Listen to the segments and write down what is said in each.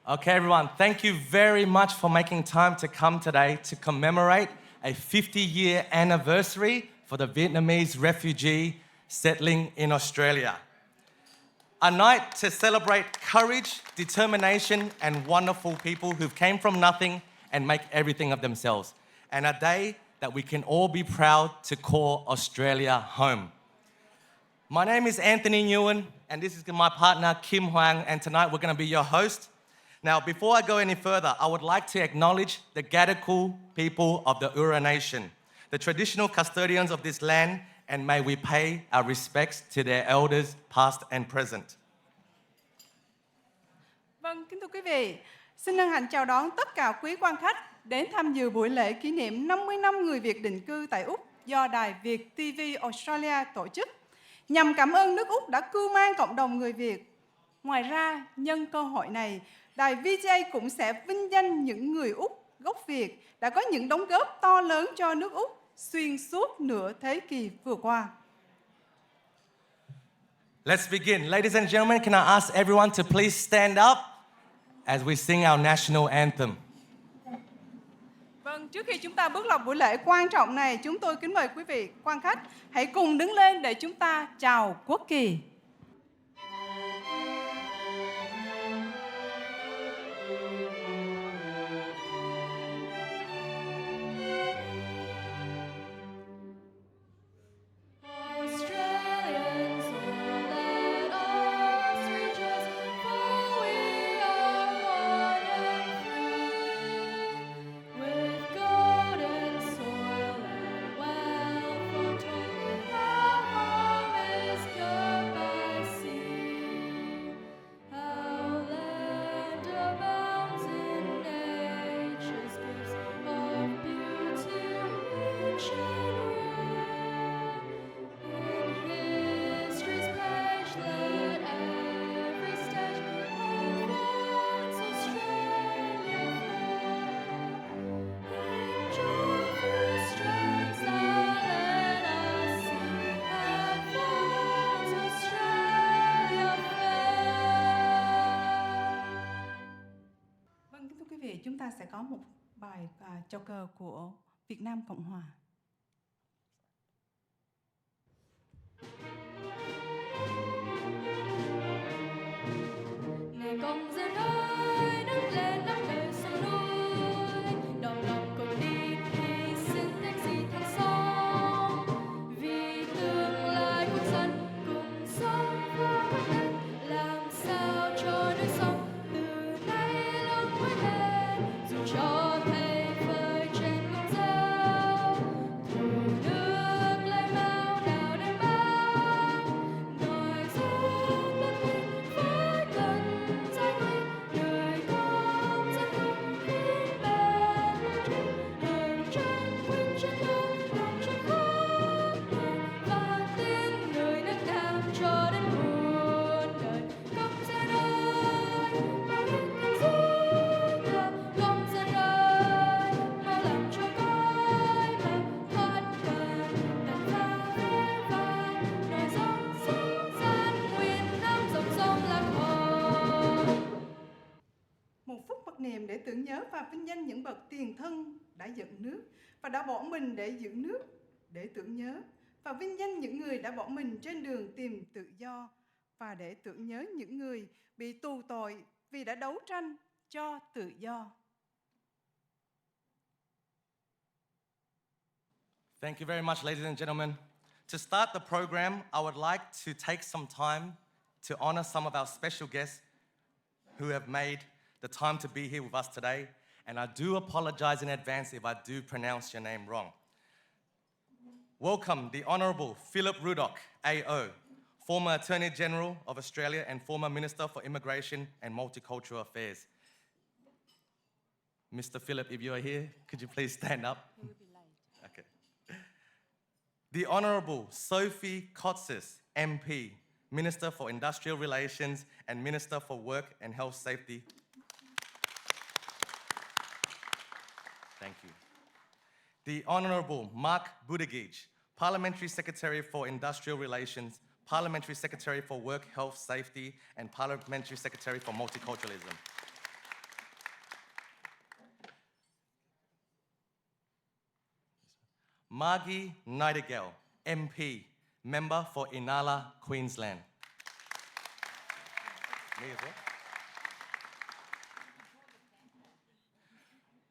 Okay, everyone, thank you very much for making time to come today to commemorate a 50-year anniversary for the Vietnamese refugee settling in Australia. A night to celebrate courage, determination, and wonderful people who came from nothing and make everything of themselves. And a day that we can all be proud to call Australia home. My name is Anthony Nguyen, and this is my partner, Kim Hoang, and tonight we're going to be your host. Now, before I go any further, I would like to acknowledge the Gadigal people of the Eora Nation, the traditional custodians of this land, and may we pay our respects to their elders, past and present. Vâng, kính thưa quý vị, xin hân hạnh chào đón tất cả quý quan khách đến tham dự buổi lễ kỷ niệm 50 năm người Việt định cư tại Úc do Đài Việt TV Australia tổ chức, nhằm cảm ơn nước Úc đã cưu mang cộng đồng người Việt. Ngoài ra, nhân cơ hội này, Đài VTA cũng sẽ vinh danh những người Úc gốc Việt đã có những đóng góp to lớn cho nước Úc xuyên suốt nửa thế kỷ vừa qua. Let's begin. Ladies and gentlemen, can I ask everyone to please stand up as we sing our national anthem? Vâng, trước khi chúng ta bước vào buổi lễ quan trọng này, chúng tôi kính mời quý vị quan khách hãy cùng đứng lên để chúng ta chào quốc kỳ. Chúng ta sẽ có một bài chào cờ của Việt Nam Cộng Hòa. Này công dân ơi, đứng lên đáp lời sông núi, đồng lòng cùng đi hy sinh thách gì thăng son, vì tương lai quốc dân cùng sống và vươn lên, làm sao cho đời sống từ nay luôn vươn lên, dù cho thầy phơi trên con dao, thù nước lấy máu nào đem bao, nổi gió nước mình phải cần danh linh, đời con dân hùng vĩ bền trên, đời tranh quên chân đau lòng chân khóc đời, và tiếng người nước Nam cho đến muôn đời. Công dân ơi, mau lên cơn gió ngập, công dân ơi, mau làm cho cõi lòng thoát cần, tàn phá vơi vai, nổi gió sóng gian nguyên năm dòng sông lạc hồng. Một phút mặc niệm để tưởng nhớ và vinh danh những bậc tiền thân đã dựng nước và đã bỏ mình để giữ nước, để tưởng nhớ và vinh danh những người đã bỏ mình trên đường tìm tự do, và để tưởng nhớ những người bị tù tội vì đã đấu tranh cho tự do. Thank you very much, ladies and gentlemen. To start the program, I would like to take some time to honor some of our special guests who have made the time to be here with us today. And I do apologize in advance if I do pronounce your name wrong. Welcome the Honourable Philip Ruddock, AO, former Attorney General of Australia and former Minister for Immigration and Multicultural Affairs. Mr. Philip, if you are here, could you please stand up? Okay. The Honourable Sophie Kotsis, MP, Minister for Industrial Relations and Minister for Work and Health Safety. Thank you. The Honourable Mark Buttigieg, Parliamentary Secretary for Industrial Relations, Parliamentary Secretary for Work, Health, Safety, and Parliamentary Secretary for Multiculturalism. Margie Nightingale, MP, member for Inala, Queensland. Me as well.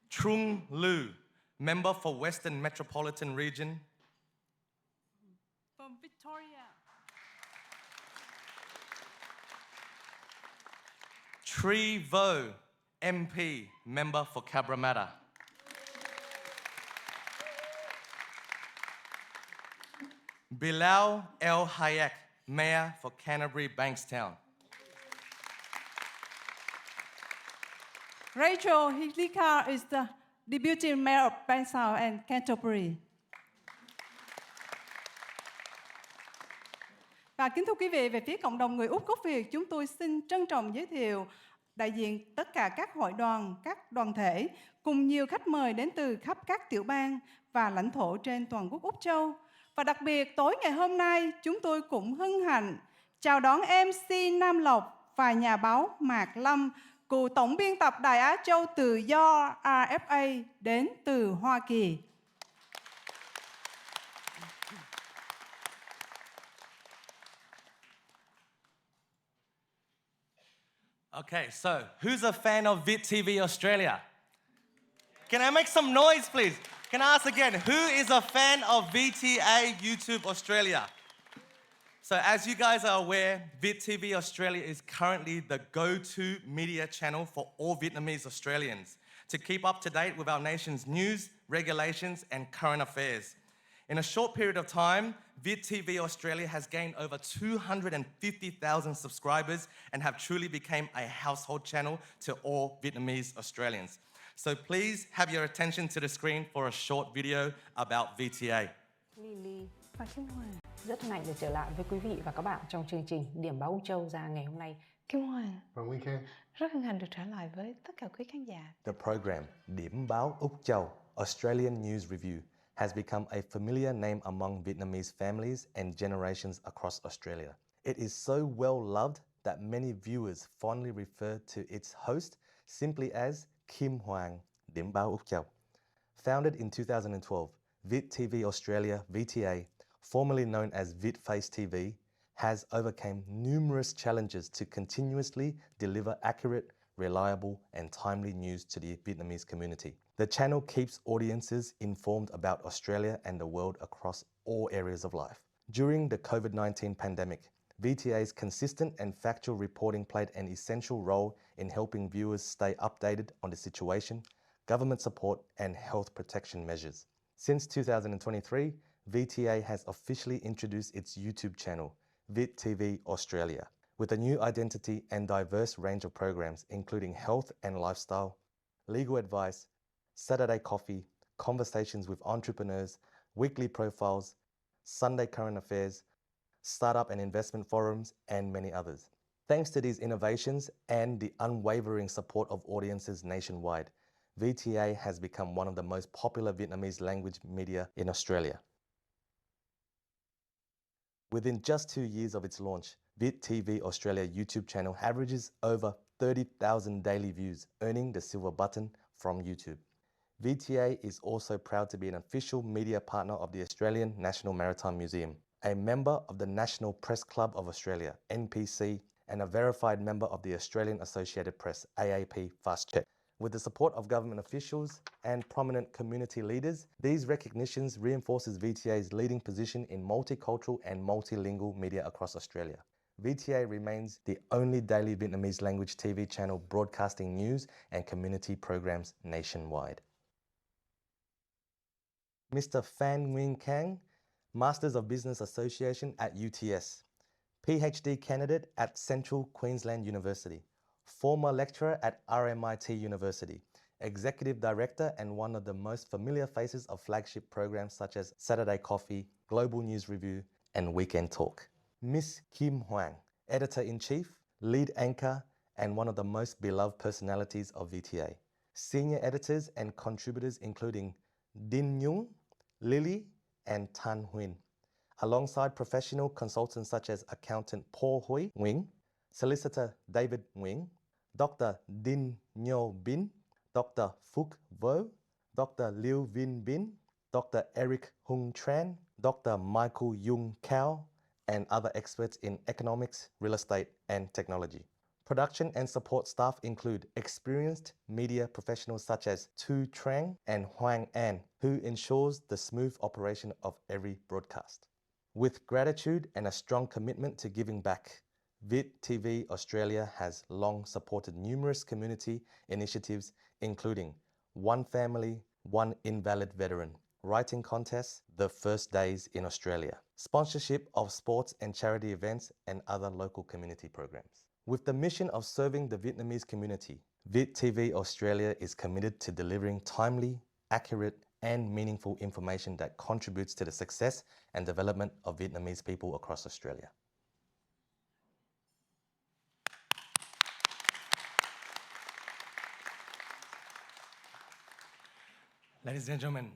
Trung Lu, member for Western Metropolitan Region. From Victoria. Tree Vo, MP, member for Cabramatta. Bilal El Hayek, mayor for Canterbury Bankstown. Rachel Hilika is the Deputy Mayor of Bankstown and Canterbury. Và kính thưa quý vị, về phía cộng đồng người Úc gốc Việt, chúng tôi xin trân trọng giới thiệu đại diện tất cả các hội đoàn, các đoàn thể, cùng nhiều khách mời đến từ khắp các tiểu bang và lãnh thổ trên toàn quốc Úc Châu. Và đặc biệt, tối ngày hôm nay, chúng tôi cũng hân hạnh chào đón MC Nam Lộc và nhà báo Mạc Lâm, cựu tổng biên tập Đài Á Châu Tự do RFA đến từ Hoa Kỳ. Okay, so who's a fan of Viet TV Australia? Can I make some noise, please? Can I ask again, who is a fan of VTA YouTube Australia? So as you guys are aware, Viet TV Australia is currently the go-to media channel for all Vietnamese Australians to keep up to date with our nation's news, regulations, and current affairs. In a short period of time, Viet TV Australia has gained over 250,000 subscribers and have truly become a household channel to all Vietnamese Australians. So please have your attention to the screen for a short video about VTA. Lily và Kim Hoàng rất hân hạnh được trở lại với quý vị và các bạn trong chương trình Điểm Báo Úc Châu ra ngày hôm nay. Kim Hoàng và Nguyên Khang rất hân hạnh được trở lại với tất cả quý khán giả. The program Điểm Báo Úc Châu, Australian News Review, has become a familiar name among Vietnamese families and generations across Australia. It is so well loved that many viewers fondly refer to its host simply as Kim Hoàng, Điểm Báo Úc Châu. Founded in 2012, Viet TV Australia, VTA, formerly known as Viet TV, has overcome numerous challenges to continuously deliver accurate, reliable, and timely news to the Vietnamese community. The channel keeps audiences informed about Australia and the world across all areas of life. During the COVID-19 pandemic, VTA's consistent and factual reporting played an essential role in helping viewers stay updated on the situation, government support, and health protection measures. Since 2023, VTA has officially introduced its YouTube channel, Viet TV Australia, with a new identity and diverse range of programs including health and lifestyle, legal advice, Saturday coffee, conversations with entrepreneurs, weekly profiles, Sunday current affairs, startup and investment forums, and many others. Thanks to these innovations and the unwavering support of audiences nationwide, VTA has become one of the most popular Vietnamese language media in Australia. Within just 2 years of its launch, Viet TV Australia YouTube channel averages over 30,000 daily views, earning the silver button from YouTube. VTA is also proud to be an official media partner of the Australian National Maritime Museum, a member of the National Press Club of Australia, NPC, and a verified member of the Australian Associated Press, AAP Fast Check. With the support of government officials and prominent community leaders, these recognitions reinforces VTA's leading position in multicultural and multilingual media across Australia. VTA remains the only daily Vietnamese language TV channel broadcasting news and community programs nationwide. Mr. Phan Nguyen Cang, Masters of Business Association at UTS, PhD candidate at Central Queensland University, former lecturer at RMIT University, executive director and one of the most familiar faces of flagship programs such as Saturday Coffee, Global News Review, and Weekend Talk. Miss Kim Hoàng, editor-in-chief, lead anchor, and one of the most beloved personalities of VTA. Senior editors and contributors including Din Nhung, Lily, and Tan Huynh, alongside professional consultants such as accountant Paul Huy Nguyen, solicitor David Nguyen, Dr. Din Nho Bin, Dr. Phúc Vo, Dr. Liu Vin Bin, Dr. Eric Hung Tran, Dr. Michael Jung Cao, and other experts in economics, real estate, and technology. Production and support staff include experienced media professionals such as Tu Trang and Huang An, who ensures the smooth operation of every broadcast. With gratitude and a strong commitment to giving back, Viet TV Australia has long supported numerous community initiatives including One Family, One Invalid Veteran, writing contests, The First Days in Australia, sponsorship of sports and charity events, and other local community programs. With the mission of serving the Vietnamese community, Viet TV Australia is committed to delivering timely, accurate, and meaningful information that contributes to the success and development of Vietnamese people across Australia. Ladies and gentlemen,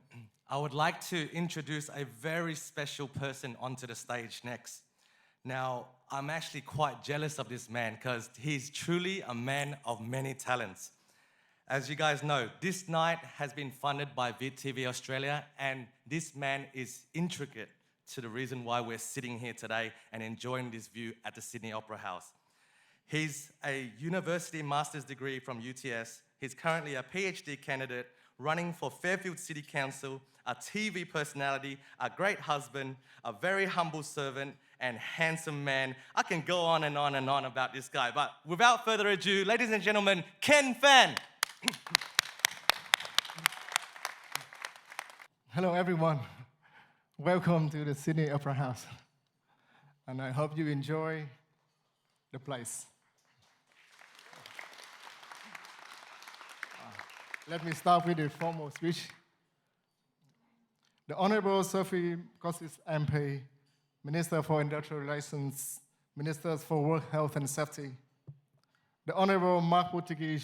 I would like to introduce a very special person onto the stage next. Now, I'm actually quite jealous of this man because he's truly a man of many talents. As you guys know, this night has been funded by Viet TV Australia, and this man is intricate to the reason why we're sitting here today and enjoying this view at the Sydney Opera House. He's a university master's degree from UTS. He's currently a PhD candidate running for Fairfield City Council, a TV personality, a great husband, a very humble servant, and handsome man. I can go on and on and on about this guy, but without further ado, ladies and gentlemen, Ken Phan. Hello, everyone. Welcome to the Sydney Opera House. And I hope you enjoy the place. Let me start with the formal speech. The Honorable Sophie Cossis MP, Minister for Industrial Relations, Ministers for Work, Health and Safety. The Honorable Mark Buttigieg,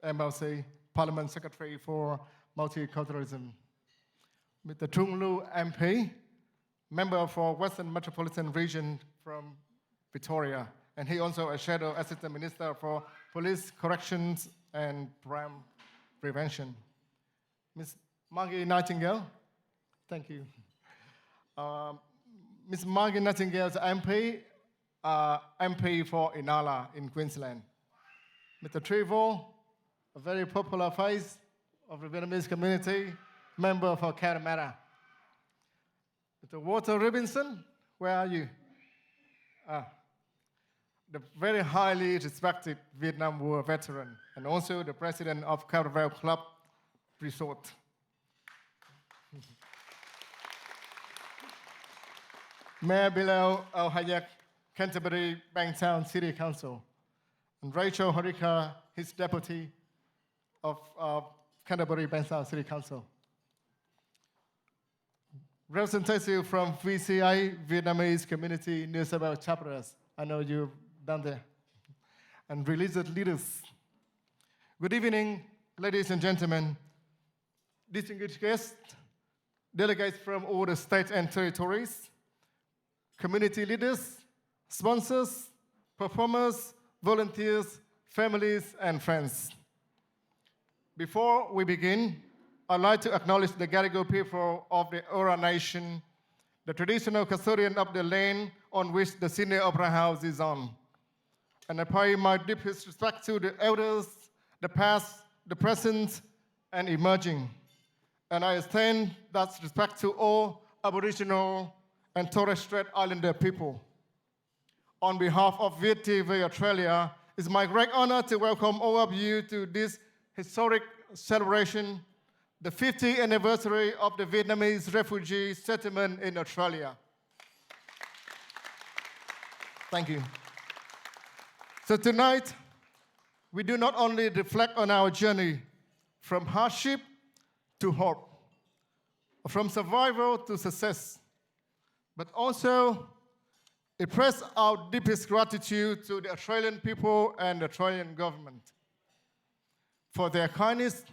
MLC, Parliament Secretary for Multiculturalism. Mr. Trung Lu MP, Member for Western Metropolitan Region from Victoria, and he also a Shadow Assistant Minister for Police, Corrections and Crime Prevention. Ms. Margie Nightingale, thank you. Ms. Margie Nightingale is MP, MP for Inala in Queensland. Mr. Trevor, a very popular face of the Vietnamese community, member for Catamara. Mr. Walter Robinson, where are you? The very highly respected Vietnam War veteran and also the president of Caravel Club Resort. Mayor Bilal Al-Hayek, Canterbury Bankstown City Council, and Rachel Horika, his deputy of Canterbury Bankstown City Council. Representative from VCI, Vietnamese Community New South Wales chapters. I know you've done there. And religious leaders. Good evening, ladies and gentlemen, distinguished guests, delegates from all the states and territories, community leaders, sponsors, performers, volunteers, families, and friends. Before we begin, I'd like to acknowledge the Gadigal people of the Eora Nation, the traditional custodian of the land on which the Sydney Opera House is on. And I pay my deepest respect to the elders, the past, the present, and emerging. And I extend that respect to all Aboriginal and Torres Strait Islander people. On behalf of Viet TV Australia, it's my great honor to welcome all of you to this historic celebration, the 50th anniversary of the Vietnamese refugee settlement in Australia. Thank you. So tonight, we do not only reflect on our journey from hardship to hope, from survival to success, but also express our deepest gratitude to the Australian people and the Australian government for their kindness,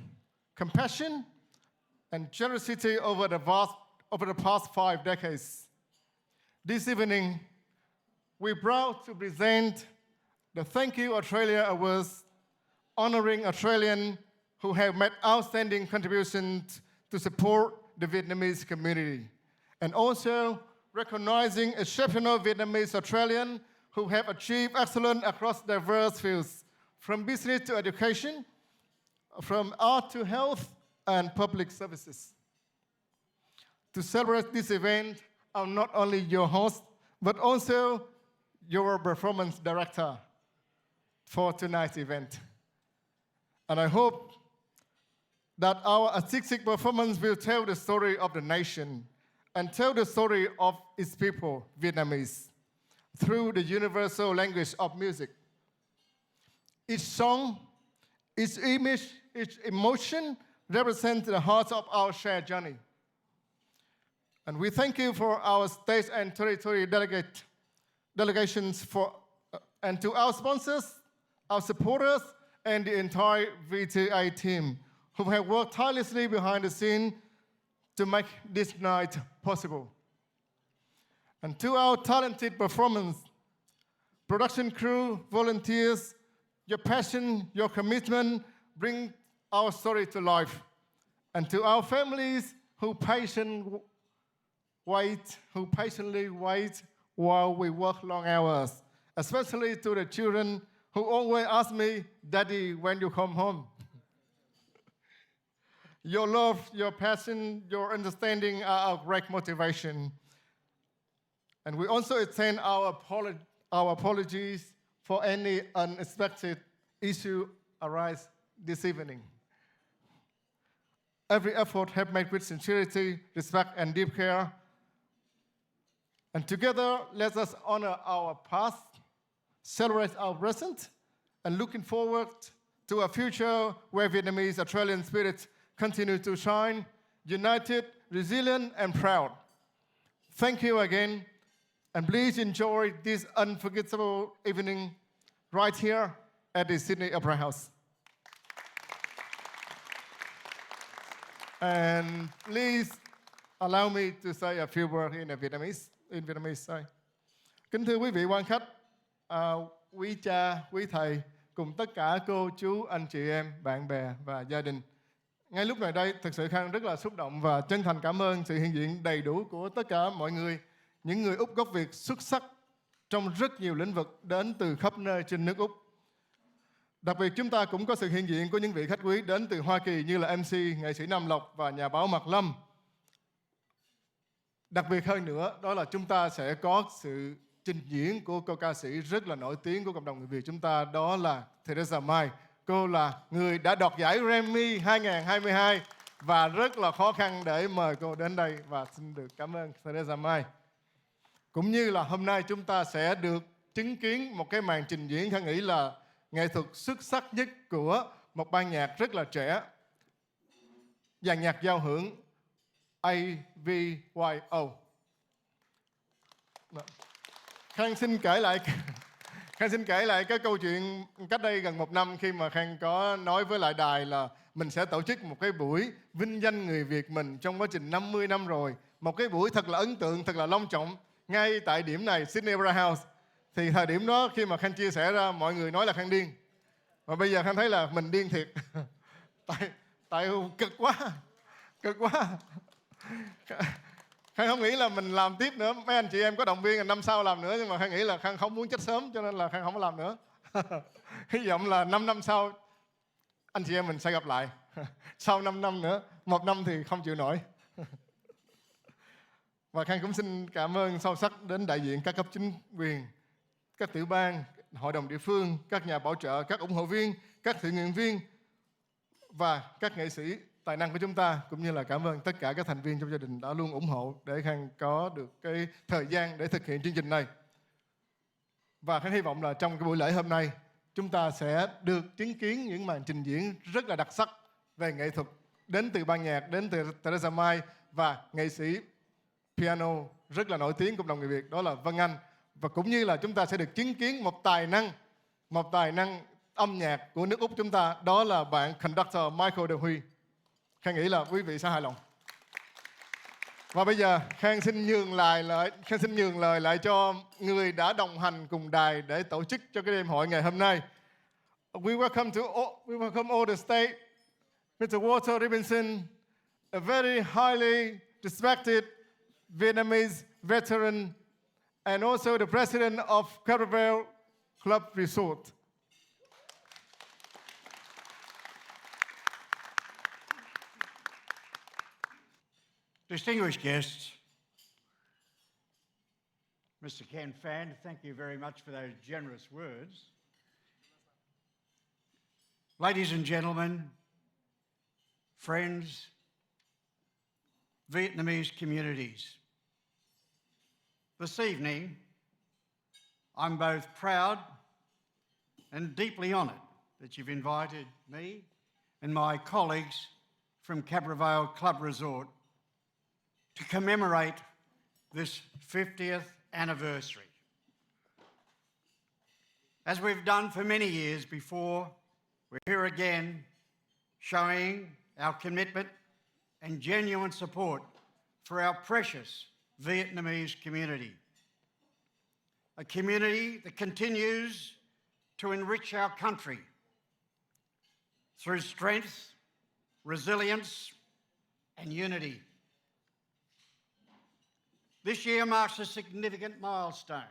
compassion, and generosity over the past 5 decades. This evening, we're proud to present the Thank You Australia Awards, honoring Australians who have made outstanding contributions to support the Vietnamese community, and also recognizing exceptional Vietnamese Australians who have achieved excellence across diverse fields, from business to education, from art to health and public services. To celebrate this event, I'm not only your host, but also your performance director for tonight's event. And I hope that our artistic performance will tell the story of the nation and tell the story of its people, Vietnamese, through the universal language of music. Each song, each image, each emotion represents the heart of our shared journey. And we thank you for our state and territory delegations and to our sponsors, our supporters, and the entire VTA team who have worked tirelessly behind the scene to make this night possible. And to our talented performance, production crew, volunteers, your passion, your commitment bring our story to life. And to our families who patiently wait while we work long hours, especially to the children who always ask me, Daddy, when you come home? Your love, your passion, your understanding are our great motivation. And we also extend our apologies for any unexpected issue arise this evening. Every effort have made with sincerity, respect, and deep care. And together, let us honor our past, celebrate our present, and looking forward to a future where Vietnamese Australian spirit continue to shine, united, resilient, and proud. Thank you again, and please enjoy this unforgettable evening right here at the Sydney Opera House. And please allow me to say a few words in Vietnamese. Sorry. Kính thưa quý vị quan khách, quý cha, quý thầy, cùng tất cả cô, chú, anh chị em, bạn bè và gia đình. Ngay lúc này đây, thực sự Khang rất là xúc động và chân thành cảm ơn sự hiện diện đầy đủ của tất cả mọi người, những người Úc gốc Việt xuất sắc trong rất nhiều lĩnh vực đến từ khắp nơi trên nước Úc. Đặc biệt chúng ta cũng có sự hiện diện của những vị khách quý đến từ Hoa Kỳ như là MC, nghệ sĩ Nam Lộc và nhà báo Mạc Lâm. Đặc biệt hơn nữa, đó là chúng ta sẽ có sự trình diễn của cô ca sĩ rất là nổi tiếng của cộng đồng người Việt chúng ta, đó là Theresa Mai. Cô là người đã đoạt giải Grammy 2022 và rất là khó khăn để mời cô đến đây, và xin được cảm ơn Theresa Mai. Cũng như là hôm nay chúng ta sẽ được chứng kiến một cái màn trình diễn Khang nghĩ là nghệ thuật xuất sắc nhất của một ban nhạc rất là trẻ, dàn nhạc giao hưởng AVYO. Khang xin kể lại cái câu chuyện cách đây gần 1 năm khi mà Khang có nói với lại đài là mình sẽ tổ chức một cái buổi vinh danh người Việt mình trong quá trình 50 năm rồi. Một cái buổi thật là ấn tượng, thật là long trọng ngay tại điểm này, Sydney Opera House. Thì thời điểm đó khi mà Khang chia sẻ ra, mọi người nói là Khang điên. Và bây giờ Khang thấy là mình điên thiệt. tại cực quá. Khang không nghĩ là mình làm tiếp nữa. Mấy anh chị em có động viên là năm sau làm nữa, nhưng mà Khang nghĩ là Khang không muốn chết sớm, cho nên là Khang không có làm nữa. Hy vọng là 5 năm sau anh chị em mình sẽ gặp lại. Sau 5 năm nữa, 1 năm thì không chịu nổi. Và Khang cũng xin cảm ơn sâu sắc đến đại diện các cấp chính quyền, các tiểu bang, hội đồng địa phương, các nhà bảo trợ, các ủng hộ viên, các thiện nguyện viên và các nghệ sĩ tài năng của chúng ta, cũng như là cảm ơn tất cả các thành viên trong gia đình đã luôn ủng hộ để Khang có được cái thời gian để thực hiện chương trình này. Và Khang hy vọng là trong cái buổi lễ hôm nay chúng ta sẽ được chứng kiến những màn trình diễn rất là đặc sắc về nghệ thuật đến từ ban nhạc, đến từ Theresa Mai và nghệ sĩ piano rất là nổi tiếng cộng đồng người Việt, đó là Vân Anh. Và cũng như là chúng ta sẽ được chứng kiến một tài năng âm nhạc của nước Úc chúng ta, đó là bạn conductor Michael De Huy. Khang nghĩ là quý vị sẽ hài lòng. Và bây giờ Khang xin nhường lời lại cho người đã đồng hành cùng đài để tổ chức cho cái đêm hội ngày hôm nay. We welcome all the state, Mr. Walter Robinson, a very highly respected Vietnamese veteran and also the president of Caravel Club Resort. Distinguished guests, Mr. Ken Phan, thank you very much for those generous words. Ladies and gentlemen, friends, Vietnamese communities, this evening I'm both proud and deeply honoured that you've invited me and my colleagues from Cabrevale Club Resort to commemorate this 50th anniversary. As we've done for many years before, we're here again showing our commitment and genuine support for our precious Vietnamese community. A community that continues to enrich our country through strength, resilience, and unity. This year marks a significant milestone.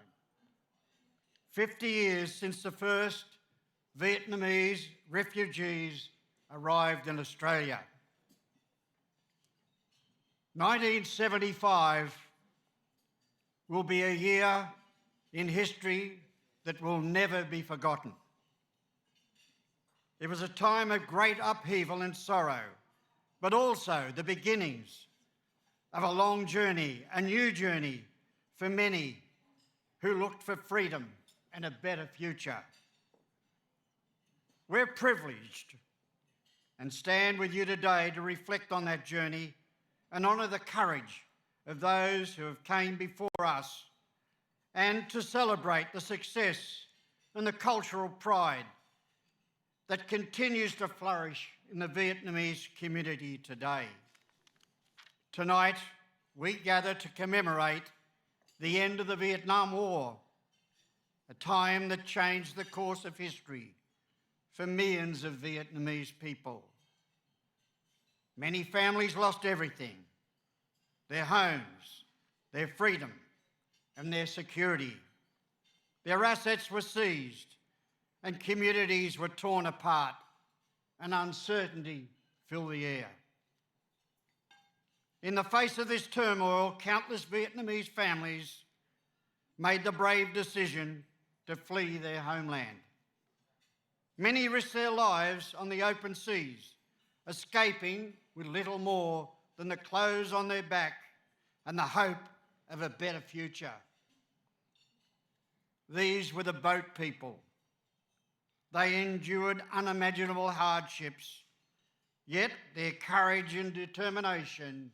50 years since the first Vietnamese refugees arrived in Australia. 1975 will be a year in history that will never be forgotten. It was a time of great upheaval and sorrow, but also the beginnings of a long journey, a new journey for many who looked for freedom and a better future. We're privileged and stand with you today to reflect on that journey and honour the courage of those who have came before us and to celebrate the success and the cultural pride that continues to flourish in the Vietnamese community today. Tonight, we gather to commemorate the end of the Vietnam War, a time that changed the course of history for millions of Vietnamese people. Many families lost everything: their homes, their freedom, and their security. Their assets were seized, and communities were torn apart, and uncertainty filled the air. In the face of this turmoil, countless Vietnamese families made the brave decision to flee their homeland. Many risked their lives on the open seas, escaping with little more than the clothes on their back and the hope of a better future. These were the boat people. They endured unimaginable hardships, yet their courage and determination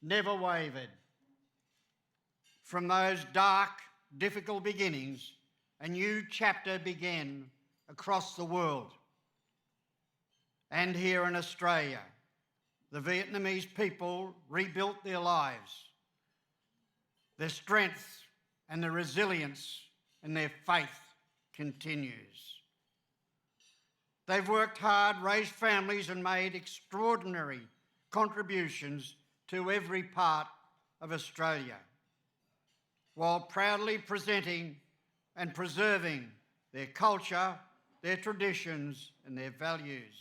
never wavered. From those dark, difficult beginnings, a new chapter began across the world. And here in Australia, the Vietnamese people rebuilt their lives. Their strength and their resilience and their faith continues. They've worked hard, raised families, and made extraordinary contributions to every part of Australia, while proudly presenting and preserving their culture, their traditions, and their values.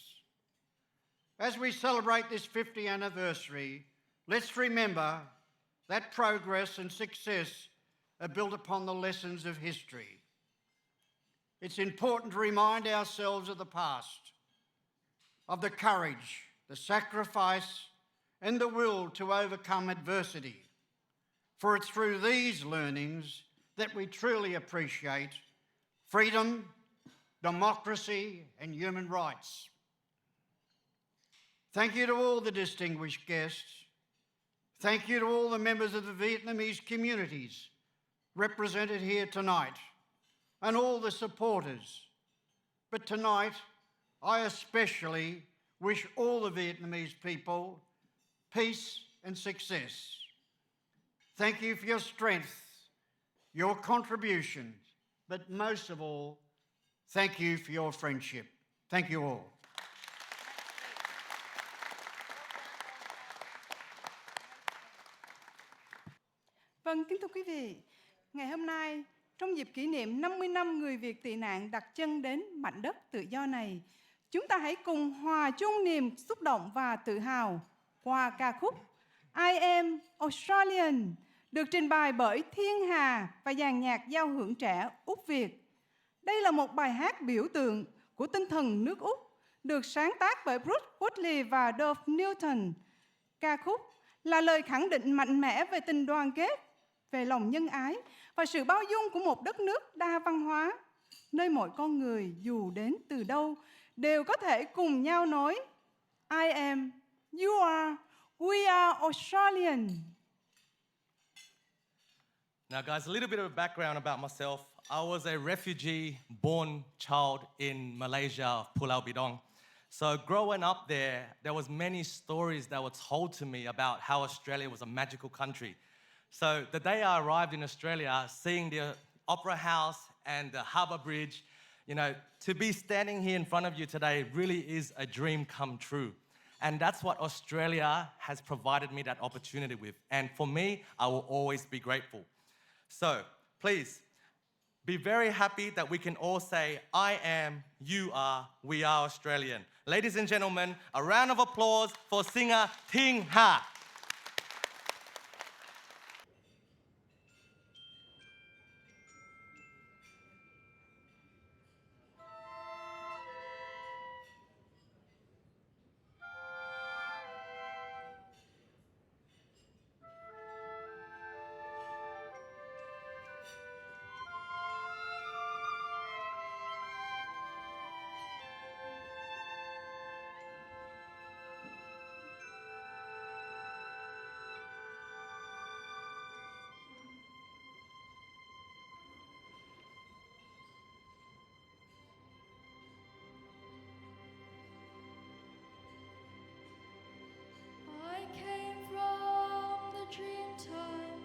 As we celebrate this 50th anniversary, let's remember that progress and success are built upon the lessons of history. It's important to remind ourselves of the past, of the courage, the sacrifice, and the will to overcome adversity. For it's through these learnings that we truly appreciate freedom, democracy, and human rights. Thank you to all the distinguished guests. Thank you to all the members of the Vietnamese communities represented here tonight, and all the supporters. But tonight, I especially wish all the Vietnamese people peace and success. Thank you for your strength, your contributions, but most of all, thank you for your friendship. Thank you all. Vâng, kính thưa quý vị, ngày hôm nay, trong dịp kỷ niệm 50 năm người Việt tị nạn đặt chân đến mảnh đất tự do này, chúng ta hãy cùng hòa chung niềm xúc động và tự hào qua ca khúc I Am Australian, được trình bày bởi Thiên Hà và dàn nhạc giao hưởng trẻ Úc Việt. Đây là một bài hát biểu tượng của tinh thần nước Úc, được sáng tác bởi Bruce Woodley và Dove Newton. Ca khúc là lời khẳng định mạnh mẽ về tình đoàn kết, về lòng nhân ái và sự bao dung của một đất nước đa văn hóa, nơi mọi con người dù đến từ đâu đều có thể cùng nhau nói I am, you are, we are Australian. Now, guys, a little bit of a background about myself. I was a refugee-born child in Malaysia, Pulau Bidong. So growing up there was many stories that were told to me about how Australia was a magical country. So the day I arrived in Australia, seeing the Opera House and the Harbour Bridge, you know, to be standing here in front of you today really is a dream come true. And that's what Australia has provided me that opportunity with. And for me, I will always be grateful. So please, be very happy that we can all say, I am, you are, we are Australian. Ladies and gentlemen, a round of applause for singer Thiên Hà. I came from the dream time,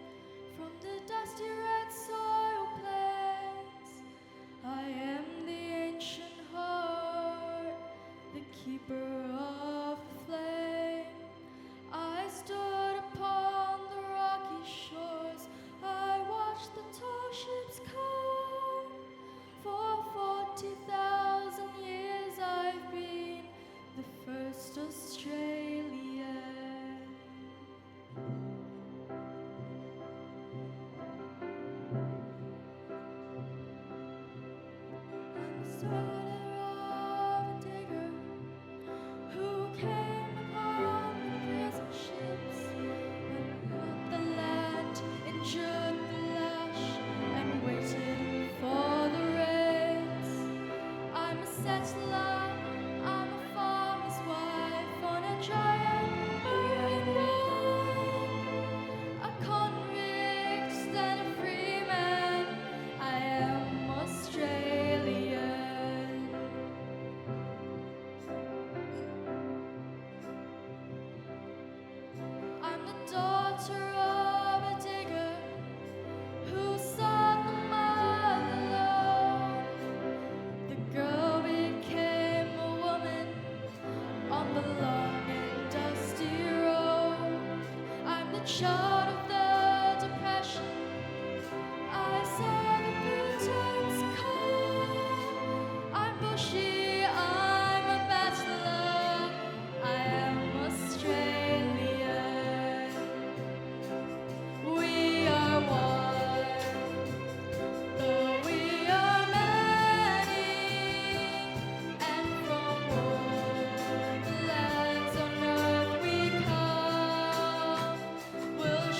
from the dusty red soil plains. I am the ancient heart, the keeper of the flame. I stood upon the rocky shores, I watched the tall ships come. For 40,000 years I've been the first Australian. I'm the daughter of a digger who came upon the prison ships and looked the land, endured the lash, and waited for the rains. I'm a settler, I'm a farmer's wife on a giant marine road, a convict and a free man. I am Australian. I'm the daughter of a digger who sought the mother alone. The girl became a woman on the long and dusty road. I'm the child of the depression. I saw the good times come. I'm bushy, I'm a bachelor. I am Australian. We are one, though we are many, and from all the lands on earth we come. We'll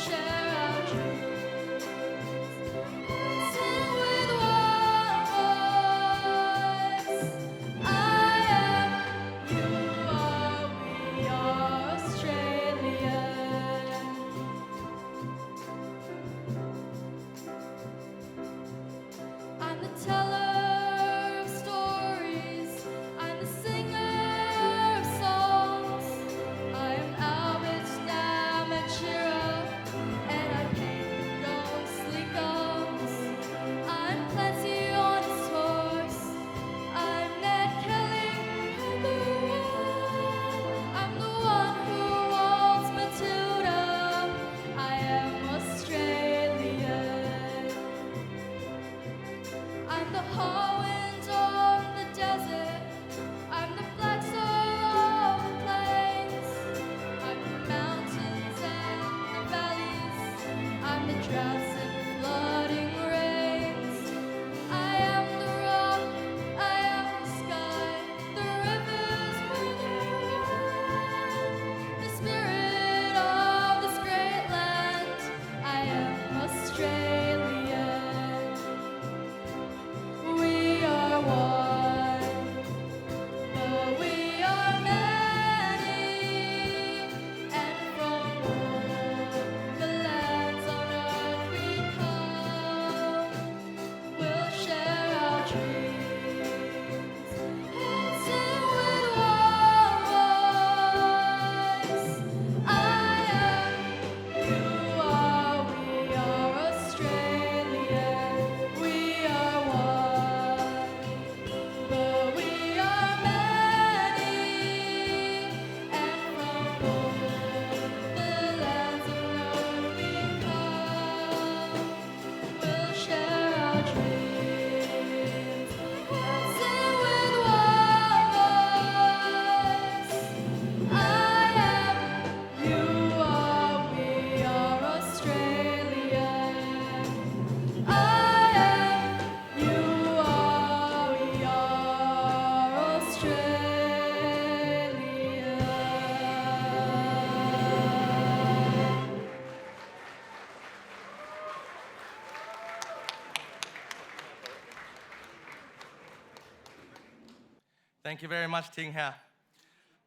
Thank you very much, Ting Ha.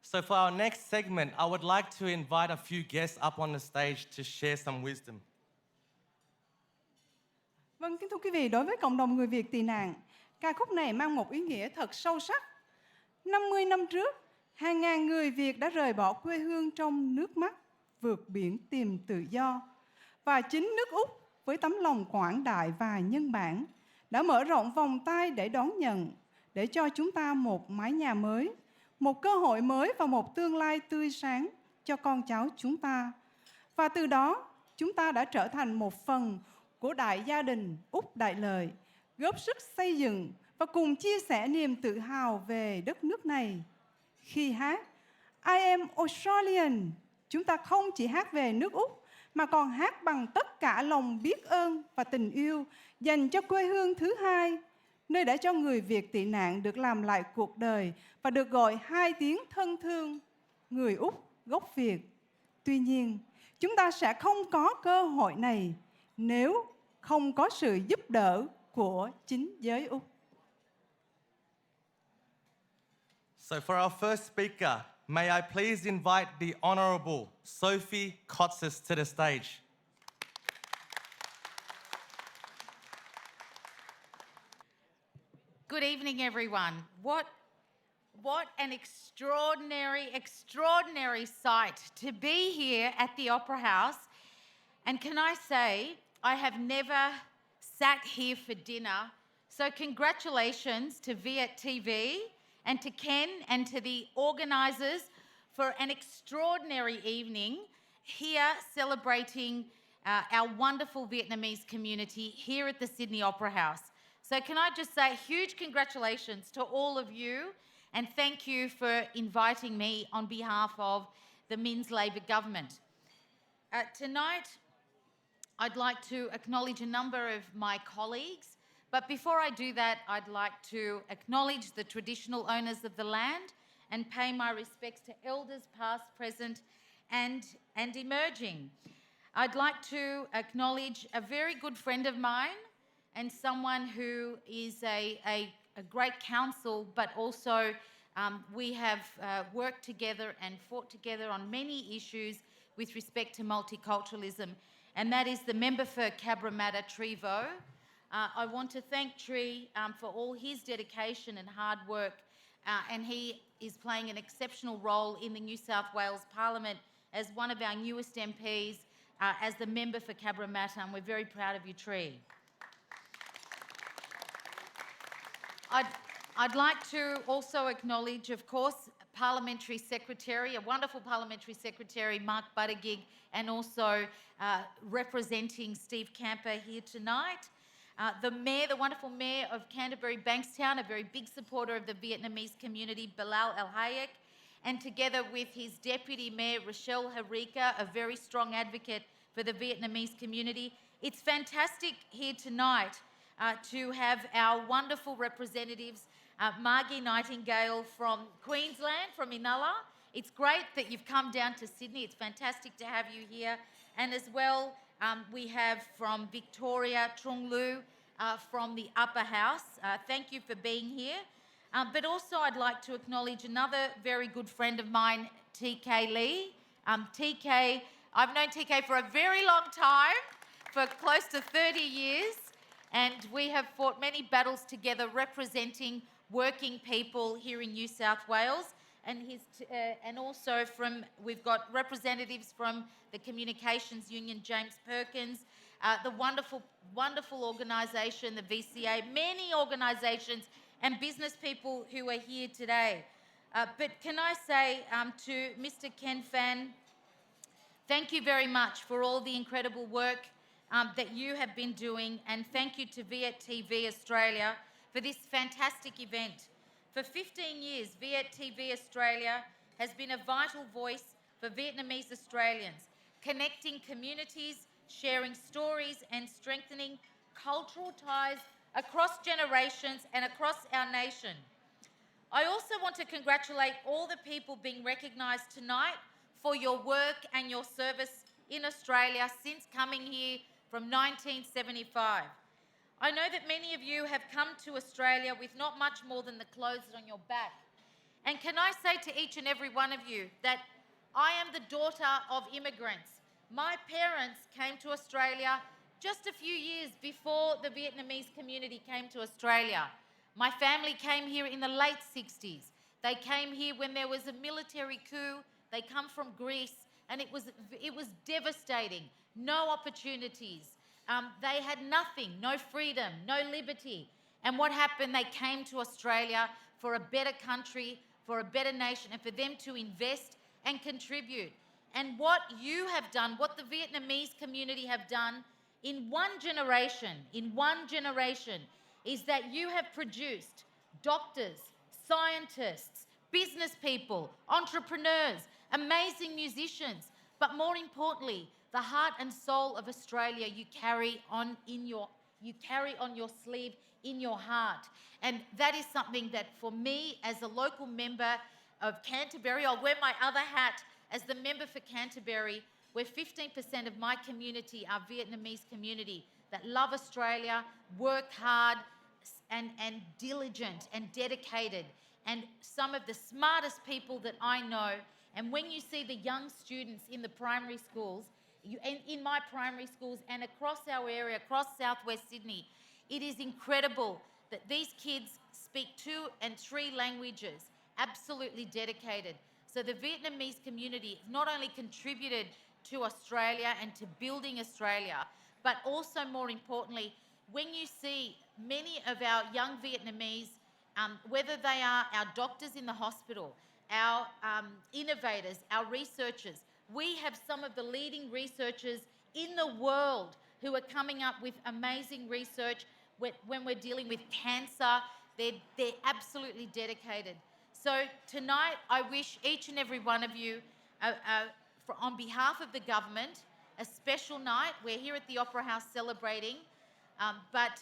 So for our next segment, I would like to invite a few guests up on the stage to share some wisdom. Vâng, kính thưa quý vị, đối với cộng đồng người Việt tị nạn, ca khúc này mang một ý nghĩa thật sâu sắc. 50 năm trước, hàng ngàn người Việt đã rời bỏ quê hương trong nước mắt, vượt biển tìm tự do. Và chính nước Úc, với tấm lòng quảng đại và nhân bản, đã mở rộng vòng tay để đón nhận, để cho chúng ta một mái nhà mới, một cơ hội mới và một tương lai tươi sáng cho con cháu chúng ta. Và từ đó, chúng ta đã trở thành một phần của đại gia đình Úc Đại Lợi, góp sức xây dựng và cùng chia sẻ niềm tự hào về đất nước này. Khi hát AM Australian, chúng ta không chỉ hát về nước Úc, mà còn hát bằng tất cả lòng biết ơn và tình yêu dành cho quê hương thứ hai, nơi đã cho người Việt tị nạn được làm lại cuộc đời và được gọi hai tiếng thân thương, người Úc gốc Việt. Tuy nhiên, chúng ta sẽ không có cơ hội này nếu không có sự giúp đỡ của chính giới Úc. So for our first speaker, may I please invite the Honourable Sophie Kotsis to the stage. Good evening, everyone. What an extraordinary sight to be here at the Opera House. And can I say, I have never sat here for dinner. So congratulations to Viet TV and to Ken and to the organisers for an extraordinary evening here celebrating our wonderful Vietnamese community here at the Sydney Opera House. So can I just say huge congratulations to all of you and thank you for inviting me on behalf of the Min's Labor government. Tonight, I'd like to acknowledge a number of my colleagues, but before I do that, I'd like to acknowledge the traditional owners of the land and pay my respects to elders past, present, and emerging. I'd like to acknowledge a very good friend of mine and someone who is a great counsel, but also we have worked together and fought together on many issues with respect to multiculturalism, and that is the member for Cabramatta, Trevo. I want to thank Tree for all his dedication and hard work, and he is playing an exceptional role in the New South Wales Parliament as one of our newest MPs, as the member for Cabramatta, and we're very proud of you, Tree. I'd like to also acknowledge, of course, Parliamentary Secretary, a wonderful Parliamentary Secretary, Mark Buttigieg, and also representing Steve Camper here tonight. The Mayor, the wonderful Mayor of Canterbury Bankstown, a very big supporter of the Vietnamese community, Bilal El Hayek, and together with his Deputy Mayor, Rochelle Harika, a very strong advocate for the Vietnamese community. It's fantastic here tonight to have our wonderful representatives, Margie Nightingale from Queensland, from Inala. It's great that you've come down to Sydney. It's fantastic to have you here. And as well, we have from Victoria, Trung Lu, from the Upper House. Thank you for being here. But also I'd like to acknowledge another very good friend of mine, TK Lee. TK, I've known TK for a very long time, for close to 30 years. And we have fought many battles together representing working people here in New South Wales. And also we've got representatives from the Communications Union, James Perkins, the wonderful organisation, the VCA, many organisations and business people who are here today. But can I say to Mr. Ken Phan, thank you very much for all the incredible work that you have been doing, and thank you to Viet TV Australia for this fantastic event. For 15 years, Viet TV Australia has been a vital voice for Vietnamese Australians, connecting communities, sharing stories and strengthening cultural ties across generations and across our nation. I also want to congratulate all the people being recognised tonight for your work and your service in Australia since coming here from 1975. I know that many of you have come to Australia with not much more than the clothes on your back, And can I say to each and every one of you that I am the daughter of immigrants. My parents came to Australia just a few years before the Vietnamese community came to Australia. My family came here in the late 60s. They came here when there was a military coup. They come from Greece, and it was devastating. No opportunities. They had nothing, no freedom, no liberty. And what happened? They came to Australia for a better country, for a better nation, and for them to invest and contribute. And what you have done, what the Vietnamese community have done in one generation, is that you have produced doctors, scientists, business people, entrepreneurs, amazing musicians, but more importantly, the heart and soul of Australia you carry on your sleeve, in your heart. And that is something that for me, as a local member of Canterbury, I'll wear my other hat as the member for Canterbury, where 15% of my community are Vietnamese community that love Australia, work hard, and diligent and dedicated, and some of the smartest people that I know. And when you see the young students in the primary schools, in my primary schools and across our area, across southwest Sydney, it is incredible that these kids speak 2 and 3 languages, absolutely dedicated. So the Vietnamese community has not only contributed to Australia and to building Australia, but also more importantly, when you see many of our young Vietnamese, whether they are our doctors in the hospital, our innovators, our researchers, we have some of the leading researchers in the world who are coming up with amazing research when we're dealing with cancer. They're absolutely dedicated. So tonight, I wish each and every one of you, on behalf of the government, a special night. We're here at the Opera House celebrating, but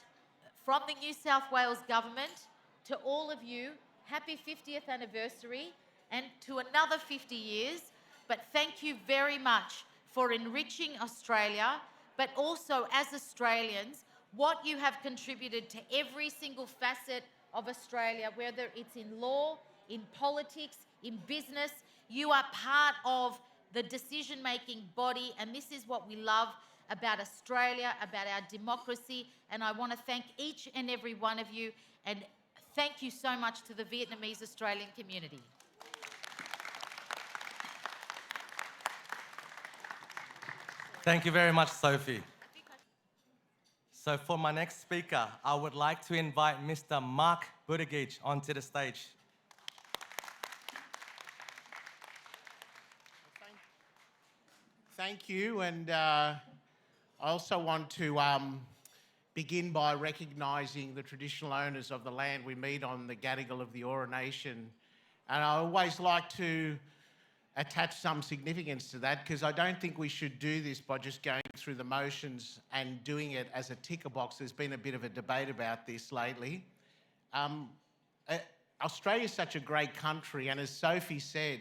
from the New South Wales government to all of you, happy 50th anniversary and to another 50 years. But thank you very much for enriching Australia, but also as Australians, what you have contributed to every single facet of Australia, whether it's in law, in politics, in business. You are part of the decision-making body, and this is what we love about Australia, about our democracy. And I want to thank each and every one of you, and thank you so much to the Vietnamese Australian community. Thank you very much, Sophie. So for my next speaker, I would like to invite Mr. Mark Buttigieg onto the stage. Thank you, and I also want to begin by recognising the traditional owners of the land we meet on, the Gadigal of the Eora Nation. And I always like to attach some significance to that, because I don't think we should do this by just going through the motions and doing it as a ticker box. There's been a bit of a debate about this lately. Australia's such a great country, and as Sophie said,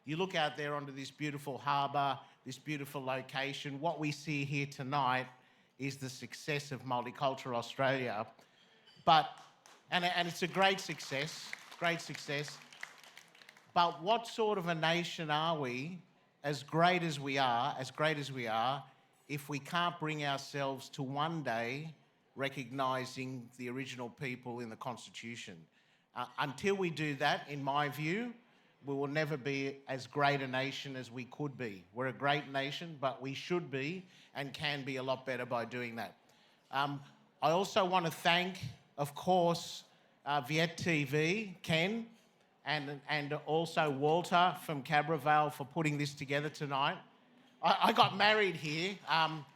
you look out there onto this beautiful harbour, this beautiful location. What we see here tonight is the success of multicultural Australia. And it's a great success, But what sort of a nation are we, as great as we are, if we can't bring ourselves to one day recognising the original people in the Constitution? Until we do that, in my view, we will never be as great a nation as we could be. We're a great nation, but we should be and can be a lot better by doing that. I also want to thank, of course, Viet TV, Ken, and also Walter from Cabra Vale for putting this together tonight. I got married here,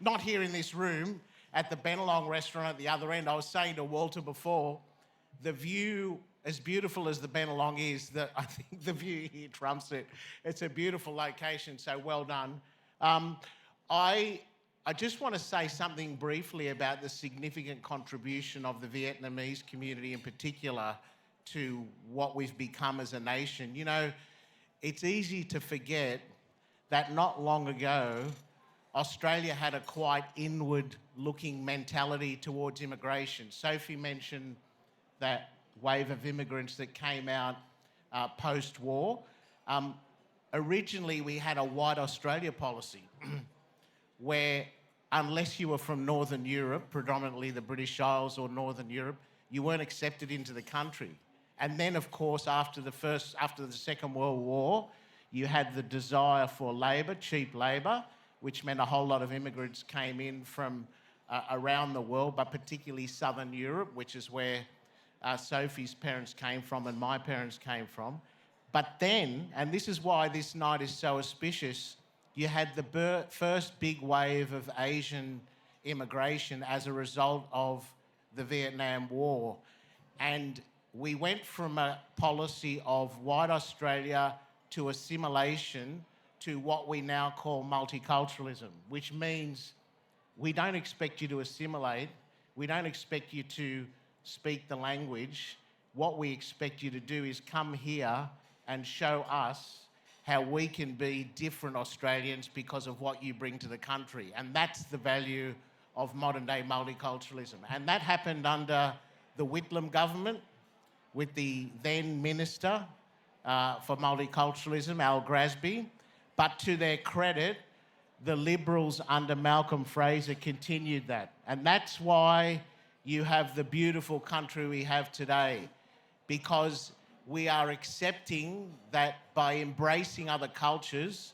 not here in this room, at the Bennelong restaurant at the other end. I was saying to Walter before, the view, as beautiful as the Bennelong is, I think the view here trumps it. It's a beautiful location, so well done. I just want to say something briefly about the significant contribution of the Vietnamese community in particular to what we've become as a nation. You know, it's easy to forget that not long ago, Australia had a quite inward-looking mentality towards immigration. Sophie mentioned that wave of immigrants that came out post-war. Originally, we had a white Australia policy where unless you were from Northern Europe, predominantly the British Isles or Northern Europe, you weren't accepted into the country. And then, of course, after the Second World War, you had the desire for labour, cheap labour, which meant a whole lot of immigrants came in from around the world, but particularly Southern Europe, which is where Sophie's parents came from and my parents came from. But then, and this is why this night is so auspicious, you had the first big wave of Asian immigration as a result of the Vietnam War. And we went from a policy of white Australia to assimilation to what we now call multiculturalism, which means we don't expect you to assimilate, we don't expect you to speak the language. What we expect you to do is come here and show us how we can be different Australians because of what you bring to the country. And that's the value of modern day multiculturalism. And that happened under the Whitlam government with the then Minister for Multiculturalism, Al Grasby. But to their credit, the Liberals under Malcolm Fraser continued that. And that's why you have the beautiful country we have today, because we are accepting that by embracing other cultures,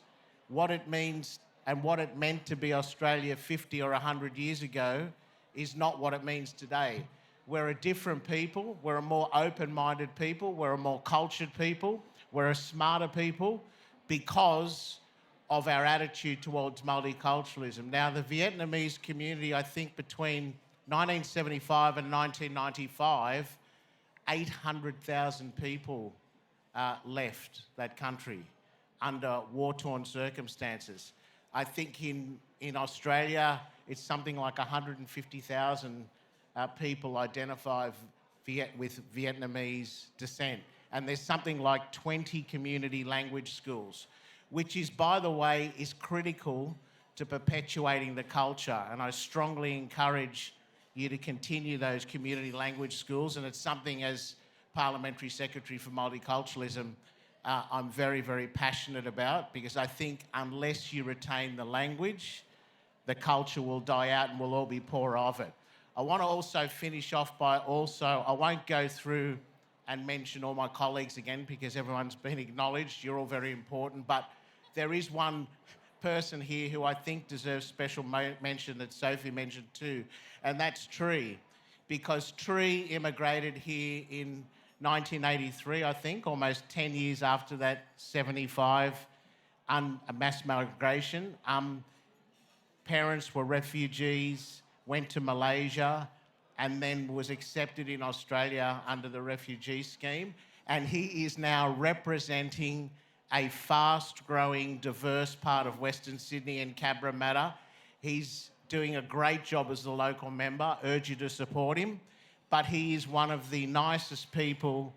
what it means and what it meant to be Australia 50 or 100 years ago is not what it means today. We're a different people, we're a more open-minded people, we're a more cultured people, we're a smarter people because of our attitude towards multiculturalism. Now, the Vietnamese community, I think between 1975 and 1995, 800,000 people left that country under war-torn circumstances. I think in Australia, it's something like 150,000 people identify with Vietnamese descent. And there's something like 20 community language schools, which is, by the way, is critical to perpetuating the culture. And I strongly encourage you to continue those community language schools. And it's something, as Parliamentary Secretary for Multiculturalism, I'm very, very passionate about, because I think unless you retain the language, the culture will die out and we'll all be poorer of it. I want to also finish off by I won't go through and mention all my colleagues again because everyone's been acknowledged. You're all very important. But there is one person here who I think deserves special mention that Sophie mentioned too, and that's Tree. Because Tree immigrated here in 1983, I think, almost 10 years after that 75 mass migration. Parents were refugees, went to Malaysia, and then was accepted in Australia under the refugee scheme. And he is now representing a fast-growing, diverse part of Western Sydney and Cabramatta. He's doing a great job as the local member. Urge you to support him. But he is one of the nicest people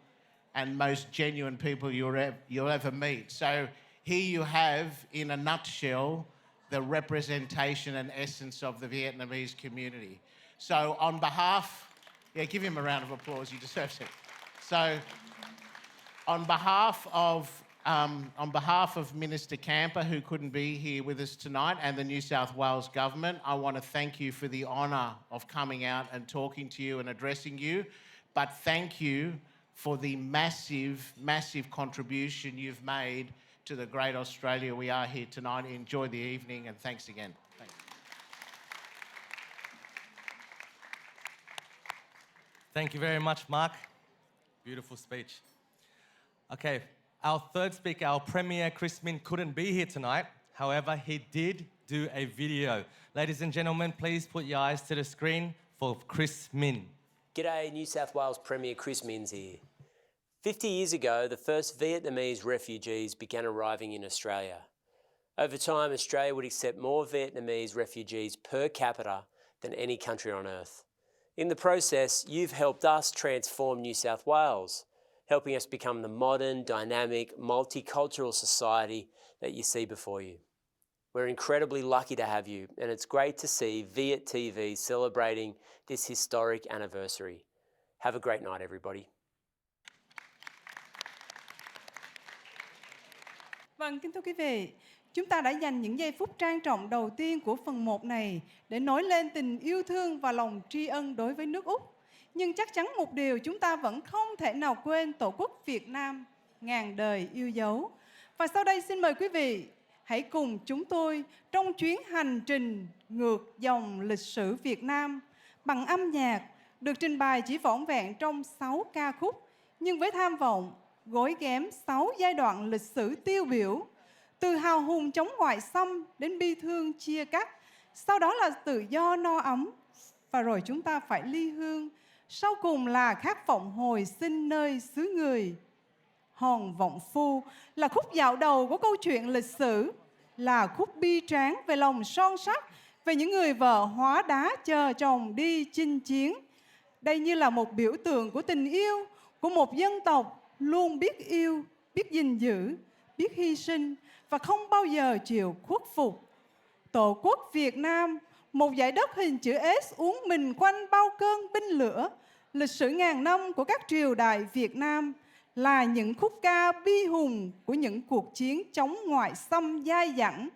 and most genuine people you'll ever meet. So here you have, in a nutshell, the representation and essence of the Vietnamese community. So on behalf, give him a round of applause, he deserves it. So on behalf of Minister Camper, who couldn't be here with us tonight, and the New South Wales Government, I want to thank you for the honour of coming out and talking to you and addressing you. But thank you for the massive, massive contribution you've made to the great Australia we are here tonight. Enjoy the evening, and thanks again. Thanks. Thank you very much, Mark. Beautiful speech. Okay, our third speaker, our Premier, Chris Min, couldn't be here tonight. However, he did do a video. Ladies and gentlemen, please put your eyes to the screen for Chris Min. G'day, New South Wales Premier Chris Min's here. 50 years ago, the first Vietnamese refugees began arriving in Australia. Over time, Australia would accept more Vietnamese refugees per capita than any country on earth. In the process, you've helped us transform New South Wales, helping us become the modern, dynamic, multicultural society that you see before you. We're incredibly lucky to have you, and it's great to see Viet TV celebrating this historic anniversary. Have a great night, everybody. Vâng, kính thưa quý vị, chúng ta đã dành những giây phút trang trọng đầu tiên của phần 1 này để nói lên tình yêu thương và lòng tri ân đối với nước Úc. Nhưng chắc chắn một điều chúng ta vẫn không thể nào quên Tổ quốc Việt Nam ngàn đời yêu dấu. Và sau đây xin mời quý vị hãy cùng chúng tôi trong chuyến hành trình ngược dòng lịch sử Việt Nam bằng âm nhạc được trình bày chỉ vỏn vẹn trong 6 ca khúc, nhưng với tham vọng gối ghém 6 giai đoạn lịch sử tiêu biểu, từ hào hùng chống ngoại xâm đến bi thương chia cắt, sau đó là tự do no ấm, và rồi chúng ta phải ly hương, sau cùng là khát vọng hồi sinh nơi xứ người. Hòn Vọng Phu là khúc dạo đầu của câu chuyện lịch sử, là khúc bi tráng về lòng son sắt, về những người vợ hóa đá chờ chồng đi chinh chiến. Đây như là một biểu tượng của tình yêu của một dân tộc luôn biết yêu, biết gìn giữ, biết hy sinh và không bao giờ chịu khuất phục. Tổ quốc Việt Nam, một dải đất hình chữ S uốn mình quanh bao cơn binh lửa, lịch sử ngàn năm của các triều đại Việt Nam, là những khúc ca bi hùng của những cuộc chiến chống ngoại xâm dai dẳng.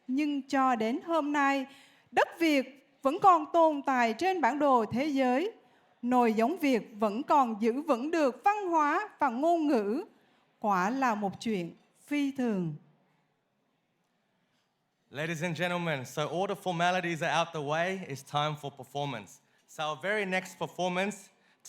Nhưng cho đến hôm nay, đất Việt vẫn còn tồn tại trên bản đồ thế giới. Nồi giống Việt vẫn còn giữ vững được văn hóa và ngôn ngữ. Quả là một chuyện phi thường. Ladies and gentlemen, so all the formalities are out the way. It's time for performance. So our very next performance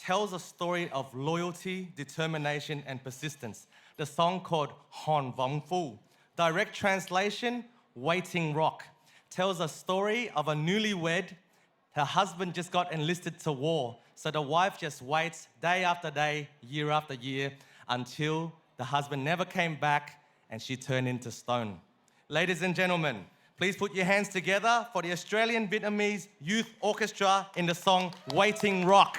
tells a story of loyalty, determination, and persistence. The song called Hòn Vọng Phu, direct translation, Waiting Rock, tells a story of a newlywed. Her husband just got enlisted to war, so the wife just waits day after day, year after year, until the husband never came back and she turned into stone. Ladies and gentlemen, please put your hands together for the Australian Vietnamese Youth Orchestra in the song Waiting Rock.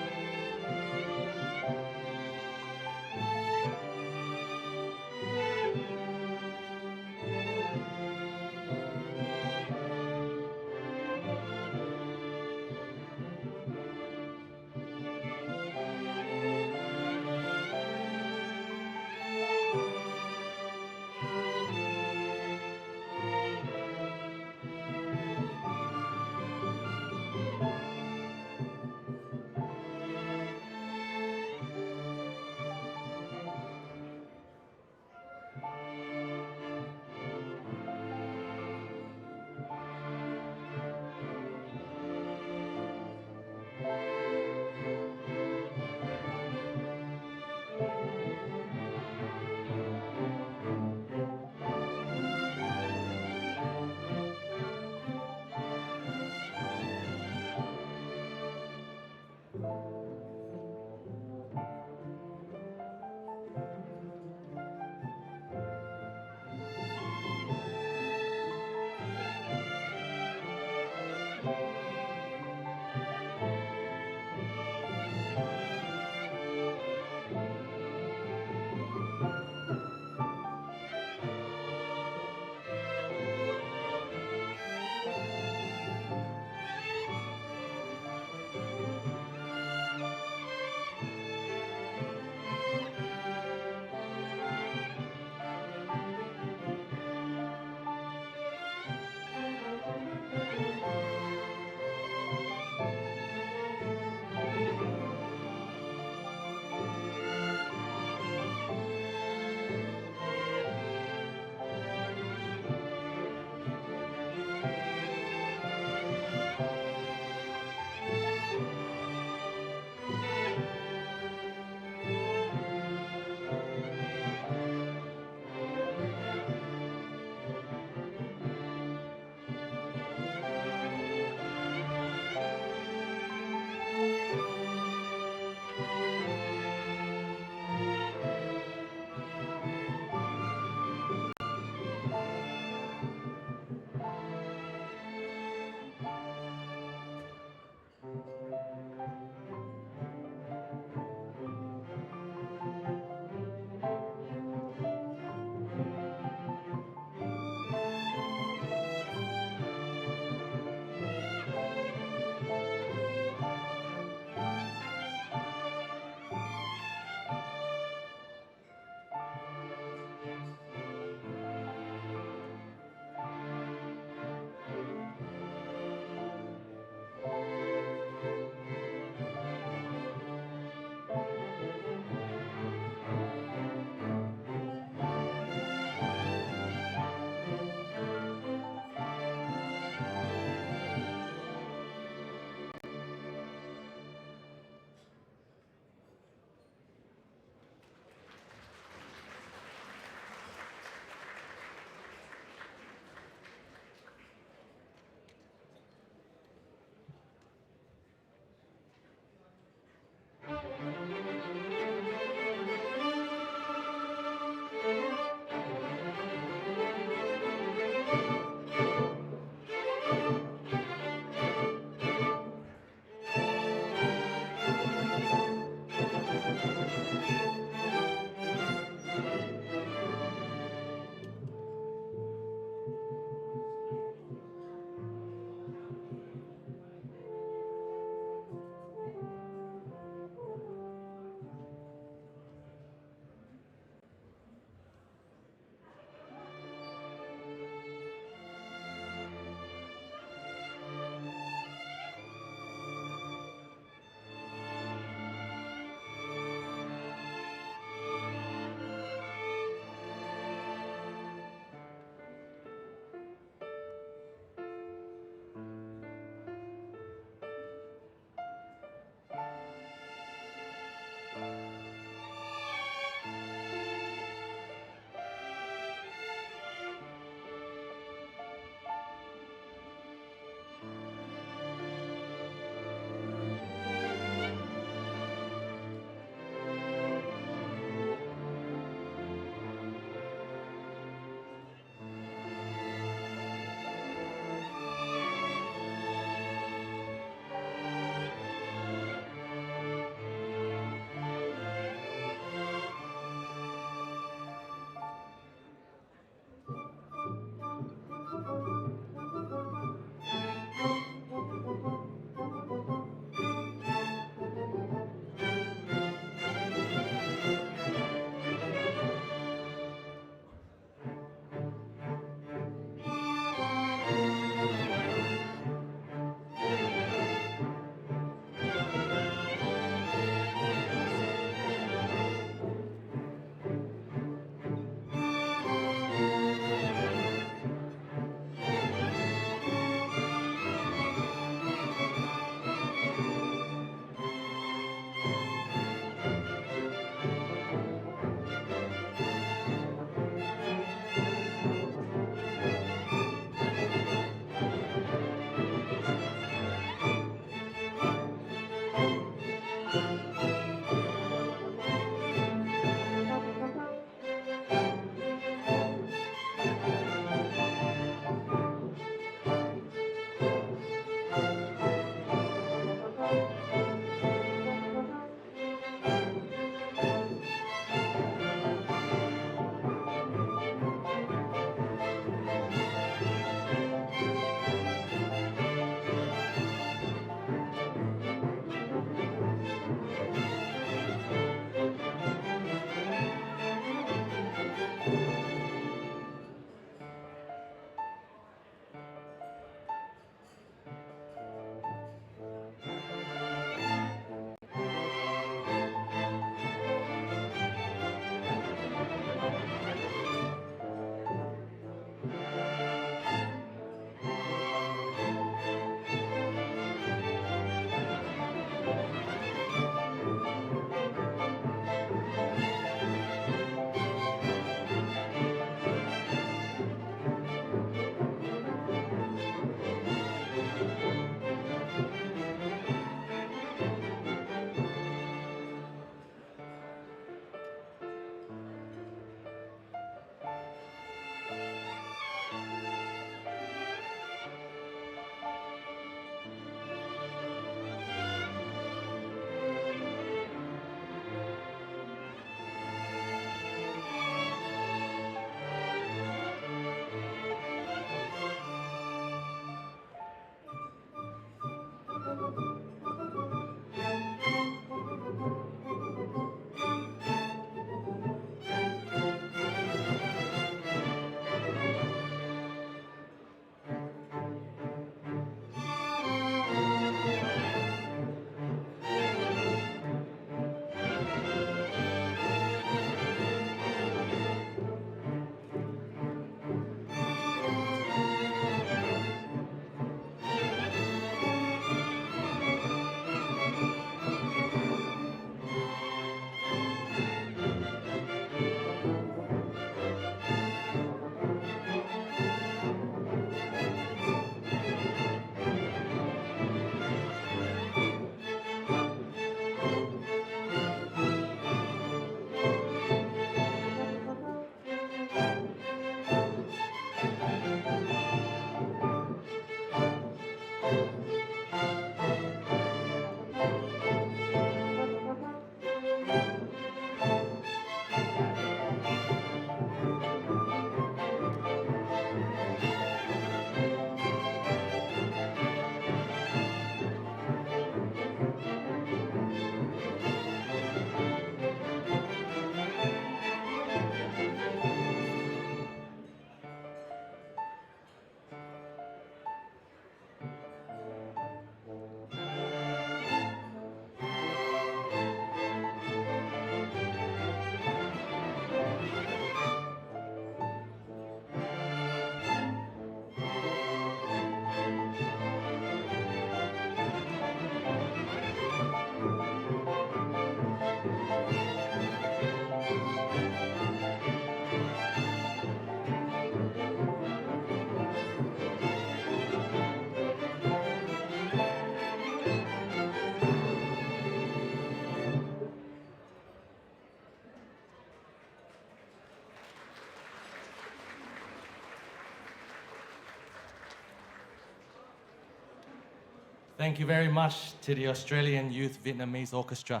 Thank you very much to the Australian Youth Vietnamese Orchestra.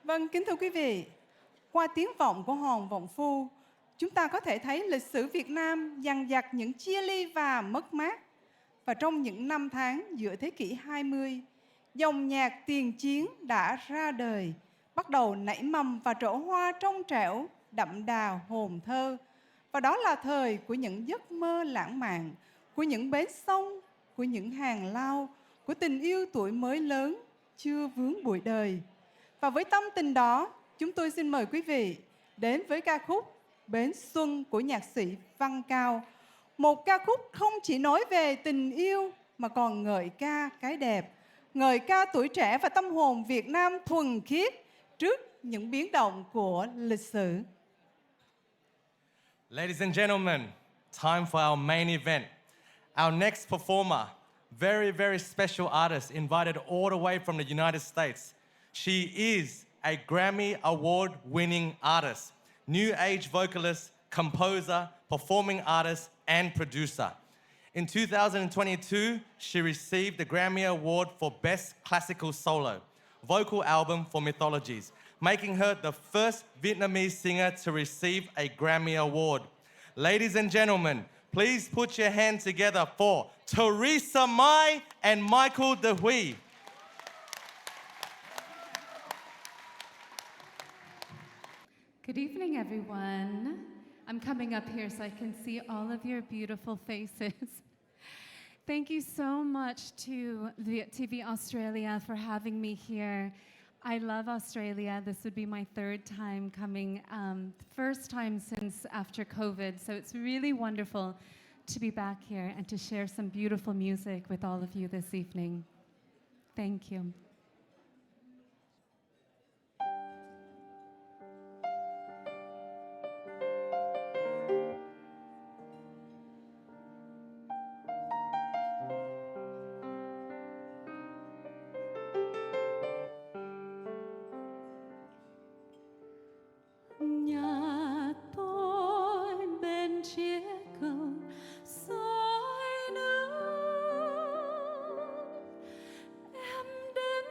Vâng, kính thưa quý vị, qua tiếng vọng của hòn vọng phu, chúng ta có thể thấy lịch sử Việt Nam dằn vặt những chia ly và mất mát. Và trong những năm tháng giữa thế kỷ 20, dòng nhạc tiền chiến đã ra đời, bắt đầu nảy mầm và trổ hoa trong trẻo, đậm đà hồn thơ. Và đó là thời của những giấc mơ lãng mạn, của những bến sông, của những hàng lao, của tình yêu tuổi mới lớn, chưa vướng bụi đời. Và với tâm tình đó, chúng tôi xin mời quý vị đến với ca khúc Bến Xuân của nhạc sĩ Văn Cao. Một ca khúc không chỉ nói về tình yêu mà còn ngợi ca cái đẹp, ngợi ca tuổi trẻ và tâm hồn Việt Nam thuần khiết trước những biến động của lịch sử. Ladies and gentlemen, time for our main event. Our next performer, very, very special artist invited all the way from the United States. She is a Grammy Award-winning artist, new age vocalist, composer, performing artist, and producer. In 2022, she received the Grammy Award for Best Classical Solo Vocal Album for Mythologies, making her the first Vietnamese singer to receive a Grammy Award. Ladies and gentlemen, please put your hands together for Theresa Mai and Michael De Huy. Good evening, everyone. I'm coming up here so I can see all of your beautiful faces. Thank you so much to Viet TV Australia for having me here. I love Australia. This would be my third time coming, first time since after COVID. So it's really wonderful to be back here and to share some beautiful music with all of you this evening. Thank you. Nhà tôi bên chiếc cầu soi nước, em đêm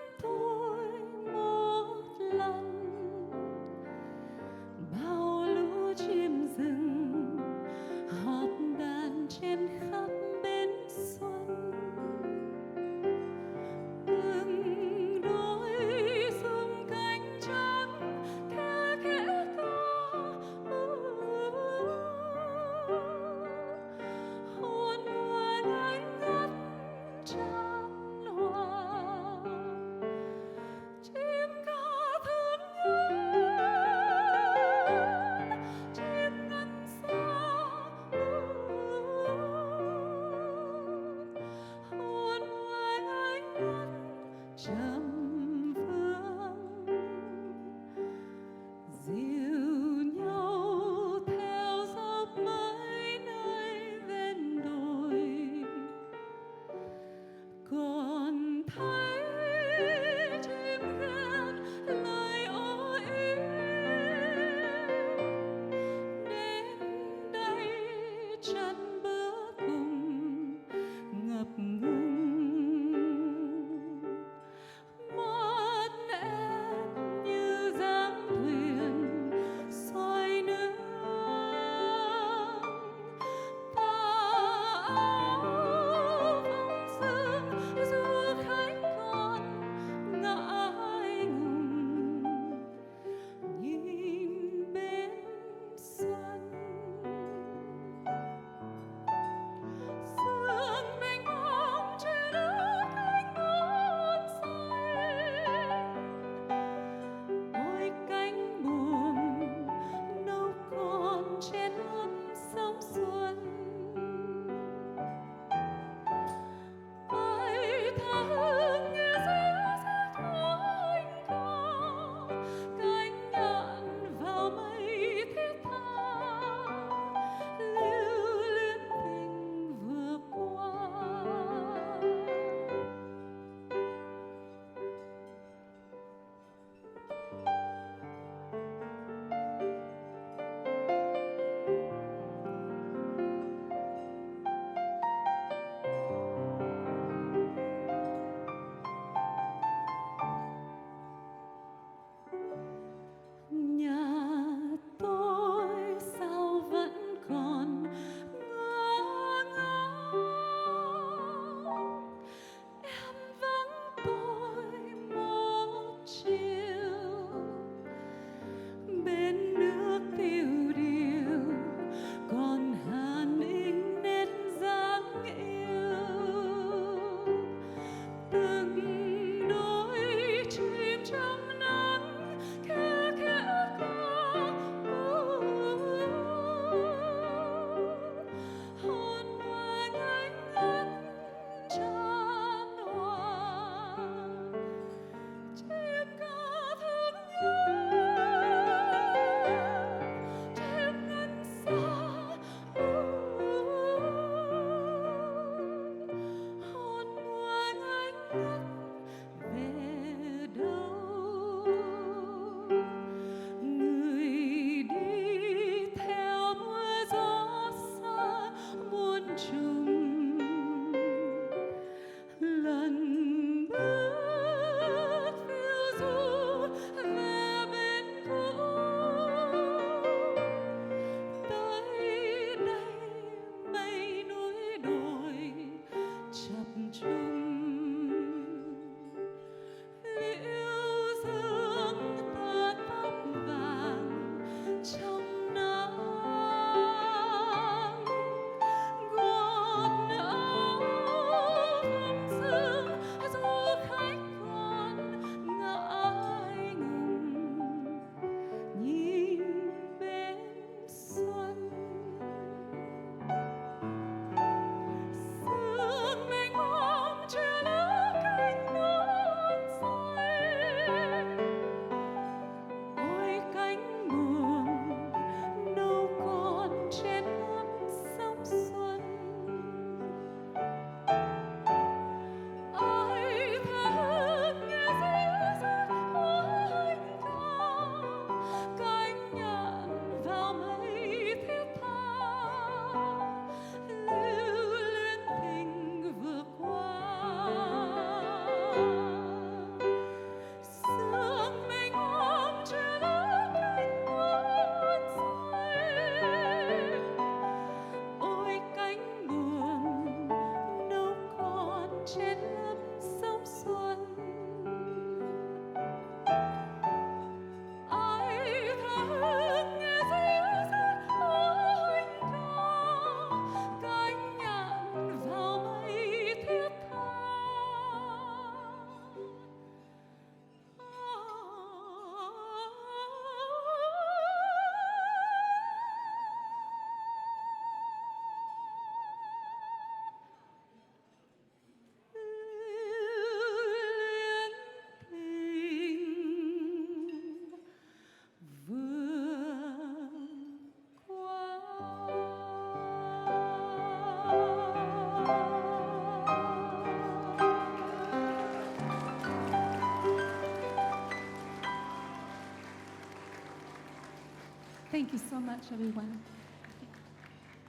Thank you so much, everyone.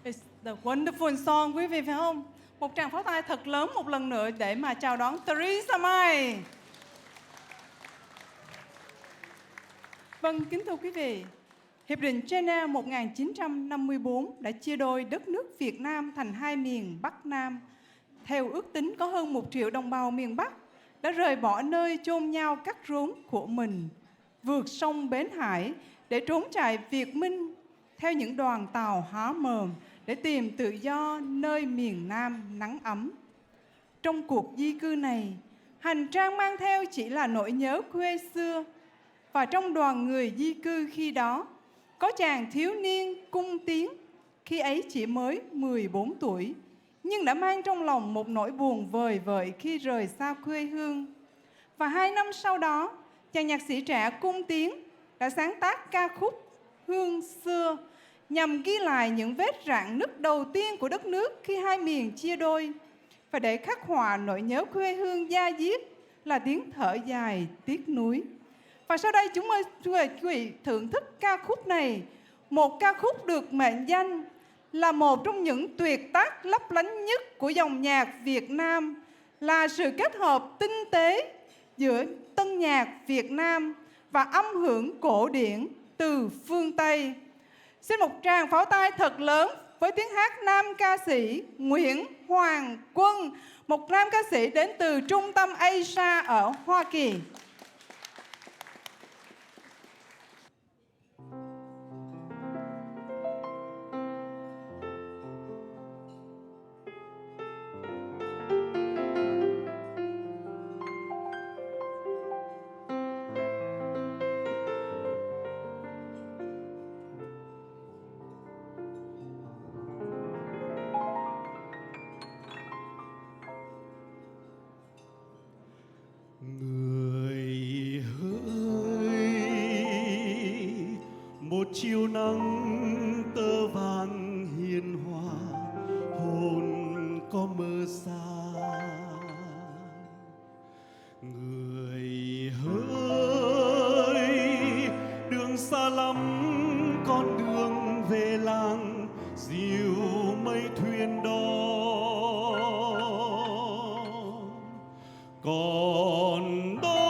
It's the wonderful song, quý vị phải không? Một tràng pháo tay thật lớn một lần nữa để mà chào đón Theresa May. Vâng, kính thưa quý vị, Hiệp định Geneva 1954 đã chia đôi đất nước Việt Nam thành hai miền Bắc Nam. Theo ước tính có hơn 1 triệu đồng bào miền Bắc đã rời bỏ nơi chôn nhau cắt rốn của mình, vượt sông bến hải để trốn chạy Việt Minh theo những đoàn tàu há mồm để tìm tự do nơi miền Nam nắng ấm. Trong cuộc di cư này, hành trang mang theo chỉ là nỗi nhớ quê xưa. Và trong đoàn người di cư khi đó, có chàng thiếu niên Cung Tiến, khi ấy chỉ mới 14 tuổi, nhưng đã mang trong lòng một nỗi buồn vời vợi khi rời xa quê hương. Và 2 năm sau đó, chàng nhạc sĩ trẻ Cung Tiến đã sáng tác ca khúc Hương Xưa nhằm ghi lại những vết rạn nứt đầu tiên của đất nước khi hai miền chia đôi, và để khắc họa nỗi nhớ quê hương da diết là tiếng thở dài tiếc nuối. Và sau đây chúng mời quý vị thưởng thức ca khúc này, một ca khúc được mệnh danh là một trong những tuyệt tác lấp lánh nhất của dòng nhạc Việt Nam, là sự kết hợp tinh tế giữa tân nhạc Việt Nam và âm hưởng cổ điển từ phương Tây. Xin một tràng pháo tay thật lớn với tiếng hát nam ca sĩ Nguyễn Hoàng Quân, một nam ca sĩ đến từ Trung tâm Asia ở Hoa Kỳ. Chiều nắng tơ vàng hiền hòa, hồn có mơ xa. Người hỡi, đường xa lắm, con đường về làng, dìu mây thuyền đó. Còn đó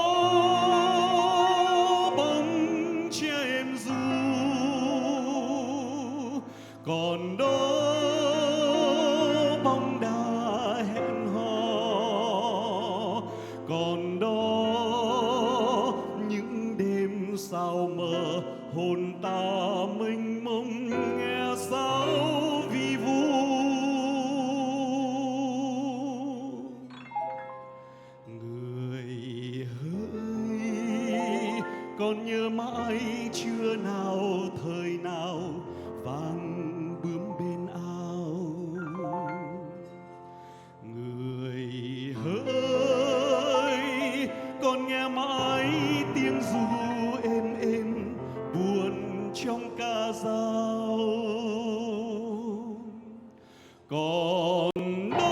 còn đó bóng đá hẹn hò, còn đó những đêm sao mờ hồn ta mênh mông nghe sao vi vu. Người hỡi, còn nhớ mãi chưa nào thời nào vàng bướm bên ao. Người hỡi, còn nghe mãi tiếng ru êm êm buồn trong ca dao. Còn đó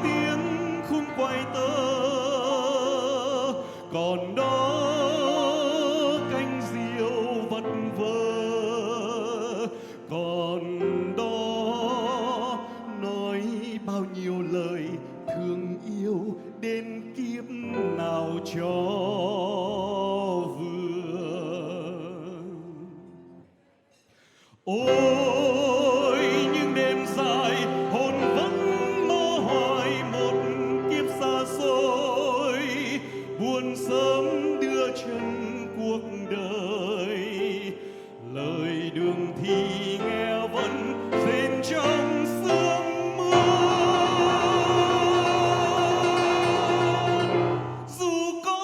tiếng khung quay tơ, còn đó cánh diều vật vơ, còn đó nói bao nhiêu lời thương yêu đến kiếp nào cho vừa. Ôi những đêm dài hồn vẫn mơ hoài một kiếp xa xôi, buồn sớm đưa chân cuộc đời. Lời đường thì nghe vẫn rền trong sương mưa. Dù có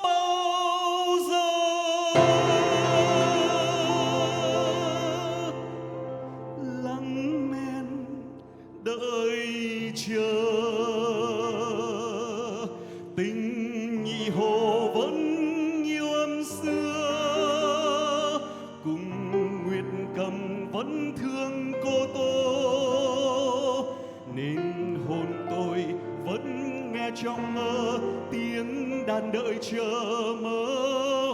bao giờ lắng men đợi chờ, tình nhị hồ vẫn yêu âm xưa, cùng nguyệt cầm vẫn thương cô tô, nên hồn tôi vẫn nghe trong mơ tiếng đàn đợi chờ mơ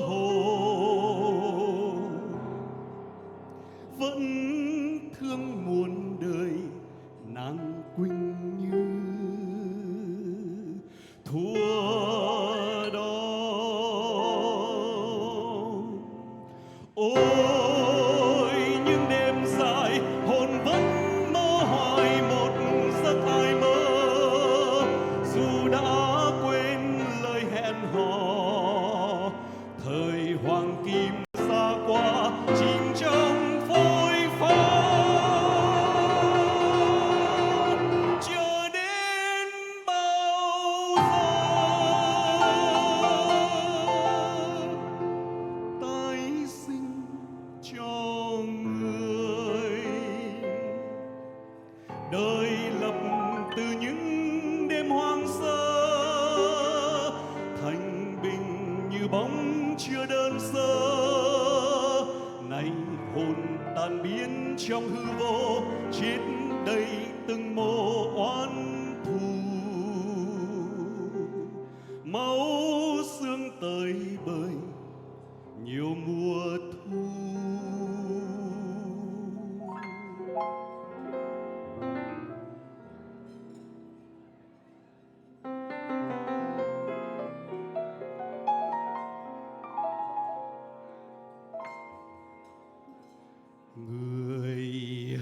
hồ. hoàng kim xa qua chìm trong phôi pha. Chờ đến bao giờ tái sinh cho người, đời lập từ những đêm hoang sơ, thành bình như bóng chưa đơn sơ. Nay hồn tan biến trong hư vô, chết đầy từng mồ oán thù. Máu xương tơi bời nhiều mùa thu. Người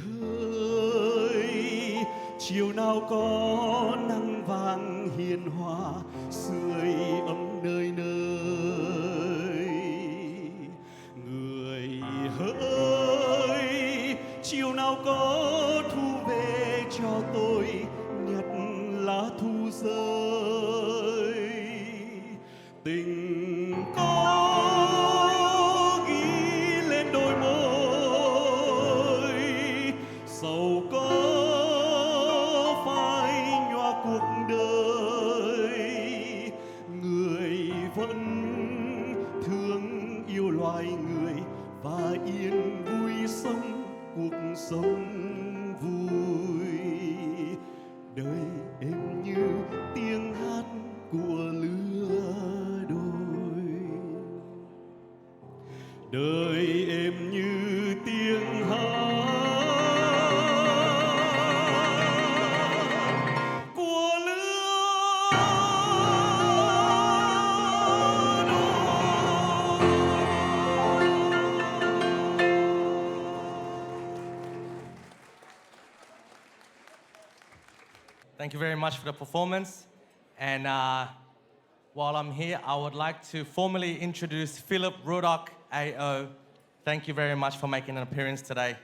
ơi, chiều nào có nắng vàng hiền hòa, sưởi ấm nơi nơi. Người ơi, chiều nào có thu về cho tôi, nhặt lá thu rơi. Tình có ghi lên đôi môi, sầu có phai nhòa cuộc đời. Người vẫn thương yêu loài người và yên vui sống cuộc sống vui. Đời êm như tiếng hát của lứa đôi, đời êm như tiếng hát của lứa Thank you very much for the performance. And while I'm here, I would like to formally introduce Philip Ruddock, AO. Thank you very much for making an appearance today.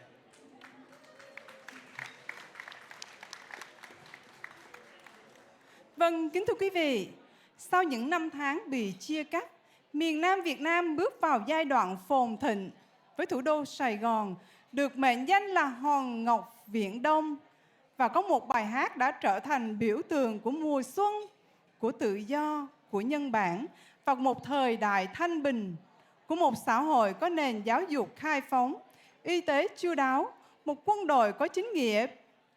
Vâng, kính thưa quý vị, sau những năm tháng bị chia cắt, miền Nam Việt Nam bước vào giai đoạn phồn thịnh với thủ đô Sài Gòn được mệnh danh là Hòn Ngọc Viễn Đông, và có một bài hát đã trở thành biểu tượng của mùa xuân, của tự do, của nhân bản và một thời đại thanh bình, của một xã hội có nền giáo dục khai phóng, y tế chu đáo, một quân đội có chính nghĩa,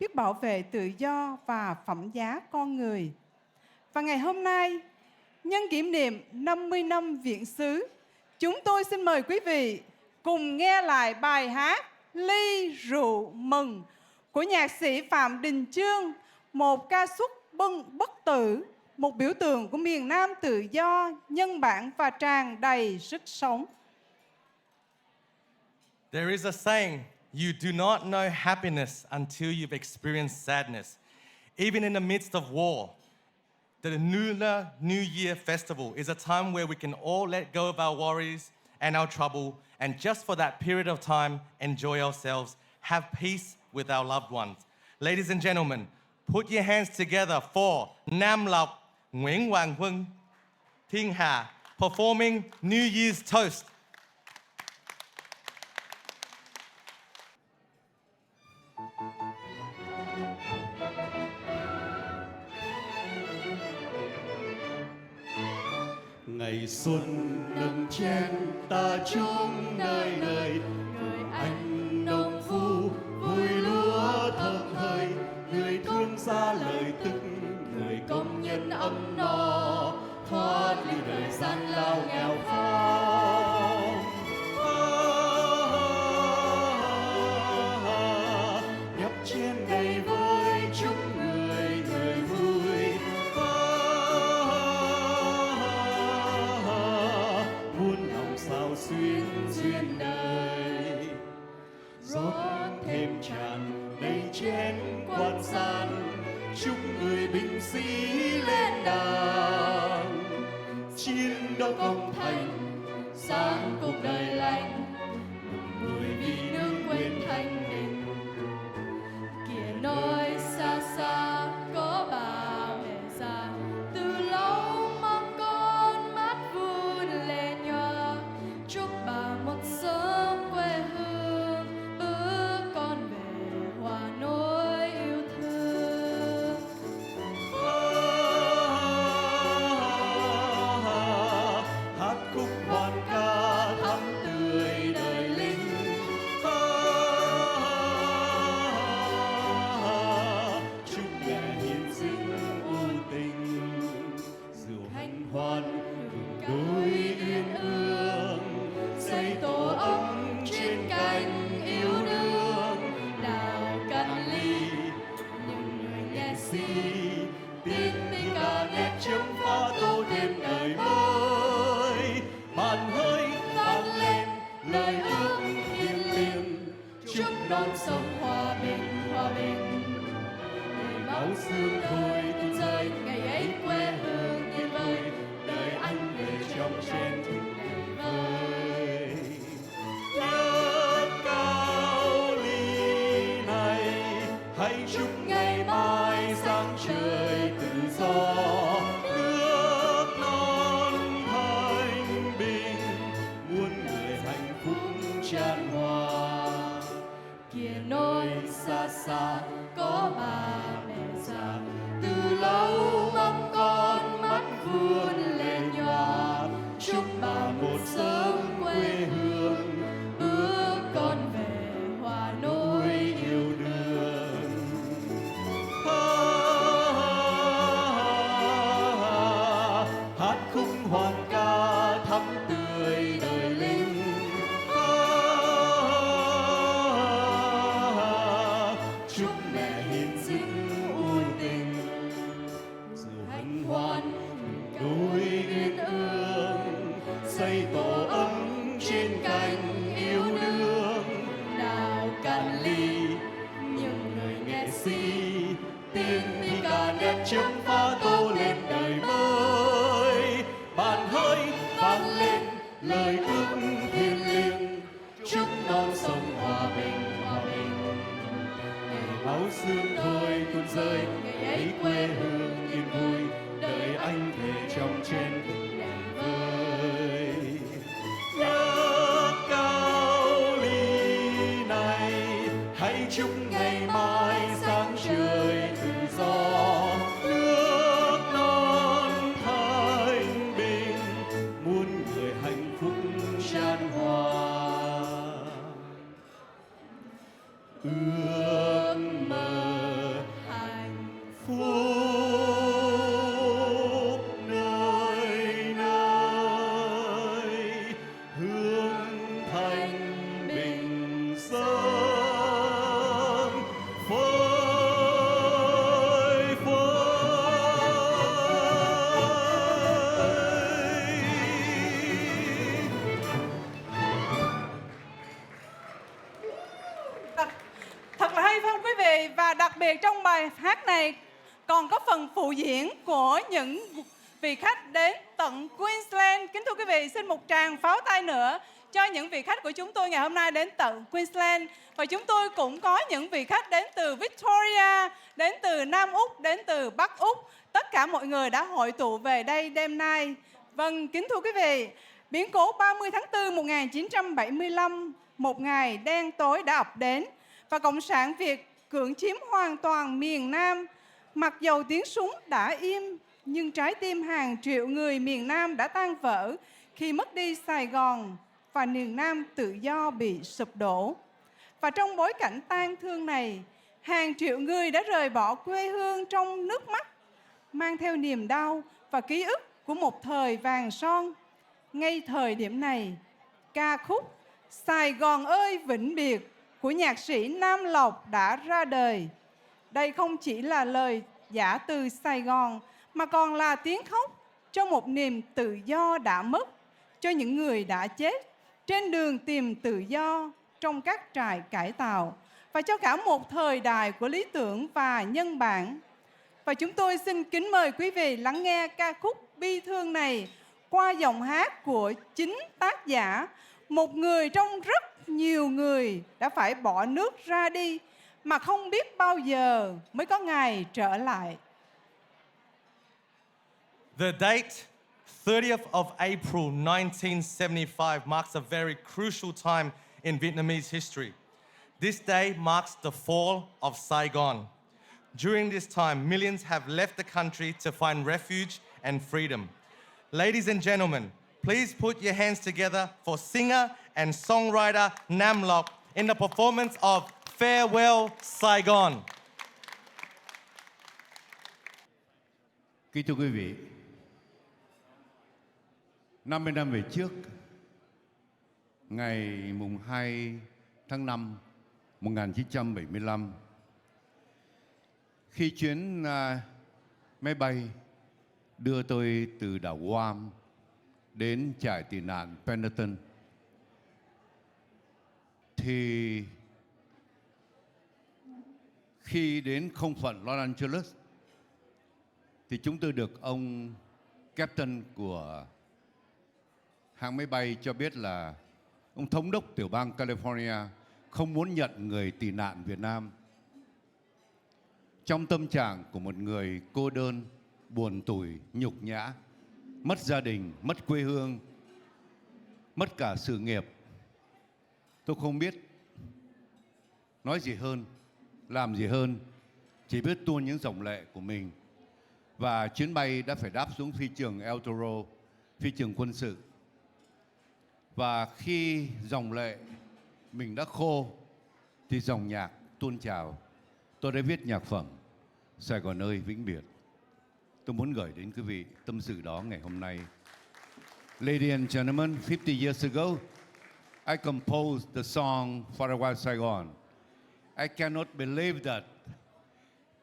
biết bảo vệ tự do và phẩm giá con người. Và ngày hôm nay, nhân kỷ niệm 50 năm viễn xứ, chúng tôi xin mời quý vị cùng nghe lại bài hát Ly Rượu Mừng của nhạc sĩ Phạm Đình Chương, một ca khúc bất tử, một biểu tượng của miền Nam tự do, nhân bản và tràn đầy sức sống. There is a saying, you do not know happiness until you've experienced sadness. Even in the midst of war, the Lunar New Year Festival is a time where we can all let go of our worries and our trouble, and just for that period of time, enjoy ourselves, have peace with our loved ones. Ladies and gentlemen, put your hands together for Nam Lộc, Nguyễn Hoàng Quân, Thiên Hà, performing New Year's Toast. Ngày xuân nâng chén ta chúc nơi nơi, người anh nông phu vui lúa thơm hơi, người thương ra lời tức, người công nhân ấm no, thoát ly đời gian lao nghèo khó. Nhấp chén đầy với chúc người người vui. Muôn lòng sao xuyên duyên đời, rót thêm tràn đầy chén quan gian, chúc người binh sĩ lên đàng, chiến đấu công thành, sáng cuộc đời lành, người vì nước quên thanh bình. Kìa nơi xa xa có bà mẹ già, từ lâu mong con mắt vun lên nhòa. Chúc bà một sớm quê hương, ước con về hòa nỗi yêu thương. Hát khúc hoan ca thắm tươi đời lính. Chúc mẹ hiền dĩnh ưu tình, rượu hân hoan đôi uyên ương, Xây tổ ấm trên cành yêu đương, đào cạn ly những người nghệ sĩ tin đi ca nét chấm pha tô thêm đời mới. bàn hơi Vang lên lời ước thiêng liêng, chúc non sông hòa bình, hòa bình. Ngày máu xương thôi tuôn rơi, ngày ấy quê hương yên vơi, đời anh về trong trên thùng đầy vơi. nước cao ly này, hãy chúc ngày mai sáng trời tự do. Nước non thanh bình, muôn người hạnh phúc chan hòa. Kìa nơi xa xa có bà mẹ già, từ lâu mong con mắt vươn lên nhòa. Chúc bà một sớm quê hương, ước con về hòa nỗi yêu đương. Hát khúc hoan ca thắm tươi đời lính. Chúc mẹ hiền dĩnh ưu tình, rượu hân hoan đôi uyên ương, xây tổ ấm trên cành yêu đương. Đào cạn ly những người nghệ sĩ Tiếng đi ca nét chấm pha tô lên đời mới. Bàn hơi vang lên lời ước thiêng liêng, chúc non sông hòa bình, hòa bình. Ngày máu xương thôi tuôn rơi, ngày ấy quê hương yên vui, đời anh về trong trên thùng đầy vơi. Nước cao ly này, hãy chúc ngày mai sáng trời tự do. Nước non thanh bình, muôn người hạnh phúc chan hòa. Ước mơ hạnh phúc nơi nơi, hương thanh bình sớm phơi phới. Thật là hay phải không quý vị? Và đặc biệt trong bài hát này còn có phần phụ diễn của những vị khách đến tận Queensland. Kính thưa quý vị, xin một tràng pháo tay nữa cho những vị khách của chúng tôi ngày hôm nay đến tận Queensland. Và chúng tôi cũng có những vị khách đến từ Victoria, đến từ Nam Úc, đến từ Bắc Úc. Tất cả mọi người đã hội tụ về đây đêm nay. Vâng, kính thưa quý vị, biến cố 30 tháng 4 1975, một ngày đen tối đã ập đến và Cộng sản Việt cưỡng chiếm hoàn toàn miền Nam. Mặc dầu tiếng súng đã im, nhưng trái tim hàng triệu người miền Nam đã tan vỡ khi mất đi Sài Gòn và miền Nam tự do bị sụp đổ. Và trong bối cảnh tang thương này, hàng triệu người đã rời bỏ quê hương trong nước mắt, mang theo niềm đau và ký ức của một thời vàng son. Ngay thời điểm này, ca khúc Sài Gòn ơi vĩnh biệt của nhạc sĩ Nam Lộc đã ra đời. Đây không chỉ là lời giả từ Sài Gòn, mà còn là tiếng khóc cho một niềm tự do đã mất, cho những người đã chết trên đường tìm tự do trong các trại cải tạo, và cho cả một thời đại của lý tưởng và nhân bản. Và chúng tôi xin kính mời quý vị lắng nghe ca khúc bi thương này qua giọng hát của chính tác giả, một người trong rất nhiều người đã phải bỏ nước ra đi mà không biết bao giờ mới có ngày trở lại. The date, 30th of April 1975, marks a very crucial time in Vietnamese history. This day marks the fall of Saigon. During this time, millions have left the country to find refuge and freedom. Ladies and gentlemen, please put your hands together for singer and songwriter Nam Loc in the performance of Farewell Saigon. Kính thưa quý vị, 50 năm về trước, ngày mùng 2 tháng 5 1975, khi chuyến máy bay đưa tôi từ đảo Guam đến trại tị nạn Pendleton, thì khi đến không phận Los Angeles thì chúng tôi được ông captain của hãng máy bay cho biết là ông thống đốc tiểu bang California không muốn nhận người tị nạn Việt Nam. Trong tâm trạng của một người cô đơn, buồn tủi, nhục nhã, mất gia đình, mất quê hương, mất cả sự nghiệp, tôi không biết nói gì hơn, làm gì hơn, chỉ biết tuôn những dòng lệ của mình. Và chuyến bay đã phải đáp xuống phi trường El Toro, phi trường quân sự. Và khi dòng lệ mình đã khô thì dòng nhạc tuôn trào. Tôi đã viết nhạc phẩm Sài Gòn ơi vĩnh biệt. Tôi muốn gửi đến quý vị tâm sự đó ngày hôm nay. Ladies and gentlemen, 50 years ago, I composed the song Farewell Saigon. I cannot believe that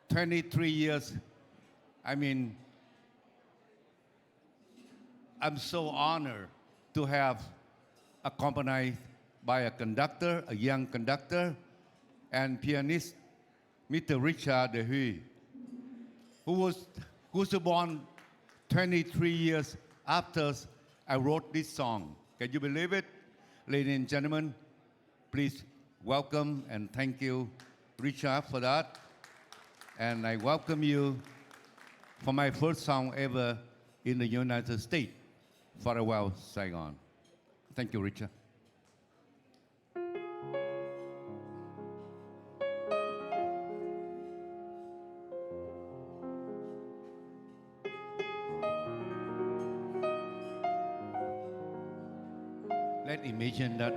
23 years, I'm so honored to have accompanied by a conductor, a young conductor, and pianist, Mr. Richard De Huy, who was born 23 years after I wrote this song. Can you believe it? Ladies and gentlemen, please welcome and thank you, Richard, for that. And I welcome you for my first song ever in the United States, Farewell Saigon. Thank you, Richard. Let's imagine that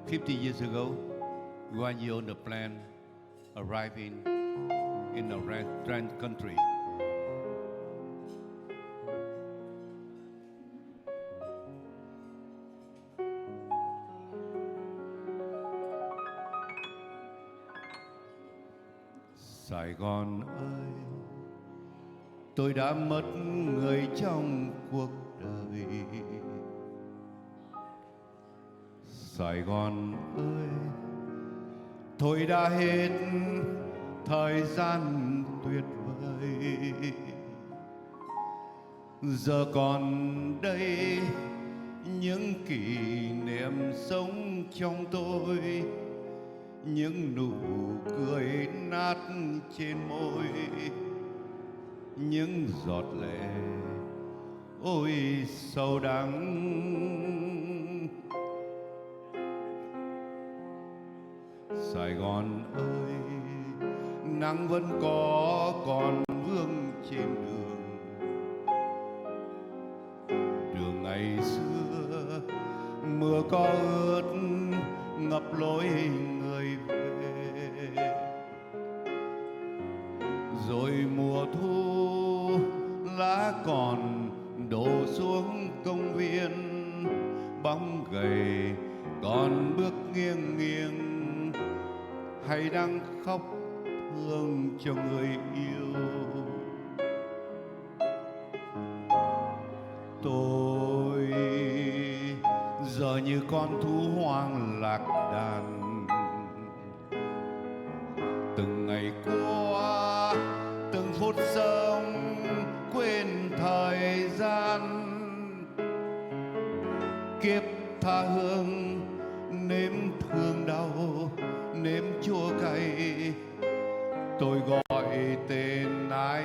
50 years ago, when you're on the plane arriving in a strange country, Sài Gòn ơi, tôi đã mất người trong cuộc đời. Sài Gòn ơi, thôi đã hết thời gian tuyệt vời. Giờ còn đây những kỷ niệm sống trong tôi, những nụ cười nát trên môi, những giọt lệ ôi sầu đắng. Sài Gòn ơi, nắng vẫn còn vương trên đường. Đường ngày xưa mưa có ướt ngập lối người về. Rồi mùa thu lá còn đổ xuống công viên, bóng gầy còn bước nghiêng nghiêng, hay đang khóc thương cho người yêu. Tôi giờ như con thú hoang lạc đàn, từng ngày qua từng phút sống quên thời gian. kiếp tha hương nếm thương đau, nếm chua cay, tôi gọi tên ai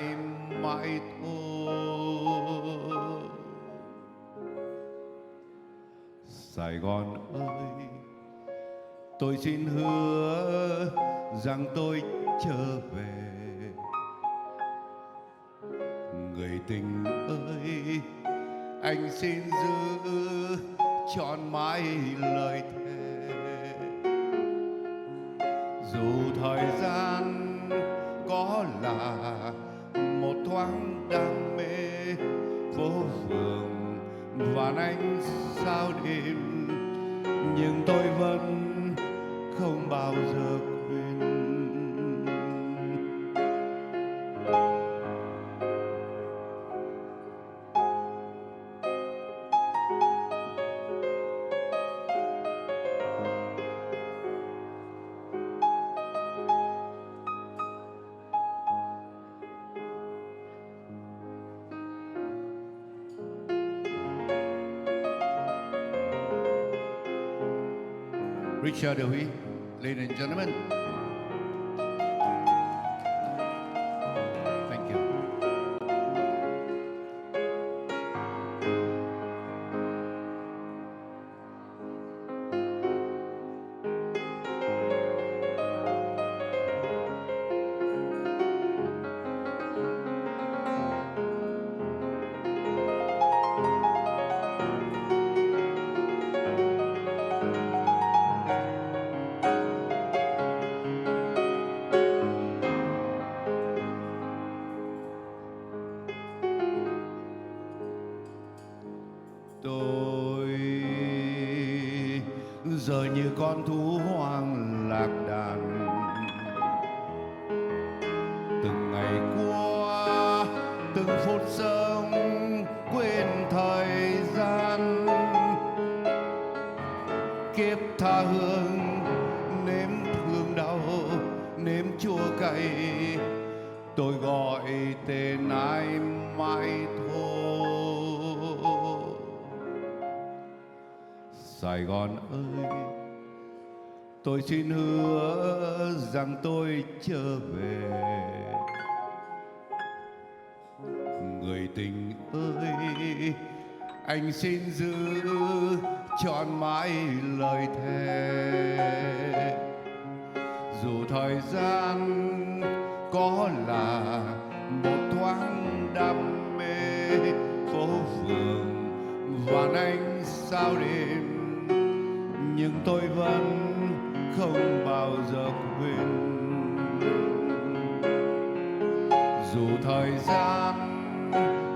mãi thôi. Sài Gòn ơi, tôi xin hứa rằng tôi trở về. Người tình ơi, anh xin giữ trọn mãi lời thề. Dù thời gian có là một thoáng đam mê, phố phường và ánh sao đêm, nhưng tôi vẫn không bao giờ quên. Richard Huy, ladies and gentlemen. Thank you. Tôi giờ như con thú hoang lạc đàn, từng ngày qua, từng phút sống quên thời gian. Kiếp tha hương nếm thương đau, nếm chua cay, tôi gọi tên ai mãi thôi. Sài Gòn ơi, tôi xin hứa rằng tôi trở về. Người tình ơi, anh xin giữ trọn mãi lời thề. Dù thời gian có là một thoáng đam mê, phố phường và ánh sao đêm, nhưng tôi vẫn không bao giờ quên. Dù thời gian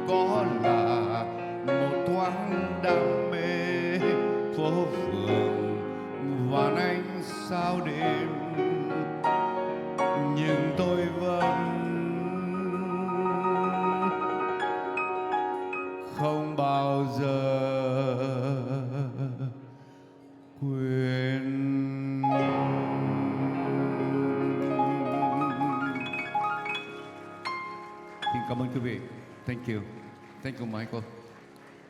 có là một thoáng đam mê, phố phường và ánh sao đêm, nhưng tôi vẫn không bao giờ quên. Xin cảm ơn quý vị. Thank you. Thank you, Michael.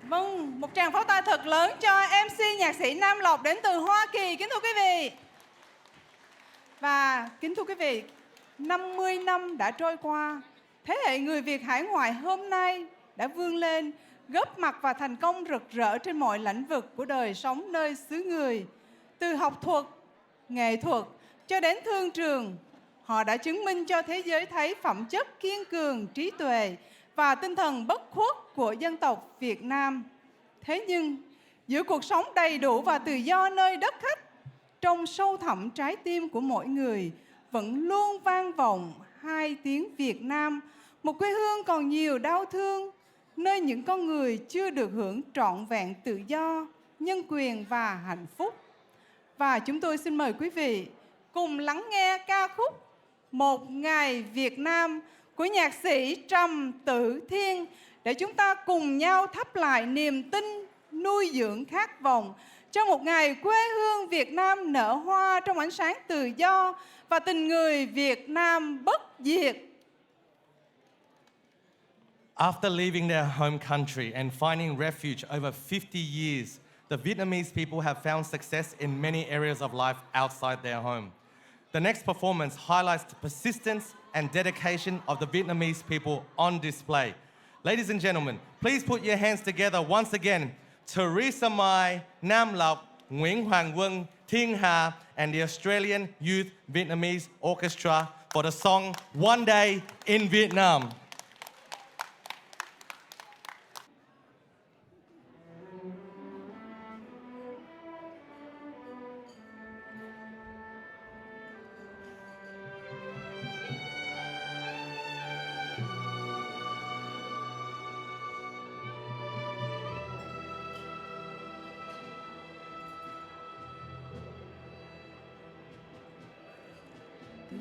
Vâng, một tràng pháo tay thật lớn cho MC nhạc sĩ Nam Lộc đến từ Hoa Kỳ. Kính thưa quý vị. Và kính thưa quý vị, 50 năm đã trôi qua, thế hệ người Việt hải ngoại hôm nay đã vươn lên, góp mặt và thành công rực rỡ trên mọi lĩnh vực của đời sống nơi xứ người. Từ học thuật, nghệ thuật cho đến thương trường, họ đã chứng minh cho thế giới thấy phẩm chất kiên cường, trí tuệ và tinh thần bất khuất của dân tộc Việt Nam. Thế nhưng, giữa cuộc sống đầy đủ và tự do nơi đất khách, trong sâu thẳm trái tim của mỗi người vẫn luôn vang vọng hai tiếng Việt Nam, một quê hương còn nhiều đau thương, nơi những con người chưa được hưởng trọn vẹn tự do, nhân quyền và hạnh phúc. Và chúng tôi xin mời quý vị cùng lắng nghe ca khúc Một Ngày Việt Nam của nhạc sĩ Trầm Tử Thiên để chúng ta cùng nhau thắp lại niềm tin, nuôi dưỡng khát vọng cho một ngày quê hương Việt Nam nở hoa trong ánh sáng tự do và tình người Việt Nam bất diệt. After leaving their home country and finding refuge over 50 years, the Vietnamese people have found success in many areas of life outside their home. The next performance highlights the persistence and dedication of the Vietnamese people on display. Ladies and gentlemen, please put your hands together once again. Teresa Mai, Nam Lộc, Nguyễn Hoàng Quân, Thiên Hà, and the Australian Youth Vietnamese Orchestra for the song One Day in Vietnam.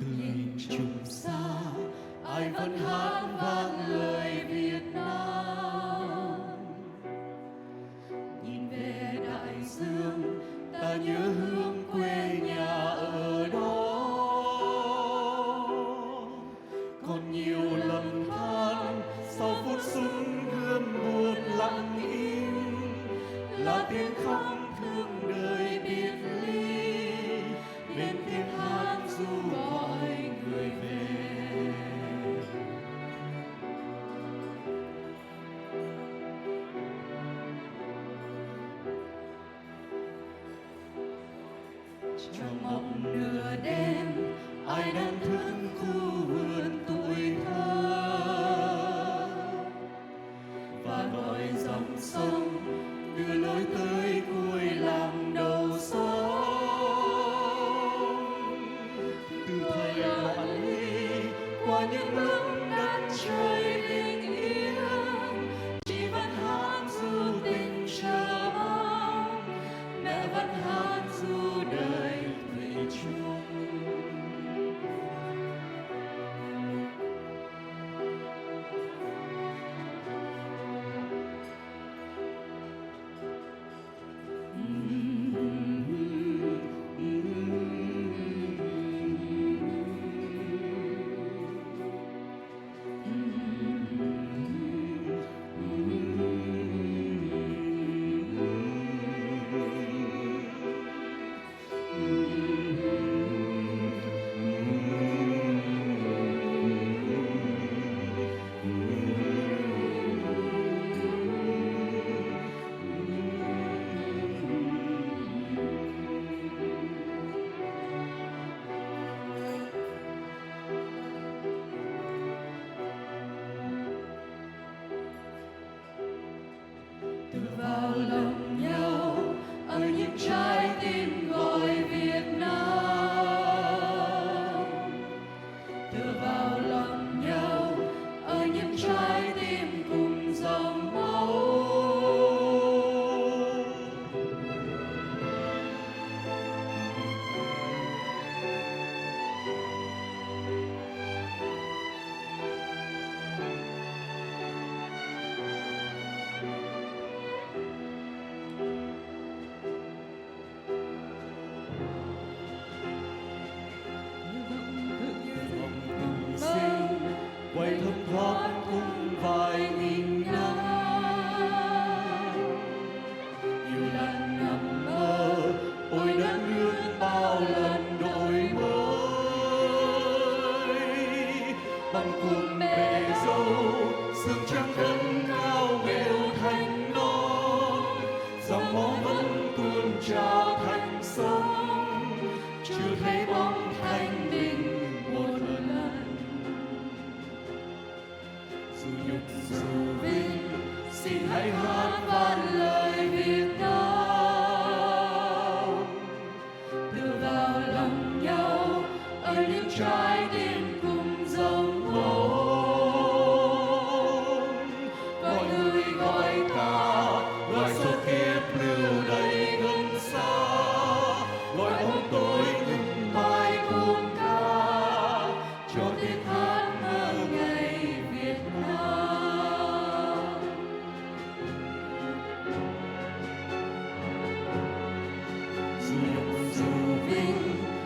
Nhìn trùng xa, ai vẫn hát vang lời Việt Nam. Nhìn về đại dương, ta nhớ hương quê nhà ở đó. Còn nhiều lầm than sau phút súng gươm buồn lặng im, là tiếng khóc thương đời biệt ly, bên tiếng hát ru gọi người về. Trong mộng nửa đêm, ai đang thức khu vườn tuổi thơ, và gọi dòng sông đưa lối tới cuối làng đầu sóng. Từ thời loạn ly qua những lúc đất trời bình yên, chị vẫn hát du tình chờ mong, mẹ vẫn hát du đời thủy chung. Từ vào lòng nhau ở những trái tim gọi Việt Nam. Từ vào lòng nhau ở những trái tim cùng dòng máu. Quay thấm thoáng cùng vài nghìn năm, nhiều lần nằm mơ ôi đất nước bao lần đổi mới. Bằng cuộc bể dâu sương trắng cân cao nghèo thành non, dòng máu vẫn tuôn trào thành sông, chưa thấy bóng thanh bình một lần. Dù nhục dù vinh, xin hãy hát vang lời Việt Nam. Đưa vào lòng nhau ở những trái tim cùng dòng máu. Gọi người gọi ta, gọi số kiếp lưu đầy gần xa, gọi bóng tối ngừng mai cuồng ca, cho tiếng hát mơ ngày Việt Nam. Dù nhục dù vinh,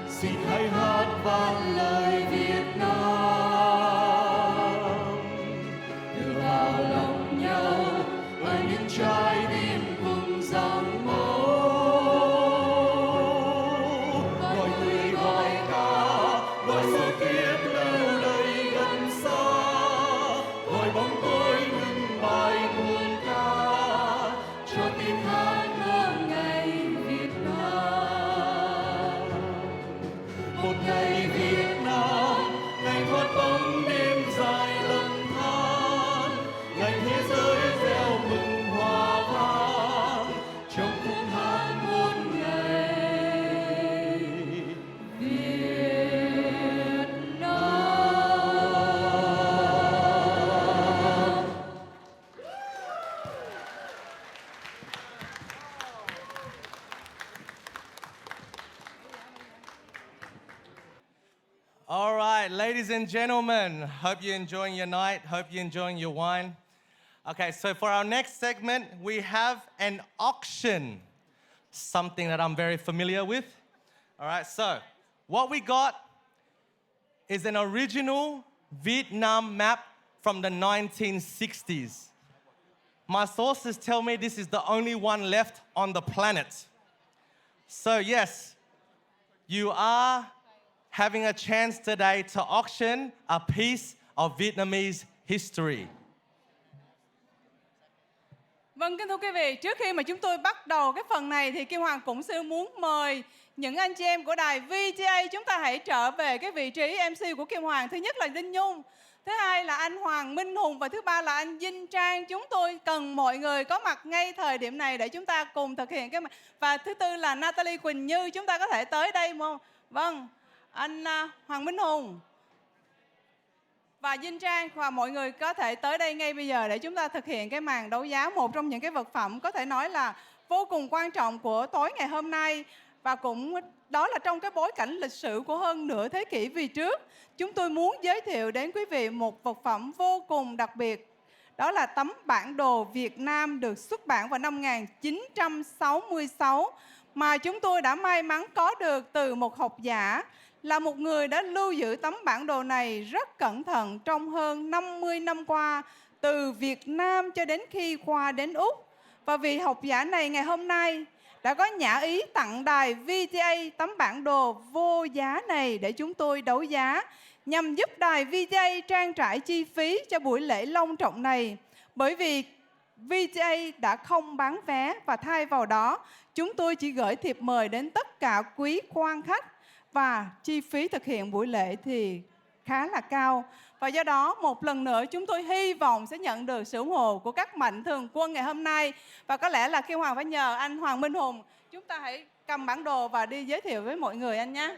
xin hãy hát vang lời Việt Nam. Đưa vào lòng nhau ở những trái tim cùng dòng máu. All right, ladies and gentlemen, hope you're enjoying your night. Hope you're enjoying your wine. Okay, so for our next segment, we have an auction, something that I'm very familiar with. All right, so what we got is an original Vietnam map from the 1960s. My sources tell me this is the only one left on the planet. So yes, you are having a chance today to auction a piece of Vietnamese history. Vâng, kính thưa quý vị, trước khi mà chúng tôi bắt đầu cái phần này thì Kim Hoàng cũng xin muốn mời những anh chị em của đài VTA chúng ta hãy trở về cái vị trí MC của Kim Hoàng. Thứ nhất là Đinh Nhung, thứ hai là anh Hoàng Minh Hùng và thứ ba là anh Vinh Trang. Chúng tôi cần mọi người có mặt ngay thời điểm này để chúng ta cùng thực hiện cái và thứ tư là Natalie Quỳnh Như, chúng ta có thể tới đây không? Vâng, anh Hoàng Minh Hùng và Vinh Trang và mọi người có thể tới đây ngay bây giờ để chúng ta thực hiện cái màn đấu giá một trong những cái vật phẩm có thể nói là vô cùng quan trọng của tối ngày hôm nay, và cũng đó là trong cái bối cảnh lịch sử của hơn nửa thế kỷ về trước. Chúng tôi muốn giới thiệu đến quý vị một vật phẩm vô cùng đặc biệt. Đó là tấm bản đồ Việt Nam được xuất bản vào năm 1966 mà chúng tôi đã may mắn có được từ một học giả, là một người đã lưu giữ tấm bản đồ này rất cẩn thận trong hơn 50 năm qua, từ Việt Nam cho đến khi qua đến Úc. Và vị học giả này ngày hôm nay đã có nhã ý tặng đài VTA tấm bản đồ vô giá này để chúng tôi đấu giá, nhằm giúp đài VTA trang trải chi phí cho buổi lễ long trọng này. Bởi vì VTA đã không bán vé và thay vào đó, chúng tôi chỉ gửi thiệp mời đến tất cả quý quan khách, và chi phí thực hiện buổi lễ thì khá là cao. Và do đó một lần nữa chúng tôi hy vọng sẽ nhận được sự ủng hộ của các mạnh thường quân ngày hôm nay. Và có lẽ là Kim Hoàng phải nhờ anh Hoàng Minh Hùng, chúng ta hãy cầm bản đồ và đi giới thiệu với mọi người anh nhé.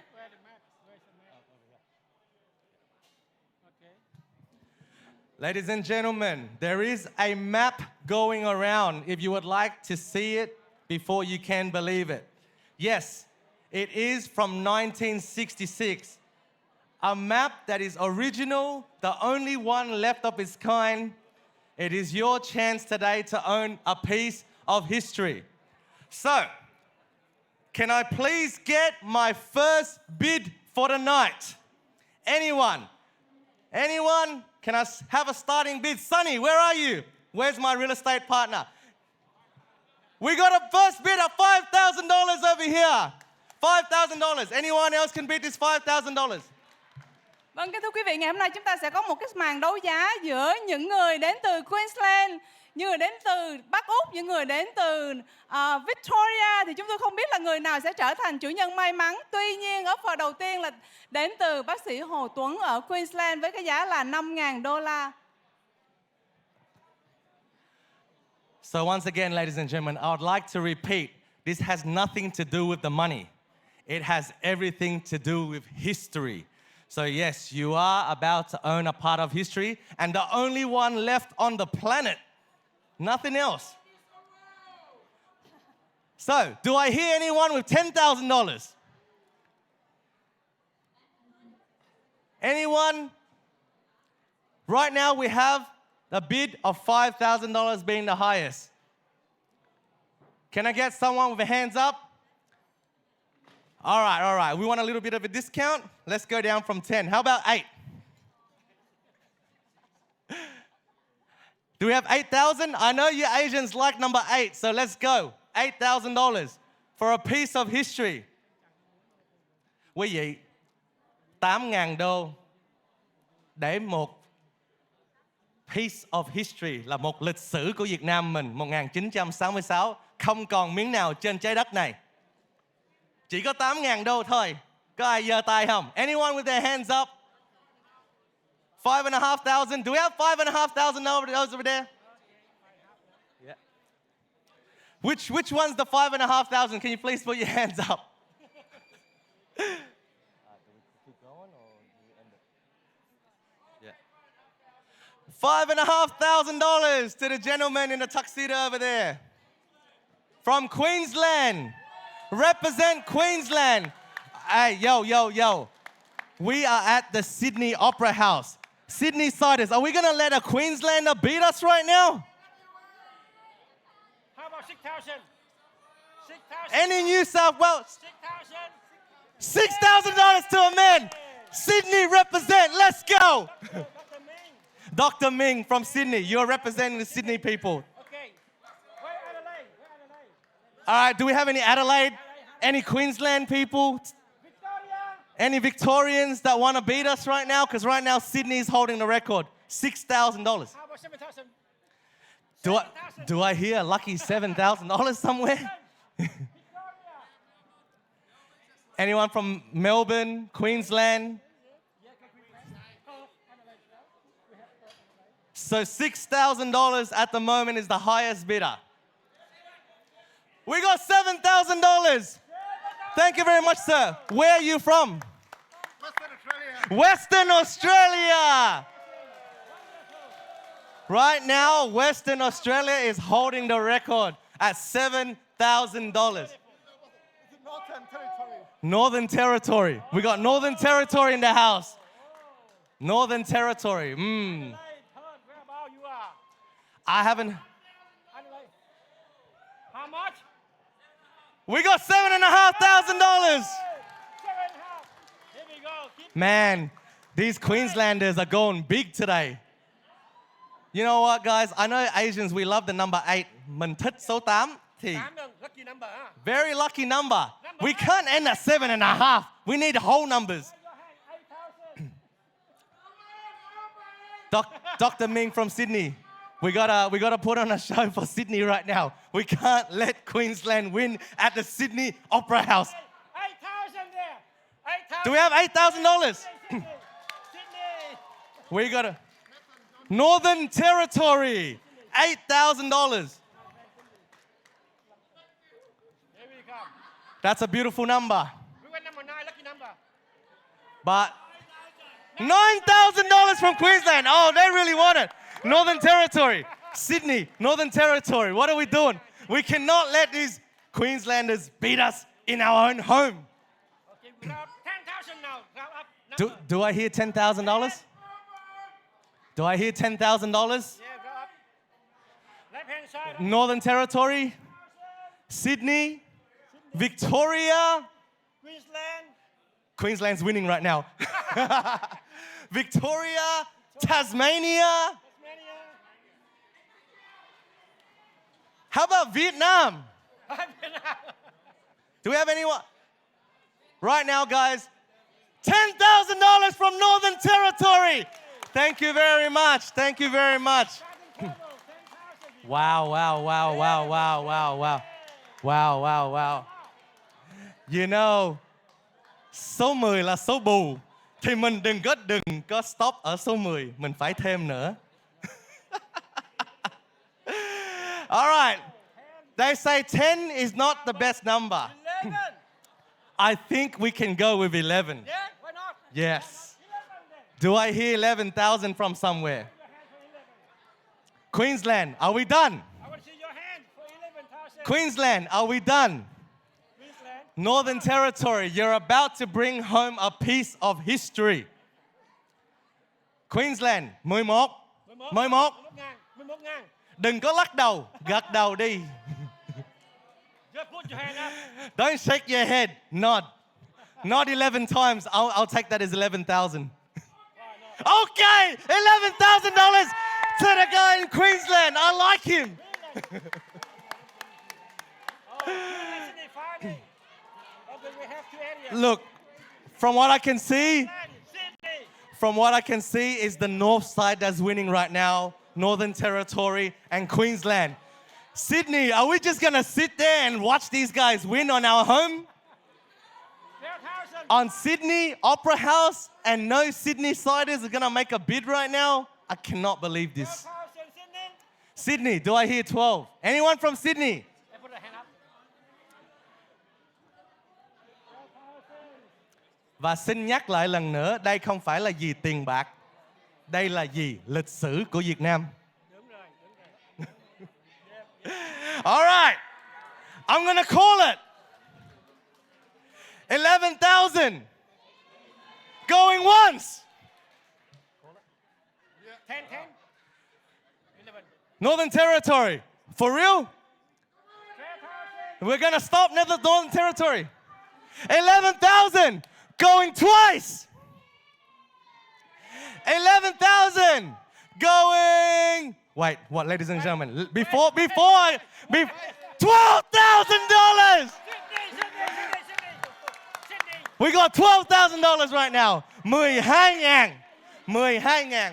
Ladies and gentlemen, there is a map going around if you would like to see it before you can believe it. Yes, it is from 1966. A map that is original, the only one left of its kind. It is your chance today to own a piece of history. So, can I please get my first bid for the night? Anyone? Anyone? Can I have a starting bid? Sonny, where are you? Where's my real estate partner? We got a first bid of $5,000 over here. $5,000. Anyone else can bid this $5,000? Vâng, kính thưa quý vị, ngày hôm nay chúng ta sẽ có một cái màn đấu giá giữa những người đến từ Queensland, những người đến từ Bắc Úc, những người đến từ Victoria. Thì chúng tôi không biết là người nào sẽ trở thành chủ nhân may mắn. Tuy nhiên, offer đầu tiên là đến từ bác sĩ Hồ Tuấn ở Queensland với cái giá là $5,000. So once again, ladies and gentlemen, I would like to repeat, this has nothing to do with the money. It has everything to do with history. So yes, you are about to own a part of history and the only one left on the planet. Nothing else. So, do I hear anyone with $10,000? Anyone? Right now we have a bid of $5,000 being the highest. Can I get someone with their hands up? All right. We want a little bit of a discount. Let's go down from 10. How about 8? Do we have 8,000? I know you Asians like number 8, so let's go. $8,000 for a piece of history. Quý vị, $8,000 để một piece of history là một lịch sử của Việt Nam mình 1966, không còn miếng nào trên trái đất này. Chỉ có $8,000 thôi. Có ai giơ tay không? Anyone with their hands up? 5,500. Do we have 5,500 over there? Yeah. Which one's the 5,500? Can you please put your hands up? $5,500 to the gentleman in the tuxedo over there. From Queensland. Represent Queensland. Hey, yo. We are at the Sydney Opera House. Sydney Siders, are we going to let a Queenslander beat us right now? How about 6,000? 6,000. Any New South Wales? 6,000. $6,000 to a man. Sydney represent. Let's go. Dr. Ming from Sydney. You're representing the Sydney people. Okay. Where Adelaide? All right. Do we have any Adelaide? Any Queensland people? Any Victorians that want to beat us right now? Because right now Sydney's holding the record. $6,000. How about 7,000? Do I hear a lucky $7,000 somewhere? Anyone from Melbourne, Queensland? So $6,000 at the moment is the highest bidder. We got $7,000. Thank you very much, sir. Where are you from? Western Australia. Right now, Western Australia is holding the record at $7,000. Northern Territory. We got Northern Territory in the house. Northern Territory. I haven't. How much? We got $7,500. Here we go. Man, these Queenslanders are going big today. You know what, guys? I know Asians, we love the number 8. Mình thích số 8 thì Lucky number, huh? very lucky number. We can't end at 7.5. We need whole numbers. Dr. Ming from Sydney. We gotta put on a show for Sydney right now. We can't let Queensland win at the Sydney Opera House. 8,000 there. 8,000. Do we have $8,000? We got a Northern Territory, $8,000. Here we come. That's a beautiful number. We went number 9, lucky number. But $9,000 from Queensland. Oh, they really want it. Northern Territory, Sydney, Northern Territory. What are we doing? We cannot let these Queenslanders beat us in our own home. Okay, we got 10,000 now. Go up. Do I hear $10,000? Do I hear $10,000? Yeah, go up. Left-hand side. Northern Territory, Sydney, Victoria. Queensland. Queensland's winning right now. Victoria, Tasmania. How about Vietnam? Do we have anyone? Right now, guys, $10,000 from Northern Territory. Thank you very much. Thank you very much. Wow, wow, wow, wow, wow, wow, wow. Wow, wow, wow. You know, số 10 là số bù. Thì mình đừng có stop ở số 10. Mình phải thêm nữa. All right. They say 10 is not the best number. 11. I think we can go with 11. Yeah, why not? Yes. Do I hear 11,000 from somewhere? Queensland, are we done? I want to see your hand for 11,000. Queensland, are we done? Queensland. Northern Territory, you're about to bring home a piece of history. Queensland, 11. 11. 11,000. Đừng có lắc đầu, gật đầu đi. Just put your hand up. Don't shake your head, nod. Nod 11 times. I'll take that as 11,000. Okay, $11,000 to the guy in Queensland. I like him. Look, from what I can see, is the north side that's winning right now. Northern Territory and Queensland. Sydney, are we just going to sit there and watch these guys win on our home? On Sydney Opera House, and no Sydney siders are going to make a bid right now? I cannot believe this. Sydney, do I hear 12? Anyone from Sydney? Và xin nhắc lại lần nữa, đây không phải là gì tiền bạc. Đây là gì? Lịch sử của Việt Nam. All right. I'm going to call it. 11,000. Going once. 10, 11. Northern Territory. For real? We're gonna stop Northern Territory. 11,000. Going twice. 11,000. Going. Wait, what, ladies and gentlemen? Before $12,000. We got $12,000 right now. 12.000. 12.000.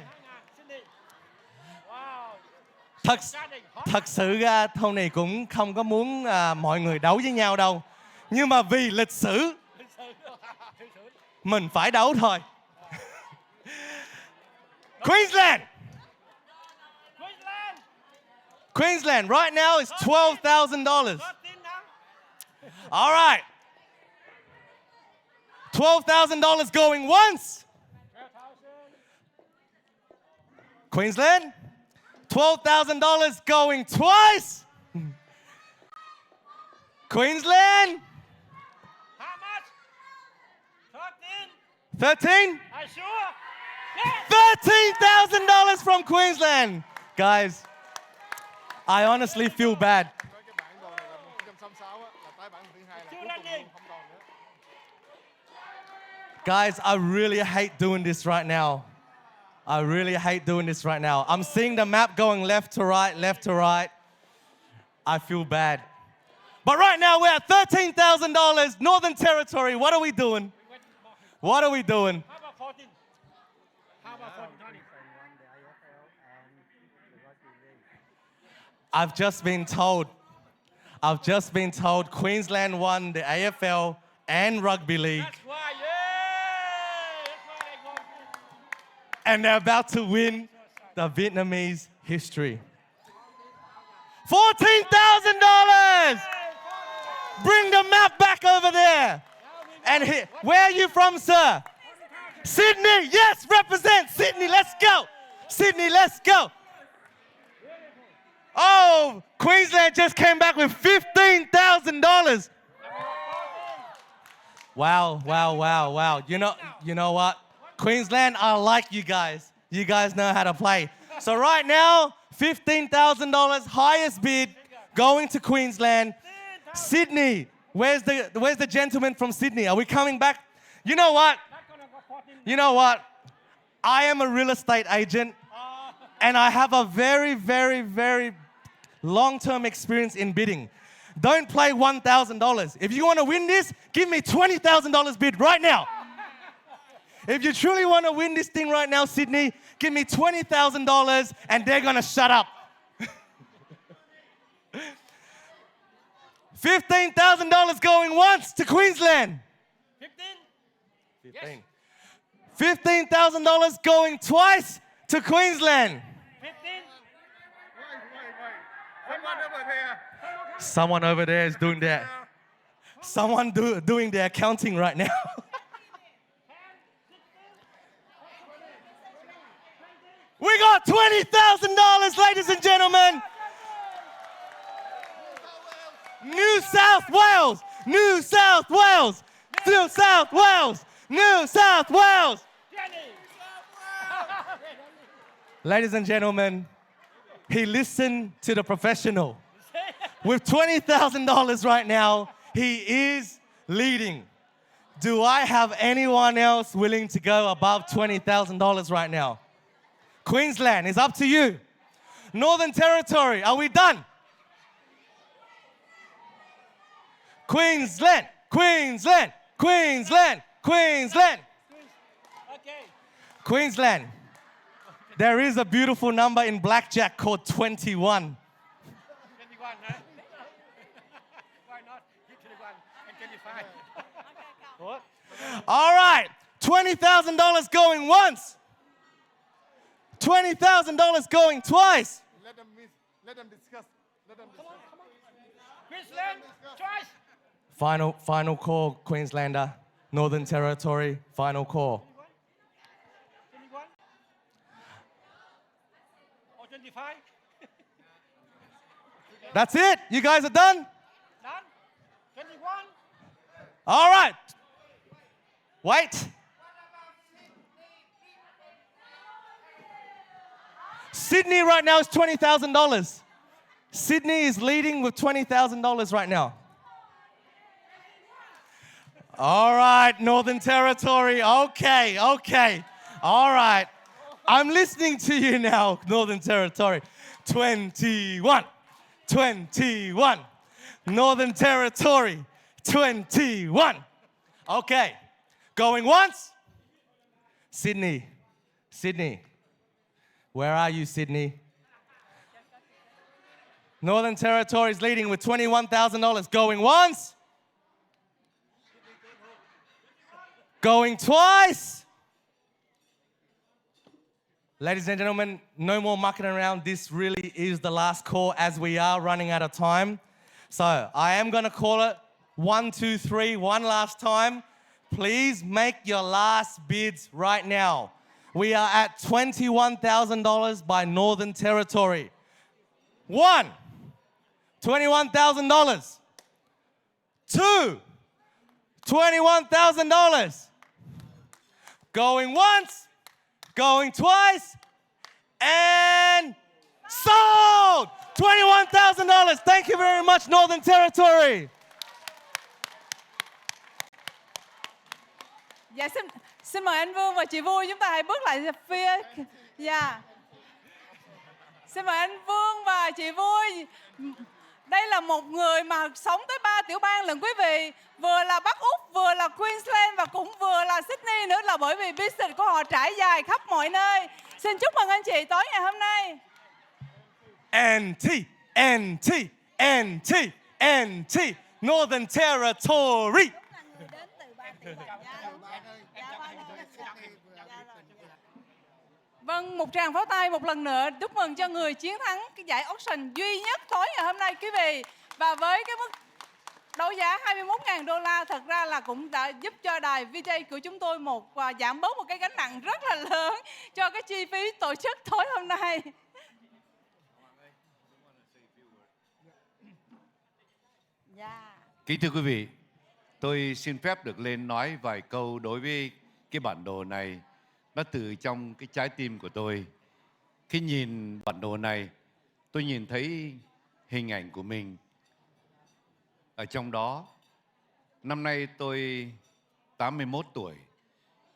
Thật sự ra hôm nay cũng không có muốn mọi người đấu với nhau đâu. Nhưng mà vì lịch sử mình phải đấu thôi. Queensland. Queensland right now is $12,000. All right. $12,000 going once. Queensland. $12,000 going twice. Queensland. How much? 13? Are you sure? $13,000 from Queensland. Guys, I honestly feel bad. Guys, I really hate doing this right now. I really hate doing this right now. I'm seeing the map going left to right, left to right. I feel bad. But right now we're at $13,000, Northern Territory. What are we doing? What are we doing? How about 14? How about 14? I've just been told Queensland won the AFL and Rugby League. That's why, yeah! And they're about to win the Vietnamese history. $14,000! Bring the map back over there. And here, where are you from, sir? Sydney, yes, represent Sydney, let's go. Sydney, let's go. Oh, Queensland just came back with $15,000. Wow. You know what? Queensland, I like you guys. You guys know how to play. So right now, $15,000, highest bid, going to Queensland. Sydney, where's the gentleman from Sydney? Are we coming back? You know what? I am a real estate agent, and I have a very, very, very long-term experience in bidding. Don't play $1,000. If you want to win this, give me $20,000 bid right now. If you truly want to win this thing right now, Sydney, give me $20,000 and they're going to shut up. $15,000 going once to Queensland. 15? $15,000 going twice to Queensland. 15? Someone over there is doing their... doing their accounting right now. We got $20,000, ladies and gentlemen. New South Wales. New South Wales. New South Wales. New South Wales. Ladies and gentlemen, he listened to the professional. With $20,000 right now, he is leading. Do I have anyone else willing to go above $20,000 right now? Queensland, it's up to you. Northern Territory, are we done? Queensland, Queensland, Queensland, Queensland. Okay. Queensland. There is a beautiful number in blackjack called 21. 21, huh? Why not? Hit 21 and 25. What? All right, $20,000 going once. $20,000 going twice. Let them discuss. Queensland, twice. Final call, Queenslander. Northern Territory, final call. 21? Or 25? That's it? You guys are done? Done? 21? All right. Wait. Sydney right now is $20,000. Sydney is leading with $20,000 right now. All right, Northern Territory. Okay. All right. I'm listening to you now, Northern Territory. 21. Northern Territory. 21. Okay. Going once. Sydney. Where are you, Sydney? Northern Territory is leading with $21,000. Going once. Going twice. Ladies and gentlemen, no more mucking around. This really is the last call as we are running out of time. So I am going to call it 1, 2, 3, one last time. Please make your last bids right now. We are at $21,000 by Northern Territory. 1, $21,000. 2, $21,000. Going once, going twice, and sold! $21,000. Thank you very much, Northern Territory. Dạ, xin mời anh Vương và chị Vui, chúng ta hãy bước lại phía. Dạ. Xin mời anh Vương và chị Vui. Đây là một người mà sống tới 3 tiểu bang lận quý vị. Vừa là Bắc Úc, vừa là Queensland và cũng vừa là Sydney nữa, là bởi vì business của họ trải dài khắp mọi nơi. Xin chúc mừng anh chị tối ngày hôm nay. NT, Northern Territory. Vâng, một tràng pháo tay một lần nữa chúc mừng cho người chiến thắng cái giải auction duy nhất tối ngày hôm nay quý vị. Và với cái mức đấu giá $21,000 thật ra là cũng đã giúp cho đài VJ của chúng tôi giảm bớt một cái gánh nặng rất là lớn cho cái chi phí tổ chức tối hôm nay. Kính thưa quý vị, tôi xin phép được lên nói vài câu đối với cái bản đồ này. Nó từ trong cái trái tim của tôi. Khi nhìn bản đồ này, tôi nhìn thấy hình ảnh của mình ở trong đó. Năm nay tôi 81 tuổi,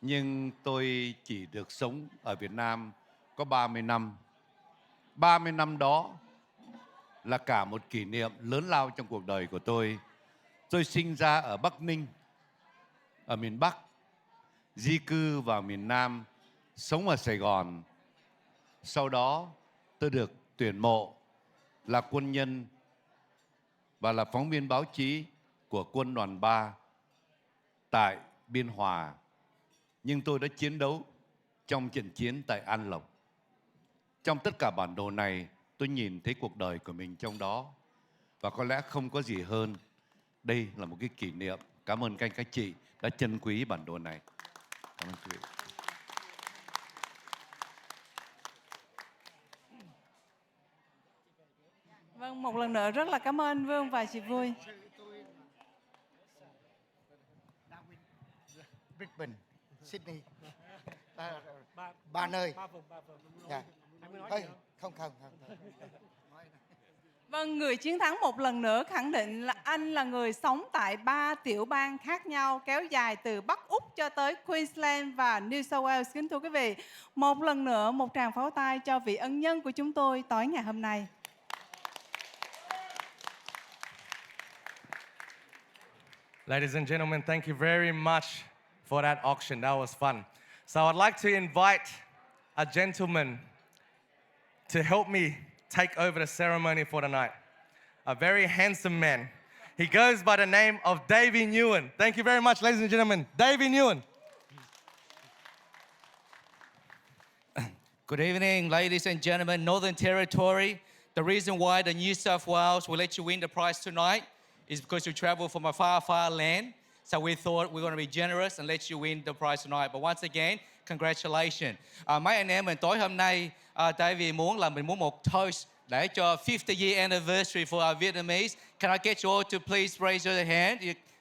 nhưng tôi chỉ được sống ở Việt Nam có 30 năm. 30 năm đó là cả một kỷ niệm lớn lao trong cuộc đời của tôi. Tôi sinh ra ở Bắc Ninh, ở miền Bắc, di cư vào miền Nam, sống ở Sài Gòn. Sau đó tôi được tuyển mộ là quân nhân và là phóng viên báo chí của quân đoàn 3 tại Biên Hòa. Nhưng tôi đã chiến đấu trong trận chiến tại An Lộc. Trong tất cả bản đồ này, tôi nhìn thấy cuộc đời của mình trong đó. Và có lẽ không có gì hơn. Đây là một cái kỷ niệm. Cảm ơn các chị đã trân quý bản đồ này. Cảm ơn quý vị. Vâng, một lần nữa rất là cảm ơn Vương và chị Vui. Brisbane, Sydney, ba nơi. Dạ. Không. Vâng, người chiến thắng một lần nữa khẳng định là anh là người sống tại 3 tiểu bang khác nhau, kéo dài từ Bắc Úc cho tới Queensland và New South Wales. Kính thưa quý vị, một lần nữa một tràng pháo tay cho vị ân nhân của chúng tôi tối ngày hôm nay. Ladies and gentlemen, thank you very much for that auction. That was fun. So I'd like to invite a gentleman to help me take over the ceremony for tonight. A very handsome man. He goes by the name of Davey Nguyen. Thank you very much, ladies and gentlemen. Davey Nguyen. Good evening, ladies and gentlemen, Northern Territory. The reason why the New South Wales will let you win the prize tonight is because you travel from a far, far land. So we thought we're going to be generous and let you win the prize tonight. But once again, congratulations. Mấy anh em mình tối hôm nay, Davey muốn một toast để cho 50 year anniversary for our Vietnamese. Can I get you all to please raise your hand,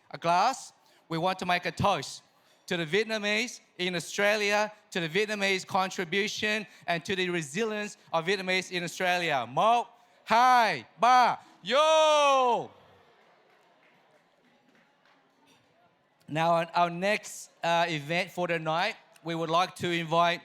a glass? We want to make a toast to the Vietnamese in Australia, to the Vietnamese contribution, and to the resilience of Vietnamese in Australia. 1, 2, 3, yo! Now, on our next event for the night, we would like to invite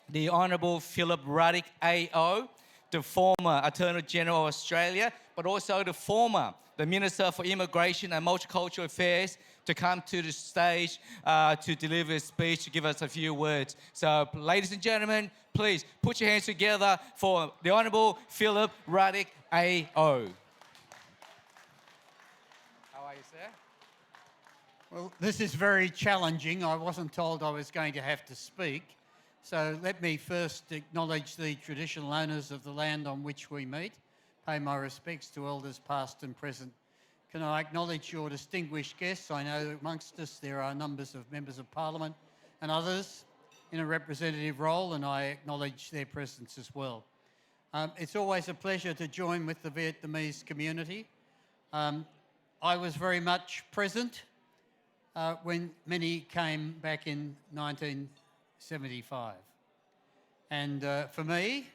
the Honourable Philip Ruddock AO, the former Attorney General of Australia, but also the Minister for Immigration and Multicultural Affairs, to come to the stage to deliver a speech, to give us a few words. So, ladies and gentlemen, please put your hands together for the Honourable Philip Ruddock AO. How are you, sir? Well, this is very challenging. I wasn't told I was going to have to speak. So let me first acknowledge the traditional owners of the land on which we meet, pay my respects to elders past and present. Can I acknowledge your distinguished guests? I know amongst us there are numbers of members of Parliament and others in a representative role, and I acknowledge their presence as well. It's always a pleasure to join with the Vietnamese community. I was very much present when many came back in 1975. And for me,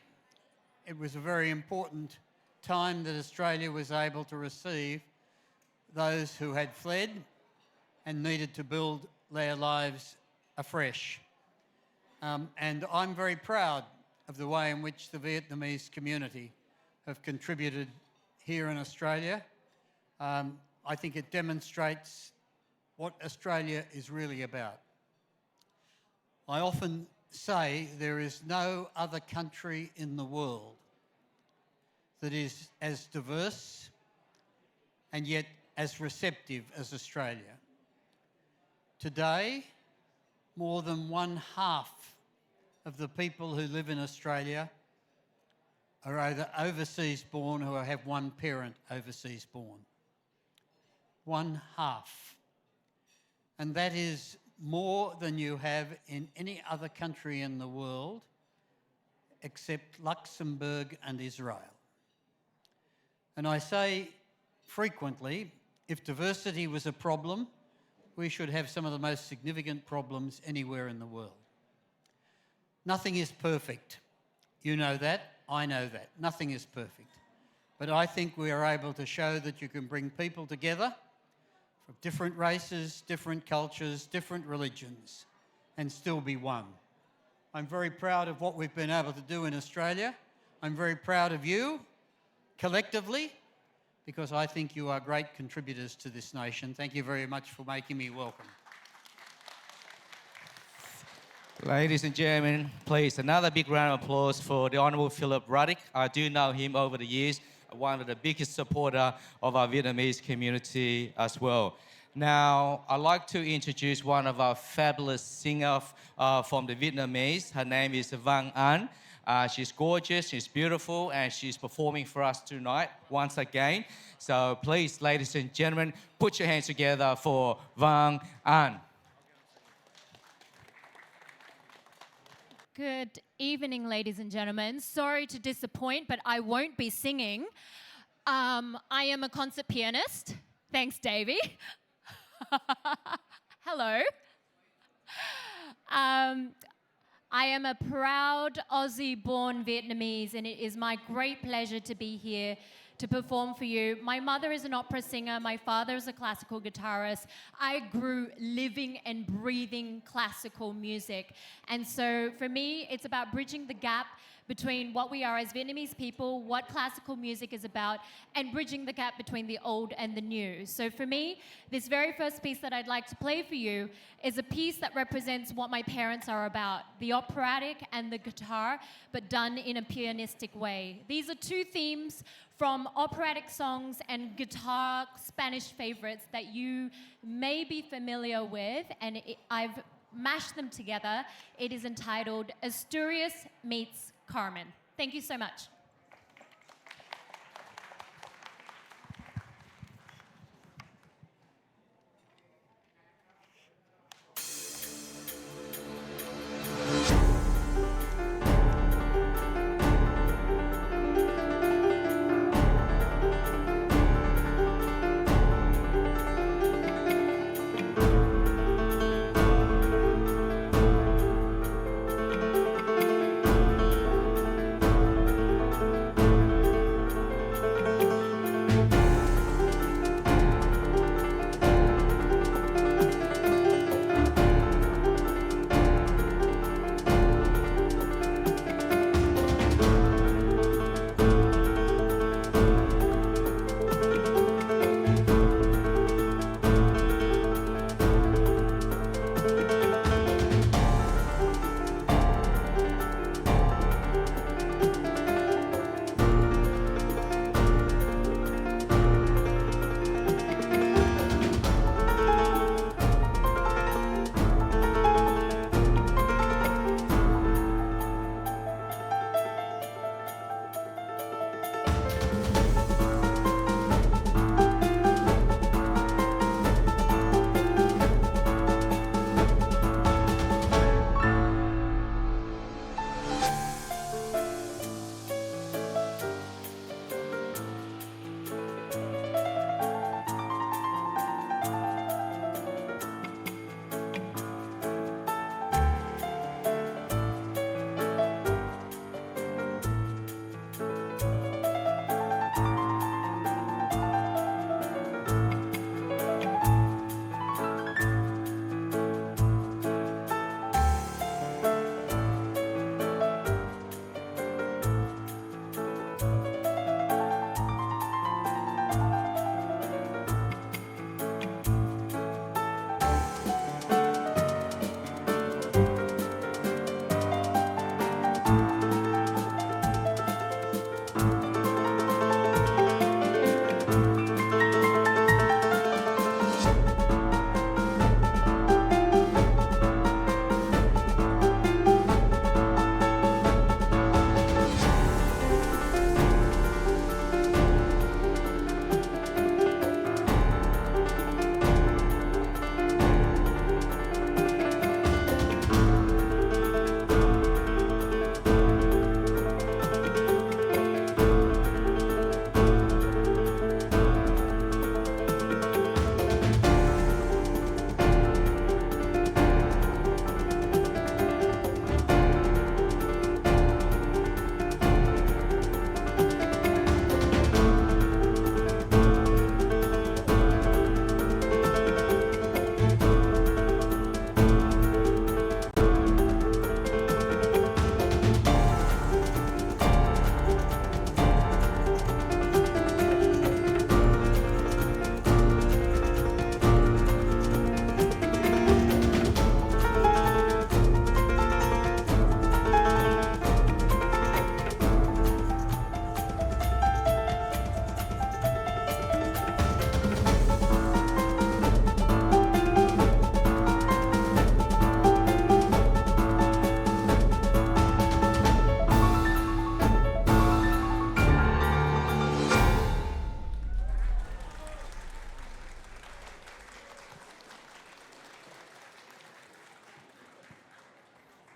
it was a very important time that Australia was able to receive those who had fled and needed to build their lives afresh. And I'm very proud of the way in which the Vietnamese community have contributed here in Australia. I think it demonstrates what Australia is really about. I often say there is no other country in the world that is as diverse and yet as receptive as Australia. Today, more than 1/2 of the people who live in Australia are either overseas born or have one parent overseas born. 1/2. And that is more than you have in any other country in the world except Luxembourg and Israel. And I say frequently, if diversity was a problem, we should have some of the most significant problems anywhere in the world. Nothing is perfect. You know that, I know that. Nothing is perfect. But I think we are able to show that you can bring people together from different races, different cultures, different religions, and still be one. I'm very proud of what we've been able to do in Australia. I'm very proud of you, collectively, because I think you are great contributors to this nation. Thank you very much for making me welcome. Ladies and gentlemen, please, another big round of applause for the Honourable Philip Ruddock. I do know him over the years, one of the biggest supporters of our Vietnamese community as well. Now, I'd like to introduce one of our fabulous singers from the Vietnamese. Her name is Vang An. She's gorgeous, she's beautiful, and she's performing for us tonight once again. So please, ladies and gentlemen, put your hands together for Vang An. Good evening, ladies and gentlemen. Sorry to disappoint, but I won't be singing. I am a concert pianist. Thanks, Davey. Hello. I am a proud Aussie-born Vietnamese, and it is my great pleasure to be here to perform for you. My mother is an opera singer. My father is a classical guitarist. I grew living and breathing classical music. And so for me, it's about bridging the gap between what we are as Vietnamese people, what classical music is about, and bridging the gap between the old and the new. So for me, this very first piece that I'd like to play for you is a piece that represents what my parents are about, the operatic and the guitar, but done in a pianistic way. These are two themes from operatic songs and guitar Spanish favorites that you may be familiar with, and I've mashed them together. It is entitled Asturias Meets Carmen. Thank you so much.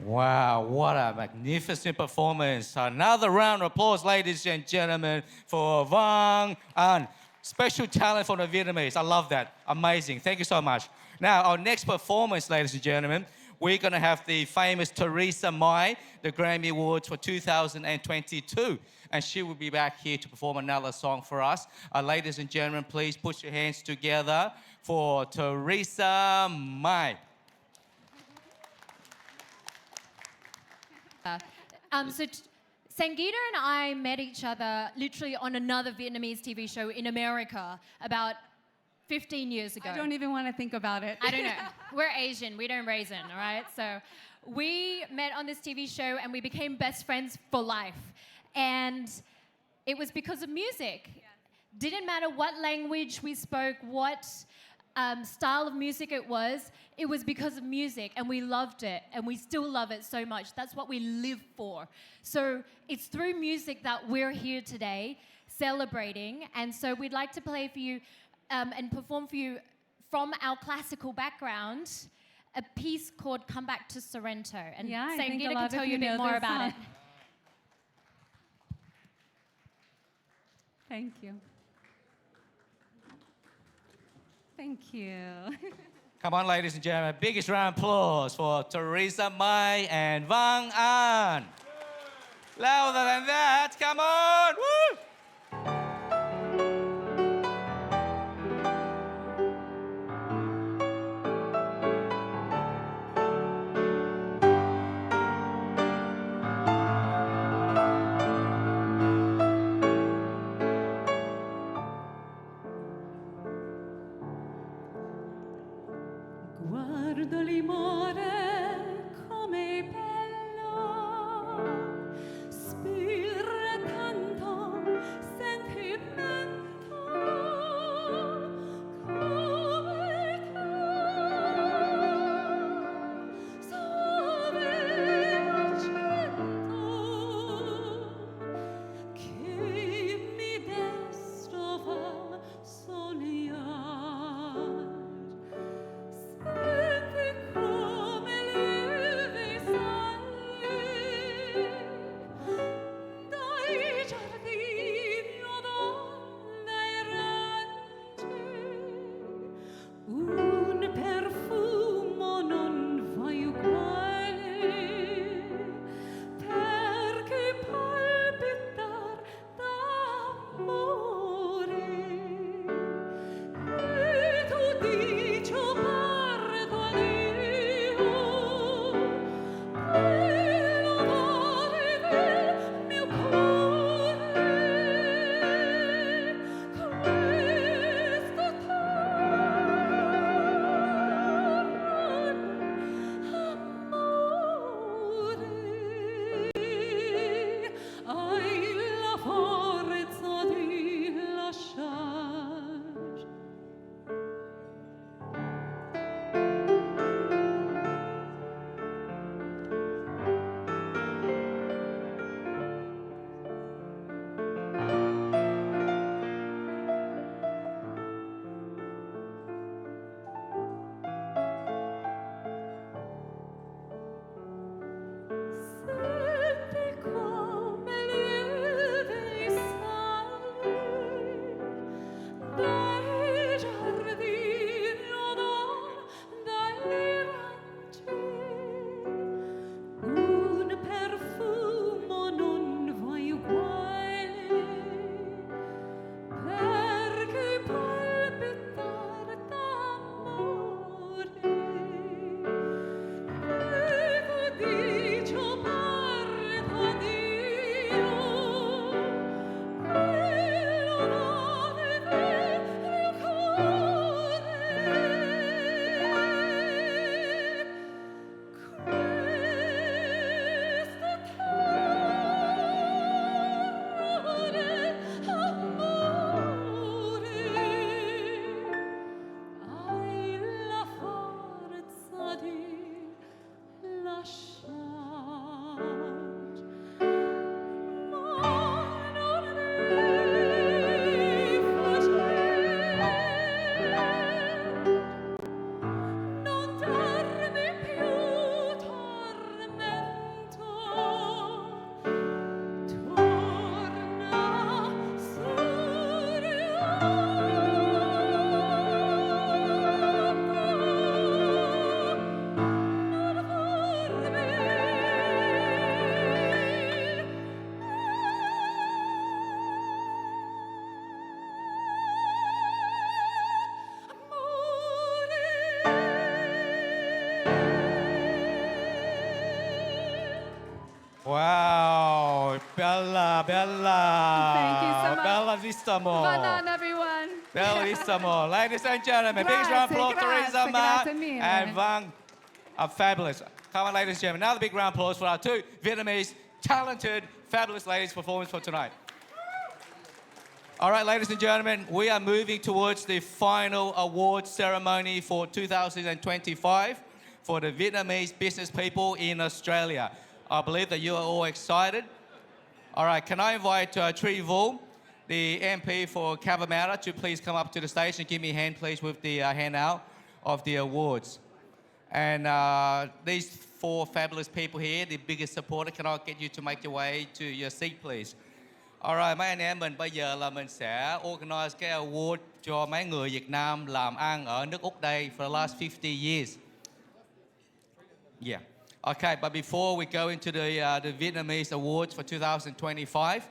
Wow, what a magnificent performance. Another round of applause, ladies and gentlemen, for Vang An. Special talent for the Vietnamese. I love that. Amazing. Thank you so much. Now, our next performance, ladies and gentlemen, we're going to have the famous Theresa Mai, the Grammy Awards for 2022. And she will be back here to perform another song for us. Ladies and gentlemen, please put your hands together for Theresa Mai. Sangeeta and I met each other literally on another Vietnamese TV show in America about 15 years ago. I don't even want to think about it. I don't know. We're Asian. We don't raisin, all right? So we met on this TV show and we became best friends for life. And it was because of music. Yes. Didn't matter what language we spoke, what style of music it was because of music, and we loved it, and we still love it so much. That's what we live for. So it's through music that we're here today celebrating, and so we'd like to play for you and perform for you from our classical background a piece called Come Back to Sorrento. And Sangeeta can tell you a bit more about it. Thank you. Thank you. Come on, ladies and gentlemen, biggest round of applause for Theresa Mai and Vang An. Louder than that, come on! Woo! Guardo l'imore come bello, spira tanto sentimento, come tu sove accento, che mi destro fa sognare. Senti come Wow, Bella. Thank you so much. Bellissimo. Well done, everyone. Bellissimo. Ladies and gentlemen, biggest round of applause, Teresa Ma and Vang are fabulous. Come on, ladies and gentlemen, another big round of applause for our two Vietnamese talented, fabulous ladies' performance for tonight. All right, ladies and gentlemen, we are moving towards the final awards ceremony for 2025 for the Vietnamese business people in Australia. I believe that you are all excited. All right, can I invite Tri Vu, the MP for Cabramatta, to please come up to the stage and give me a hand, please, with the handout of the awards. And these four fabulous people here, the biggest supporter, can I get you to make your way to your seat, please? Alright, mấy anh em mình bây giờ là mình sẽ organize cái award cho mấy người Việt Nam làm ăn ở nước Úc đây for the last 50 years. Yeah. Okay, but before we go into the Vietnamese awards for 2025,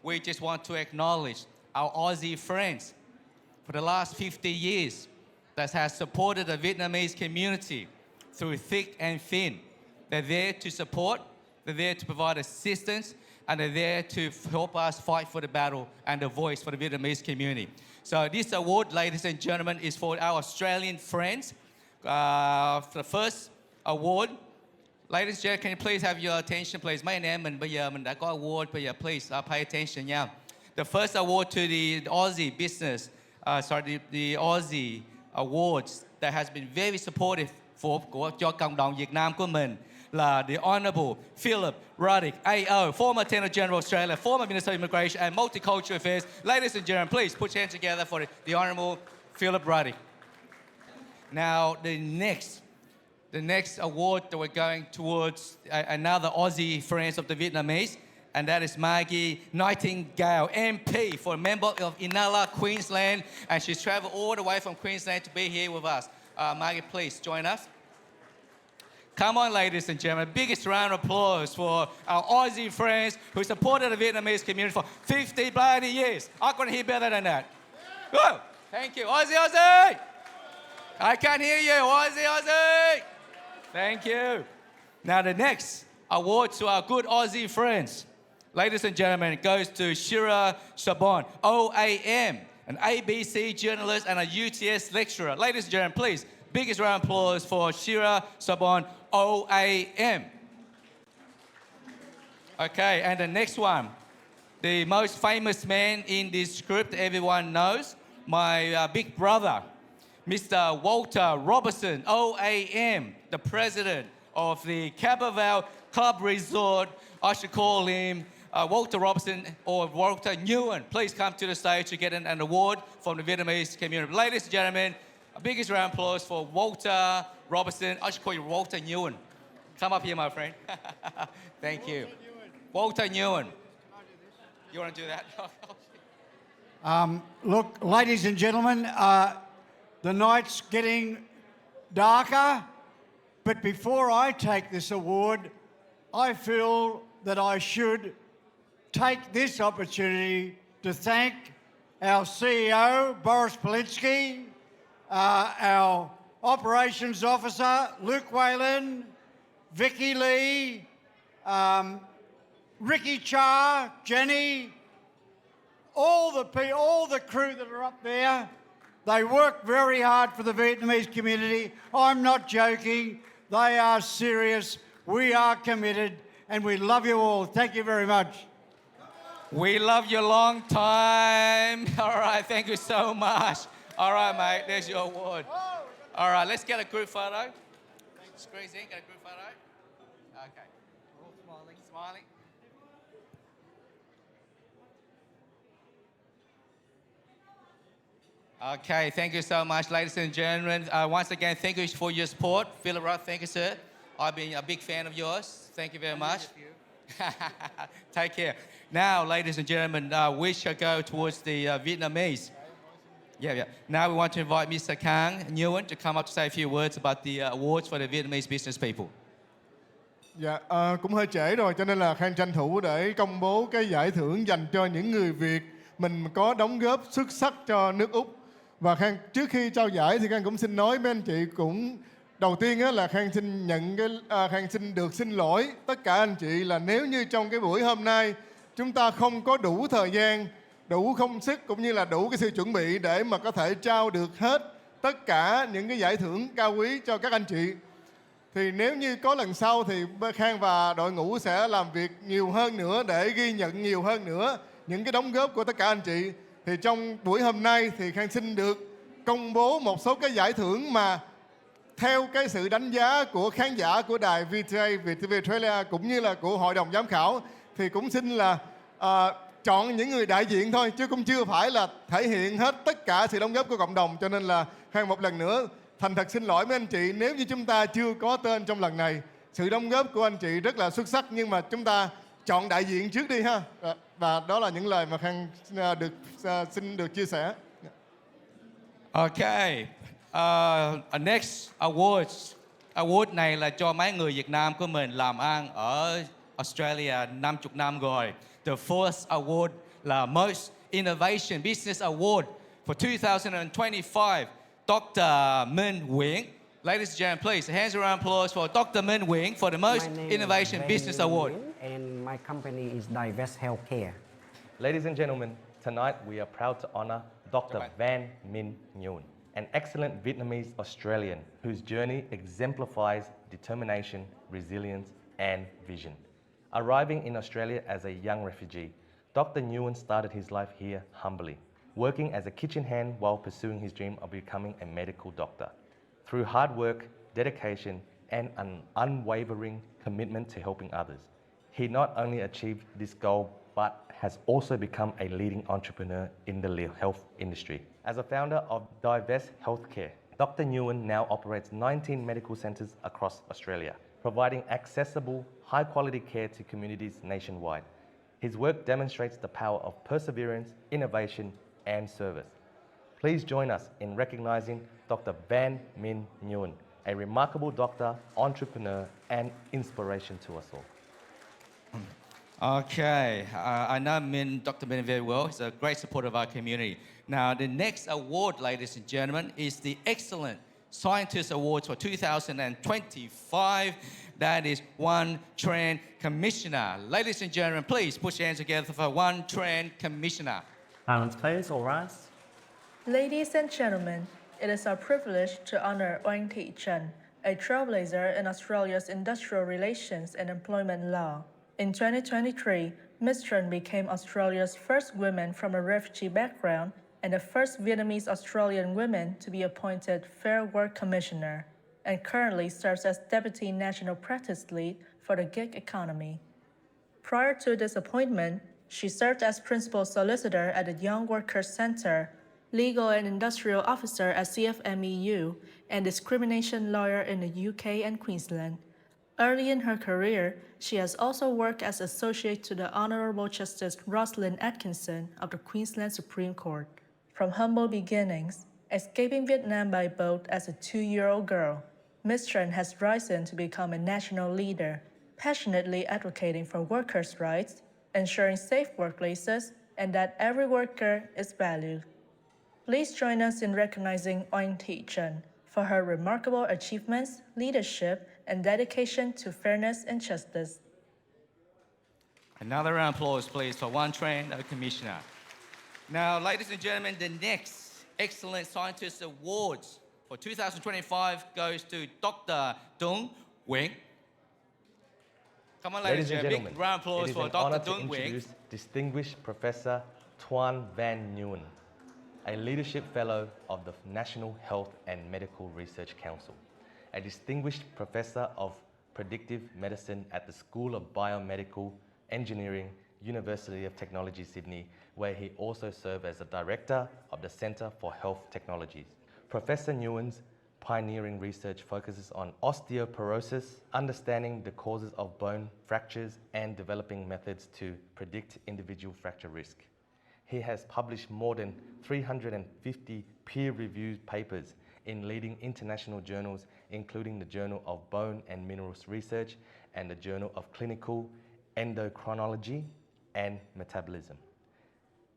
we just want to acknowledge our Aussie friends for the last 50 years that has supported the Vietnamese community through thick and thin. They're there to support, they're there to provide assistance, and they're there to help us fight for the battle and the voice for the Vietnamese community. So this award, ladies and gentlemen, is for our Australian friends. For the first award, ladies and gentlemen, can you please have your attention, please? Mấy anh em mình bây giờ mình đã có award, bây giờ please pay attention nha. The first award to the Aussie business, the Aussie awards that has been very supportive cho cộng đồng Việt Nam của mình là the Honourable Philip Ruddock, AO, former Attorney General of Australia, former Minister of Immigration and Multicultural Affairs. Ladies and gentlemen, please put your hands together for the Honourable Philip Ruddock. Now, the next award that we're going towards another Aussie friends of the Vietnamese, and that is Maggie Nightingale, MP for a member of Inala, Queensland, and she's travelled all the way from Queensland to be here with us. Maggie, please join us. Come on, ladies and gentlemen, biggest round of applause for our Aussie friends who supported the Vietnamese community for 50 bloody years. I couldn't hear better than that. Woo! Thank you. Aussie, Aussie! I can't hear you. Aussie, Aussie! Thank you. Now the next award to our good Aussie friends, ladies and gentlemen, it goes to Shira Sabon, OAM, an ABC journalist and a UTS lecturer. Ladies and gentlemen, please, biggest round of applause for Shira Sabon, OAM. Okay, and the next one, the most famous man in this group that everyone knows, my big brother, Mr. Walter Robertson, OAM, the president of the Caberval Club Resort. I should call him Walter Robertson or Walter Nguyen. Please come to the stage to get an award from the Vietnamese community. Ladies and gentlemen, biggest round of applause for Walter Robertson. I should call you Walter Nguyen. Come up here, my friend. Thank you. Walter Nguyen. You want to do that? Look, ladies and gentlemen, the night's getting darker, but before I take this award, I feel that I should take this opportunity to thank our CEO, Boris Polinsky, our operations officer, Luke Whalen, Vicky Lee, Ricky Cha, Jenny, all the crew that are up there. They work very hard for the Vietnamese community. I'm not joking. They are serious. We are committed, and we love you all. Thank you very much. We love you long time. All right, thank you so much. All right, mate, there's your award. All right, let's get a group photo. Squeeze in, get a group photo. Okay. We're all smiling. Okay, thank you so much, ladies and gentlemen. Once again, thank you for your support. Philip Roth, thank you, sir. I've been a big fan of yours. Thank you very much. Take care. Now, ladies and gentlemen, we shall go towards the Vietnamese. Yeah. Now we want to invite Mr. Kang Nguyen to come up to say a few words about the awards for the Vietnamese business people. Dạ, cũng hơi trễ rồi cho nên là Khang tranh thủ để công bố cái giải thưởng dành cho những người Việt mình có đóng góp xuất sắc cho nước Úc. Và Khang trước khi trao giải thì Khang cũng xin nói mấy anh chị cũng Đầu tiên á, là Khang xin Khang xin được xin lỗi tất cả anh chị là nếu như trong cái buổi hôm nay chúng ta không có đủ thời gian, đủ công sức cũng như là đủ cái sự chuẩn bị để mà có thể trao được hết tất cả những cái giải thưởng cao quý cho các anh chị. Thì nếu như có lần sau thì Khang và đội ngũ sẽ làm việc nhiều hơn nữa để ghi nhận nhiều hơn nữa những cái đóng góp của tất cả anh chị. Thì trong buổi hôm nay thì Khang xin được công bố một số cái giải thưởng mà theo cái sự đánh giá của khán giả của đài Viet TV Australia cũng như là của hội đồng giám khảo thì cũng xin là chọn những người đại diện thôi chứ cũng chưa phải là thể hiện hết tất cả sự đóng góp của cộng đồng. Cho nên là Khang một lần nữa thành thật xin lỗi mấy anh chị nếu như chúng ta chưa có tên trong lần này. Sự đóng góp của anh chị rất là xuất sắc nhưng mà chúng ta chọn đại diện trước đi ha. Và đó là những lời mà Khang xin được chia sẻ. Okay. Next award này là cho mấy người Việt Nam của mình làm ăn ở Australia 50 năm rồi. The first award là Most Innovation Business Award for 2025. Dr. Minh Nguyễn. Ladies and gentlemen, please, hands around applause for Dr. Minh Nguyễn for the Most Innovation Business Award. And my company is Divest Healthcare. Ladies and gentlemen, tonight we are proud to honor Dr. Van Minh Nguyen, an excellent Vietnamese Australian whose journey exemplifies determination, resilience, and vision. Arriving in Australia as a young refugee, Dr. Nguyen started his life here humbly, working as a kitchen hand while pursuing his dream of becoming a medical doctor. Through hard work, dedication, and an unwavering commitment to helping others, he not only achieved this goal, but has also become a leading entrepreneur in the health industry. As a founder of Divest Healthcare, Dr. Nguyen now operates 19 medical centres across Australia, providing accessible, high-quality care to communities nationwide. His work demonstrates the power of perseverance, innovation, and service. Please join us in recognising Dr. Van Minh Nguyen, a remarkable doctor, entrepreneur, and inspiration to us all. Okay, I know Dr. Minh very well. He's a great supporter of our community. Now, the next award, ladies and gentlemen, is the Excellent Scientist Awards for 2025. That is One Trend Commissioner. Ladies and gentlemen, please put your hands together for One Trend Commissioner. Silence, please, all rise. Ladies and gentlemen, it is our privilege to honor Oanh Thị Trần, a trailblazer in Australia's industrial relations and employment law. In 2023, Ms. Trần became Australia's first woman from a refugee background and the first Vietnamese Australian woman to be appointed Fair Work Commissioner, and currently serves as Deputy National Practice Lead for the gig economy. Prior to this appointment, she served as Principal Solicitor at the Young Workers Centre, Legal and Industrial Officer at CFMEU, and Discrimination Lawyer in the UK and Queensland. Early in her career, she has also worked as Associate to the Honourable Justice Rosalind Atkinson of the Queensland Supreme Court. From humble beginnings, escaping Vietnam by boat as a 2-year-old girl, Ms. Trần has risen to become a national leader, passionately advocating for workers' rights, ensuring safe workplaces, and that every worker is valued. Please join us in recognizing Oanh Thị Trần for her remarkable achievements, leadership, and dedication to fairness and justice. Another round of applause, please, for One Trend Commissioner. Now, ladies and gentlemen, the next Excellent Scientist Awards for 2025 goes to Dr. Tuấn Nguyễn. Come on, ladies and gentlemen, big round of applause for Dr. Tuấn Nguyễn. Distinguished Professor Tuan Van Nguyen, a Leadership Fellow of the National Health and Medical Research Council, a Distinguished Professor of Predictive Medicine at the School of Biomedical Engineering, University of Technology, Sydney, where he also served as the Director of the Centre for Health Technologies. Professor Nguyen's pioneering research focuses on osteoporosis, understanding the causes of bone fractures, and developing methods to predict individual fracture risk. He has published more than 350 peer-reviewed papers in leading international journals, including the Journal of Bone and Minerals Research and the Journal of Clinical Endocrinology and Metabolism.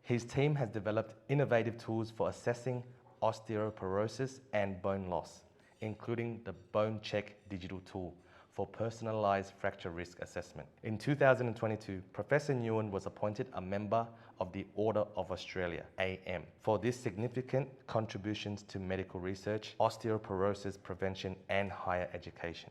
His team has developed innovative tools for assessing osteoporosis and bone loss, including the Bone Check digital tool for personalized fracture risk assessment. In 2022, Professor Nguyen was appointed a member of the Order of Australia, AM, for these significant contributions to medical research, osteoporosis prevention, and higher education.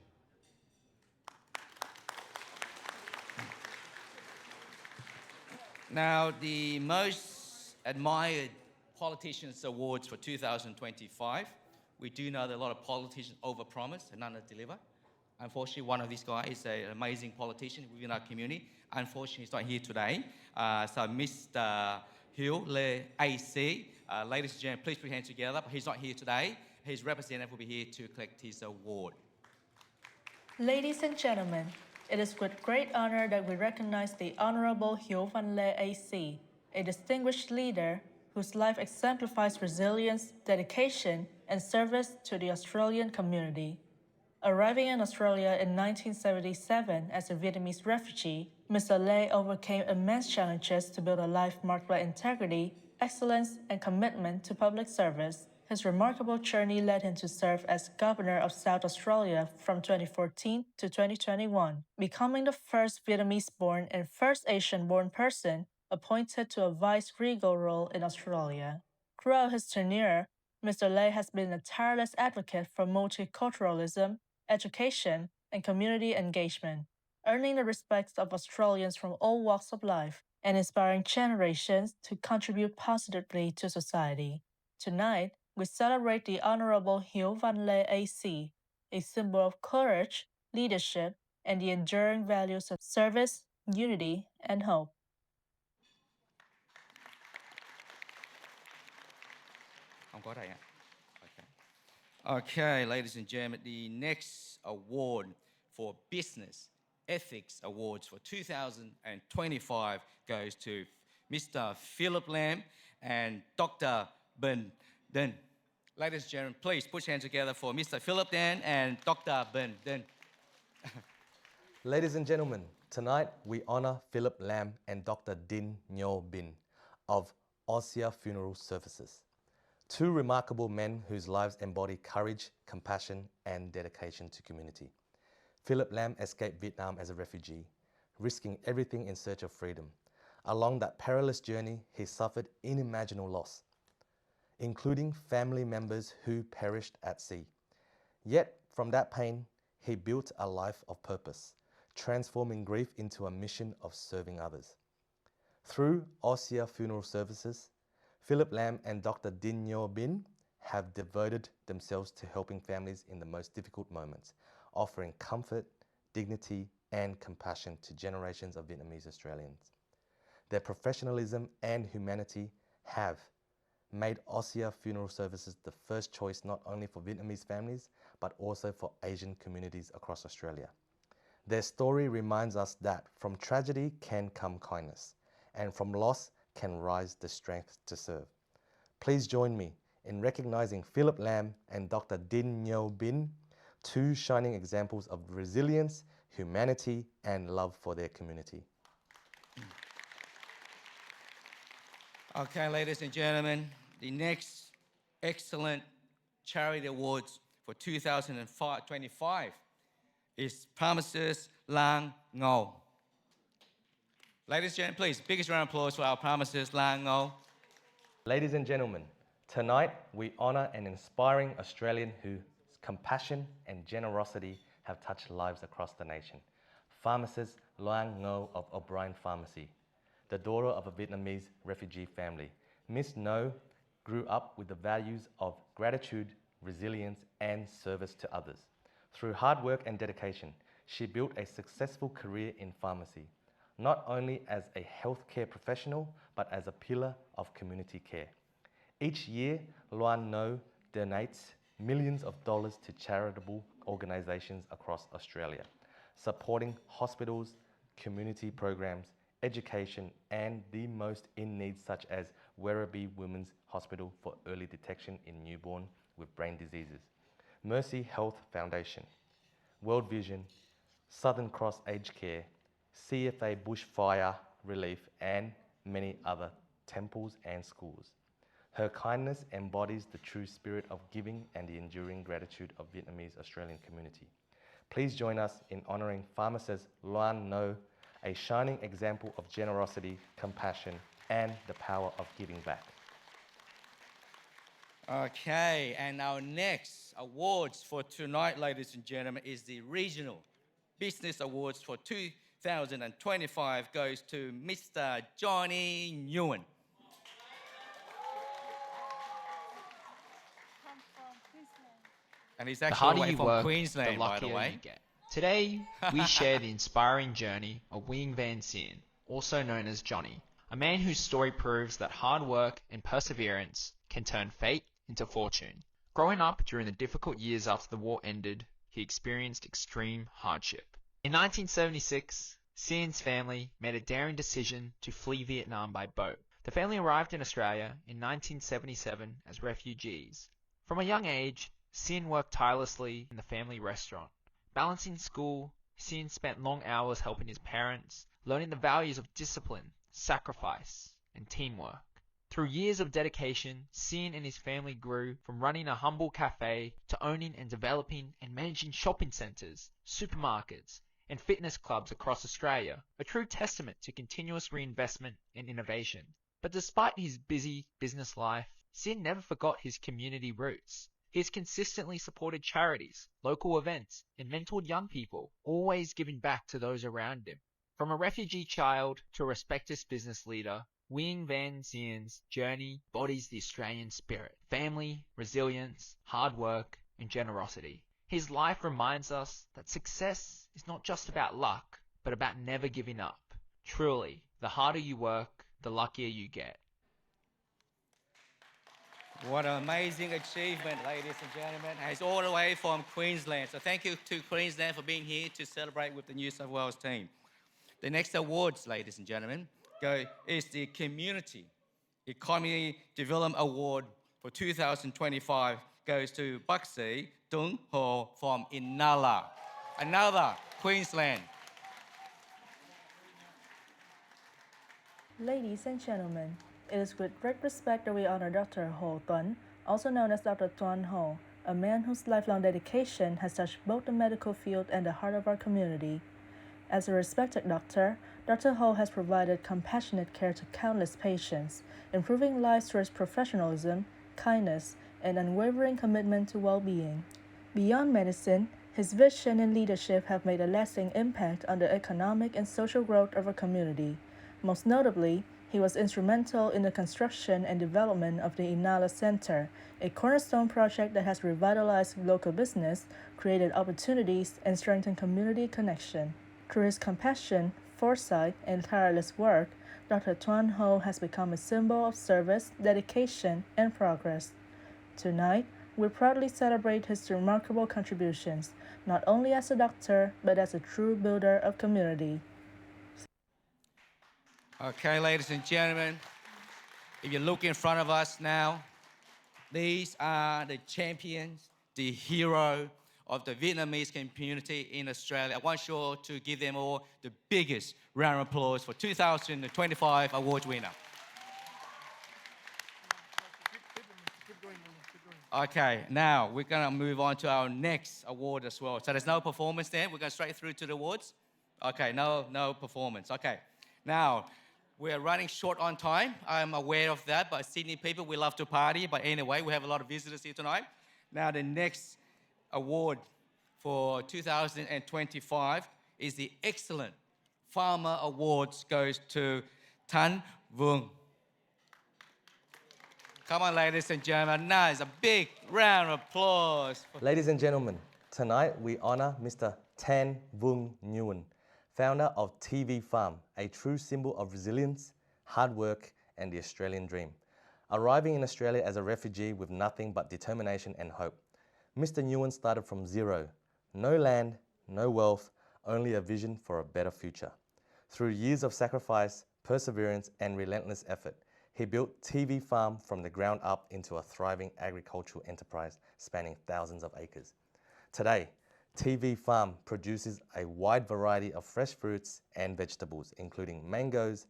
Now, the most admired politicians awards for 2025. We do know that a lot of politicians overpromise and none deliver. Unfortunately, one of these guys is an amazing politician within our community. Unfortunately, he's not here today. So Mr. Hill, Le AC, ladies and gentlemen, please put your hands together. But he's not here today. His representative will be here to collect his award. Ladies and gentlemen, it is with great honor that we recognize the Honorable Hieu Van Le AC, a distinguished leader whose life exemplifies resilience, dedication, and service to the Australian community. Arriving in Australia in 1977 as a Vietnamese refugee, Mr. Le overcame immense challenges to build a life marked by integrity, excellence, and commitment to public service. His remarkable journey led him to serve as Governor of South Australia from 2014 to 2021, becoming the first Vietnamese-born and first Asian-born person appointed to a vice-regal role in Australia. Throughout his tenure, Mr. Le has been a tireless advocate for multiculturalism, education, and community engagement, earning the respect of Australians from all walks of life and inspiring generations to contribute positively to society. Tonight, we celebrate the Honorable Hieu Van Le AC, a symbol of courage, leadership, and the enduring values of service, unity, and hope. Không có đây ạ. Okay, ladies and gentlemen, the next award for Business Ethics Awards for 2025 goes to Mr. Philip Lam and Dr. Ben Den. Ladies and gentlemen, please put your hands together for Mr. Philip Dan and Dr. Ben Den. Ladies and gentlemen, tonight we honor Philip Lam and Dr. Din Nyo Bin of Aussia Funeral Services. Two remarkable men whose lives embody courage, compassion, and dedication to community. Philip Lam escaped Vietnam as a refugee, risking everything in search of freedom. Along that perilous journey, he suffered unimaginable loss, including family members who perished at sea. Yet, from that pain, he built a life of purpose, transforming grief into a mission of serving others. Through Aussia Funeral Services, Philip Lam and Dr. Din Nyo Bin have devoted themselves to helping families in the most difficult moments, offering comfort, dignity, and compassion to generations of Vietnamese Australians. Their professionalism and humanity have made Aussia Funeral Services the first choice not only for Vietnamese families, but also for Asian communities across Australia. Their story reminds us that from tragedy can come kindness, and from loss can rise the strength to serve. Please join me in recognizing Philip Lam and Dr. Din Nyo Bin, two shining examples of resilience, humanity, and love for their community. Okay, ladies and gentlemen, the next excellent charity awards for 2025 is Promises Lang Ngo. Ladies and gentlemen, please, biggest round of applause for our Promises Lang Ngo. Ladies and gentlemen, tonight we honor an inspiring Australian whose compassion and generosity have touched lives across the nation. Pharmacist Loan Ngo of O'Brien Pharmacy, the daughter of a Vietnamese refugee family. Miss Ngo grew up with the values of gratitude, resilience, and service to others. Through hard work and dedication, she built a successful career in pharmacy, not only as a healthcare professional, but as a pillar of community care. Each year, Loan Ngo donates millions of dollars to charitable organizations across Australia, supporting hospitals, community programs, education, and the most in need, such as Werribee Women's Hospital for early detection in newborn with brain diseases, Mercy Health Foundation, World Vision, Southern Cross Aged Care, CFA Bushfire Relief, and many other temples and schools. Her kindness embodies the true spirit of giving and the enduring gratitude of Vietnamese Australian community. Please join us in honouring pharmacist Loan No, a shining example of generosity, compassion, and the power of giving back. Okay, and our next awards for tonight, ladies and gentlemen, is the Regional Business Awards for 2025 goes to Mr. Johnny Nguyen. And he's The actually harder away you from work, Queensland, the by luckier the way. you get. Today, we share the inspiring journey of Nguyen Van Sien, also known as Johnny, a man whose story proves that hard work and perseverance can turn fate into fortune. Growing up during the difficult years after the war ended, he experienced extreme hardship. In 1976, Sien's family made a daring decision to flee Vietnam by boat. The family arrived in Australia in 1977 as refugees. From a young age, Sien worked tirelessly in the family restaurant. Balancing school, Sien spent long hours helping his parents, learning the values of discipline, sacrifice, and teamwork. Through years of dedication, Sien and his family grew from running a humble cafe to owning and developing and managing shopping centres, supermarkets, and fitness clubs across Australia, a true testament to continuous reinvestment and innovation. But despite his busy business life, Sien never forgot his community roots. He has consistently supported charities, local events, and mentored young people, always giving back to those around him. From a refugee child to a respected business leader, Nguyen Van Sien's journey embodies the Australian spirit: family, resilience, hard work, and generosity. His life reminds us that success is not just about luck, but about never giving up. Truly, the harder you work, the luckier you get. What an amazing achievement, ladies and gentlemen. And it's all the way from Queensland. So thank you to Queensland for being here to celebrate with the New South Wales team. The next awards, ladies and gentlemen, is the Community Economy Development Award for 2025 goes to Baxi Tung Ho from Inala, another Queensland. Ladies and gentlemen, it is with great respect that we honor Dr. Ho Tuần, also known as Dr. Tuan Ho, a man whose lifelong dedication has touched both the medical field and the heart of our community. As a respected doctor, Dr. Ho has provided compassionate care to countless patients, improving lives through his professionalism, kindness, and unwavering commitment to well-being. Beyond medicine, his vision and leadership have made a lasting impact on the economic and social growth of our community. Most notably, he was instrumental in the construction and development of the Inala Center, a cornerstone project that has revitalized local business, created opportunities, and strengthened community connection. Through his compassion, foresight, and tireless work, Dr. Tuan Ho has become a symbol of service, dedication, and progress. Tonight, we proudly celebrate his remarkable contributions, not only as a doctor, but as a true builder of community. Okay, ladies and gentlemen, if you look in front of us now, these are the champions, the hero of the Vietnamese community in Australia. I want you all to give them all the biggest round of applause for 2025 awards winner. Okay, now we're going to move on to our next award as well. So there's no performance there. We're going straight through to the awards. Okay, no performance. Okay, now we're running short on time. I'm aware of that, but Sydney people, we love to party. But anyway, we have a lot of visitors here tonight. Now the next award for 2025 is the Excellent Farmer Awards goes to Thanh Vuong. Come on, ladies and gentlemen. Nice, a big round of applause. Ladies and gentlemen, tonight we honor Mr. Thanh Vuong Nguyen, founder of TV Farm, a true symbol of resilience, hard work, and the Australian dream. Arriving in Australia as a refugee with nothing but determination and hope, Mr. Nguyen started from zero. No land, no wealth, only a vision for a better future. Through years of sacrifice, perseverance, and relentless effort, he built TV Farm from the ground up into a thriving agricultural enterprise spanning thousands of acres. Today, TV Farm produces a wide variety of fresh fruits and vegetables, including mangoes,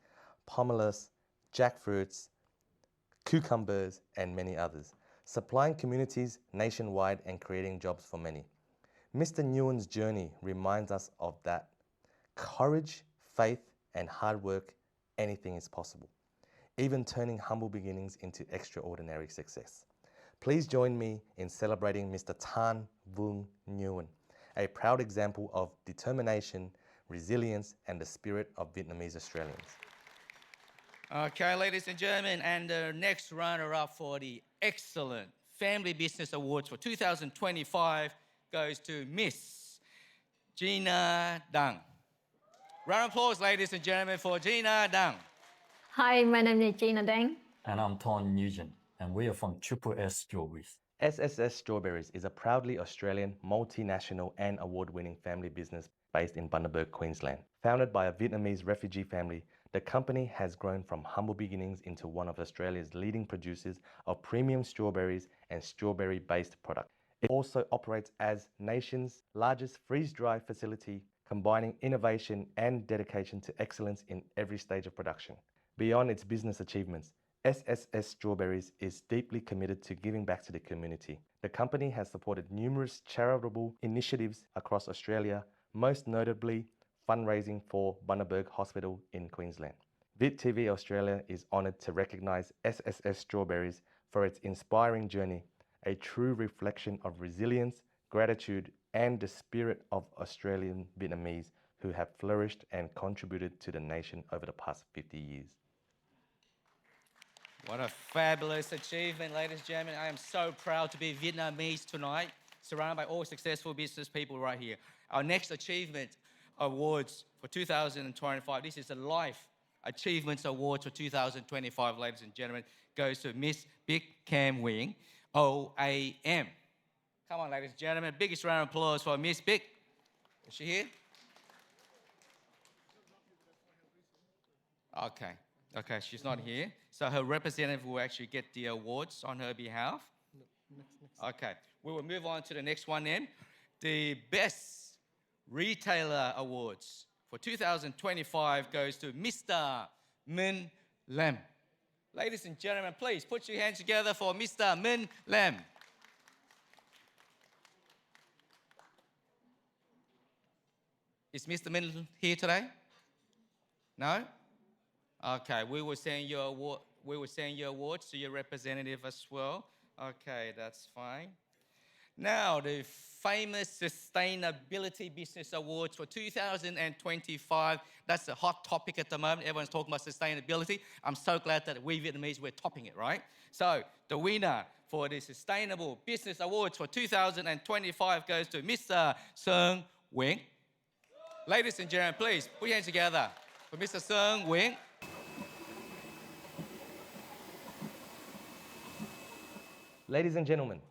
pomelos, jackfruits, cucumbers, and many others, supplying communities nationwide and creating jobs for many. Mr. Nguyen's journey reminds us of that courage, faith, and hard work, anything is possible, even turning humble beginnings into extraordinary success. Please join me in celebrating Mr. Tan Vuong Nguyen, a proud example of determination, resilience, and the spirit of Vietnamese Australians. Okay, ladies and gentlemen, and the next runner-up for the Excellent Family Business Awards for 2025 goes to Miss Gina Dang. Round of applause, ladies and gentlemen, for Gina Dang. Hi, my name is Gina Dang. And I'm Ton Nugent, and we are from Triple S Strawberries. SSS Strawberries is a proudly Australian, multinational and award-winning family business based in Bundaberg, Queensland. Founded by a Vietnamese refugee family, the company has grown from humble beginnings into one of Australia's leading producers of premium strawberries and strawberry-based products. It also operates as nation's largest freeze-dry facility, combining innovation and dedication to excellence in every stage of production. Beyond its business achievements, SSS Strawberries is deeply committed to giving back to the community. The company has supported numerous charitable initiatives across Australia, most notably fundraising for Bundaberg Hospital in Queensland. Viet TV Australia is honoured to recognise SSS Strawberries for its inspiring journey, a true reflection of resilience, gratitude, and the spirit of Australian Vietnamese who have flourished and contributed to the nation over the past 50 years. What a fabulous achievement, ladies and gentlemen. I am so proud to be Vietnamese tonight, surrounded by all successful business people right here. Our next achievement awards for 2025, this is the Life Achievements Awards for 2025, ladies and gentlemen, goes to Miss Biệt Cam Nguyen, OAM. Come on, ladies and gentlemen, biggest round of applause for Miss Biệt. Is she here? Okay, she's not here. So her representative will actually get the awards on her behalf. Okay, we will move on to the next one then. The Best Retailer Awards for 2025 goes to Mr. Minh Lam. Ladies and gentlemen, please put your hands together for Mr. Minh Lam. Is Mr. Minh here today? No? Okay, we will send your award. We will send your awards to your representative as well. Okay, that's fine. Now, the famous Sustainability Business Awards for 2025. That's a hot topic at the moment. Everyone's talking about sustainability. I'm so glad that we Vietnamese, we're topping it, right? So, the winner for the Sustainable Business Awards for 2025 goes to Mr. Sơn Nguyễn. Ladies and gentlemen, please put your hands together for Mr. Sơn Nguyễn. Ladies and gentlemen,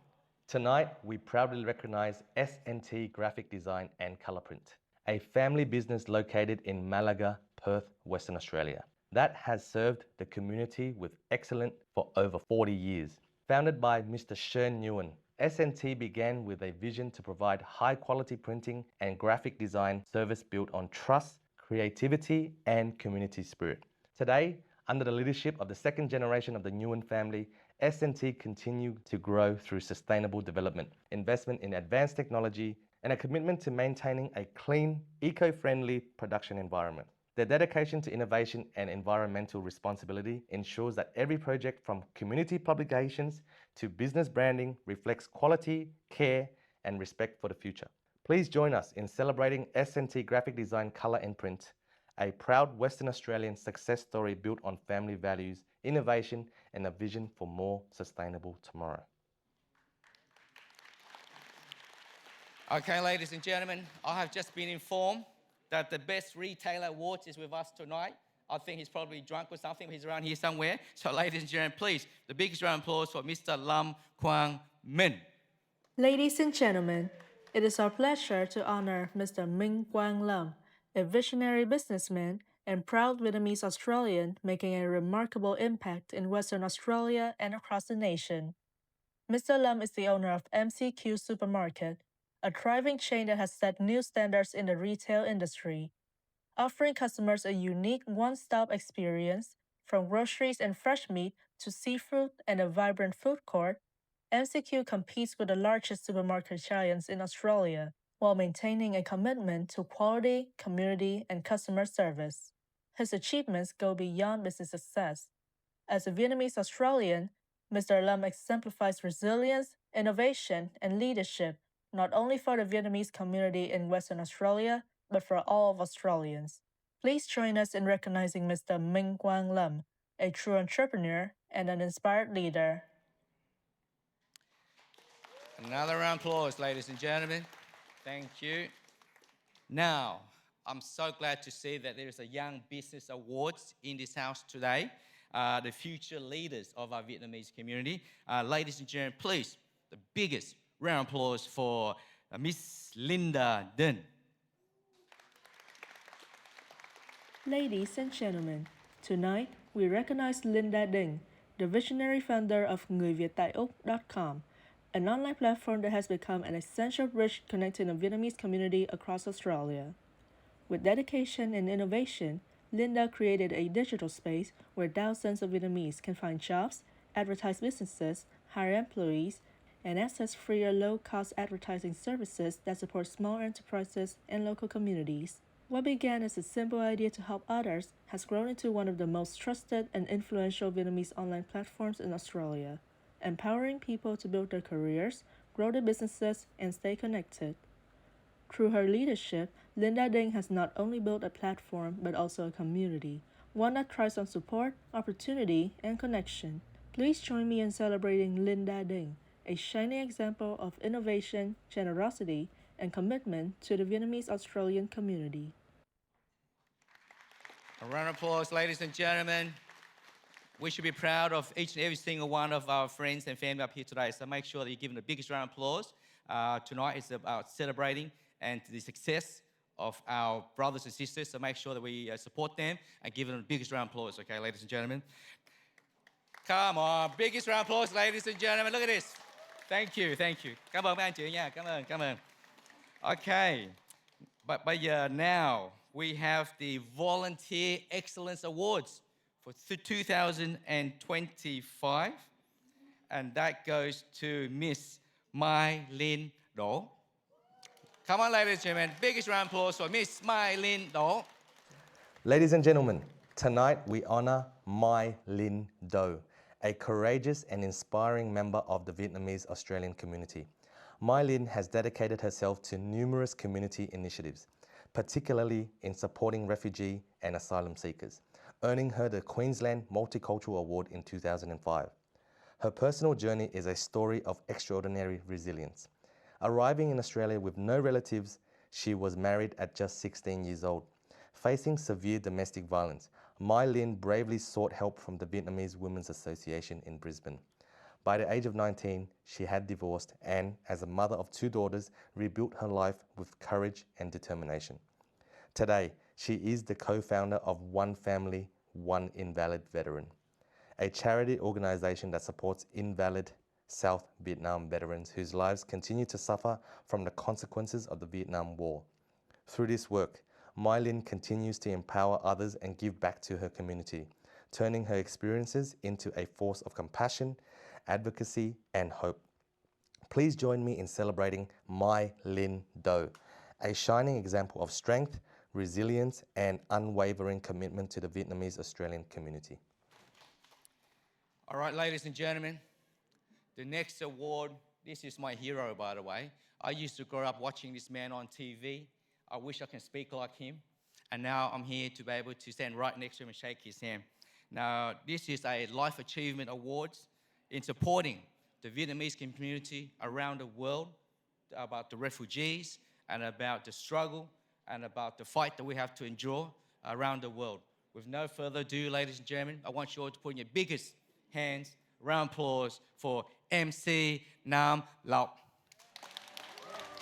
tonight we proudly recognize S&T Graphic Design and Colour Print, a family business located in Malaga, Perth, Western Australia, that has served the community with excellence for over 40 years. Founded by Mr. Sơn Nguyen, S&T began with a vision to provide high-quality printing and graphic design service built on trust, creativity, and community spirit. Today, under the leadership of the second generation of the Nguyen family, S&T continue to grow through sustainable development, investment in advanced technology, and a commitment to maintaining a clean, eco-friendly production environment. Their dedication to innovation and environmental responsibility ensures that every project from community publications to business branding reflects quality, care, and respect for the future. Please join us in celebrating S&T Graphic Design, Colour and Print, a proud Western Australian success story built on family values, innovation, and a vision for more sustainable tomorrow. Okay, ladies and gentlemen, I have just been informed that the Best Retailer Awards is with us tonight. I think he's probably drunk or something. He's around here somewhere. So, ladies and gentlemen, please, the biggest round of applause for Mr. Lam Quang Minh. Ladies and gentlemen, it is our pleasure to honor Mr. Minh Quang Lam, a visionary businessman and proud Vietnamese Australian making a remarkable impact in Western Australia and across the nation. Mr. Lam is the owner of MCQ Supermarket, a thriving chain that has set new standards in the retail industry, offering customers a unique one-stop experience From groceries and fresh meat to seafood and a vibrant food court, MCQ competes with the largest supermarket giants in Australia while maintaining a commitment to quality, community, and customer service. His achievements go beyond business success. As a Vietnamese Australian, Mr. Lam exemplifies resilience, innovation, and leadership not only for the Vietnamese community in Western Australia, but for all of Australians. Please join us in recognizing Mr. Minh Quang Lam, a true entrepreneur and an inspired leader. Another round of applause, ladies and gentlemen. Thank you. Now, I'm so glad to see that there is a Young Business Awards in this house today. The future leaders of our Vietnamese community. Ladies and gentlemen, please, the biggest round of applause for Miss Linda Định. Ladies and gentlemen, tonight we recognize Linda Định, the visionary founder of Người, Việt tại Úc.com, an online platform that has become an essential bridge connecting the Vietnamese community across Australia. With dedication and innovation, Linda created a digital space where thousands of Vietnamese can find jobs, advertise businesses, hire employees, and access free or low-cost advertising services that support small enterprises and local communities. What began as a simple idea to help others has grown into one of the most trusted and influential Vietnamese online platforms in Australia, empowering people to build their careers, grow their businesses, and stay connected. Through her leadership, Linda Định has not only built a platform but also a community, one that thrives on support, opportunity, and connection. Please join me in celebrating Linda Định, a shining example of innovation, generosity, and commitment to the Vietnamese Australian community. A round of applause, ladies and gentlemen. We should be proud of each and every single one of our friends and family up here today. So make sure that you give them the biggest round of applause. Tonight is about celebrating and the success of our brothers and sisters. So make sure that we support them and give them the biggest round of applause, okay, ladies and gentlemen. Come on, biggest round of applause, ladies and gentlemen. Look at this. Thank you, thank you. Cảm ơn mấy anh chị nha, cảm ơn. Okay, but now we have the Volunteer Excellence Awards for 2025, and that goes to Miss Mai Linh Do. Come on, ladies and gentlemen, biggest round of applause for Miss Mai Linh Do. Ladies and gentlemen, tonight we honor Mai Linh Do, a courageous and inspiring member of the Vietnamese Australian community. Mai Linh has dedicated herself to numerous community initiatives, particularly in supporting refugee and asylum seekers, earning her the Queensland Multicultural Award in 2005. Her personal journey is a story of extraordinary resilience. Arriving in Australia with no relatives, she was married at just 16 years old. Facing severe domestic violence, Mai Linh bravely sought help from the Vietnamese Women's Association in Brisbane. By the age of 19, she had divorced and, as a mother of 2 daughters, rebuilt her life with courage and determination. Today, she is the co-founder of One Family, One Invalid Veteran, a charity organization that supports invalid South Vietnam veterans whose lives continue to suffer from the consequences of the Vietnam War. Through this work, Mai Linh continues to empower others and give back to her community, turning her experiences into a force of compassion, advocacy, and hope. Please join me in celebrating Mai Linh Do, a shining example of strength, resilience, and unwavering commitment to the Vietnamese Australian community. All right, ladies and gentlemen, the next award, this is my hero, by the way. I used to grow up watching this man on TV. I wish I can speak like him. And now I'm here to be able to stand right next to him and shake his hand. Now, this is a Life Achievement Awards in supporting the Vietnamese community around the world, about the refugees and about the struggle and about the fight that we have to endure around the world. With no further ado, ladies and gentlemen, I want you all to put in your biggest hands, round of applause for MC Nam Lộc.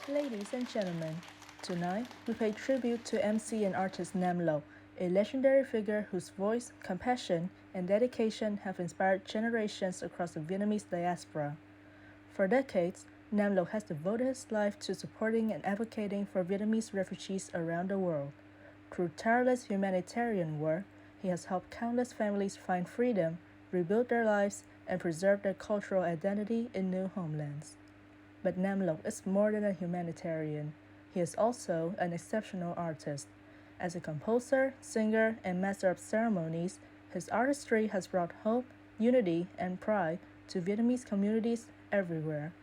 Ladies and gentlemen, tonight we pay tribute to MC and artist Nam Lộc, a legendary figure whose voice, compassion, and dedication have inspired generations across the Vietnamese diaspora. For decades, Nam Lộc has devoted his life to supporting and advocating for Vietnamese refugees around the world. Through tireless humanitarian work, he has helped countless families find freedom, rebuild their lives, and preserve their cultural identity in new homelands. But Nam Lộc is more than a humanitarian. He is also an exceptional artist. As a composer, singer, and master of ceremonies, his artistry has brought hope, unity, and pride to Vietnamese communities everywhere.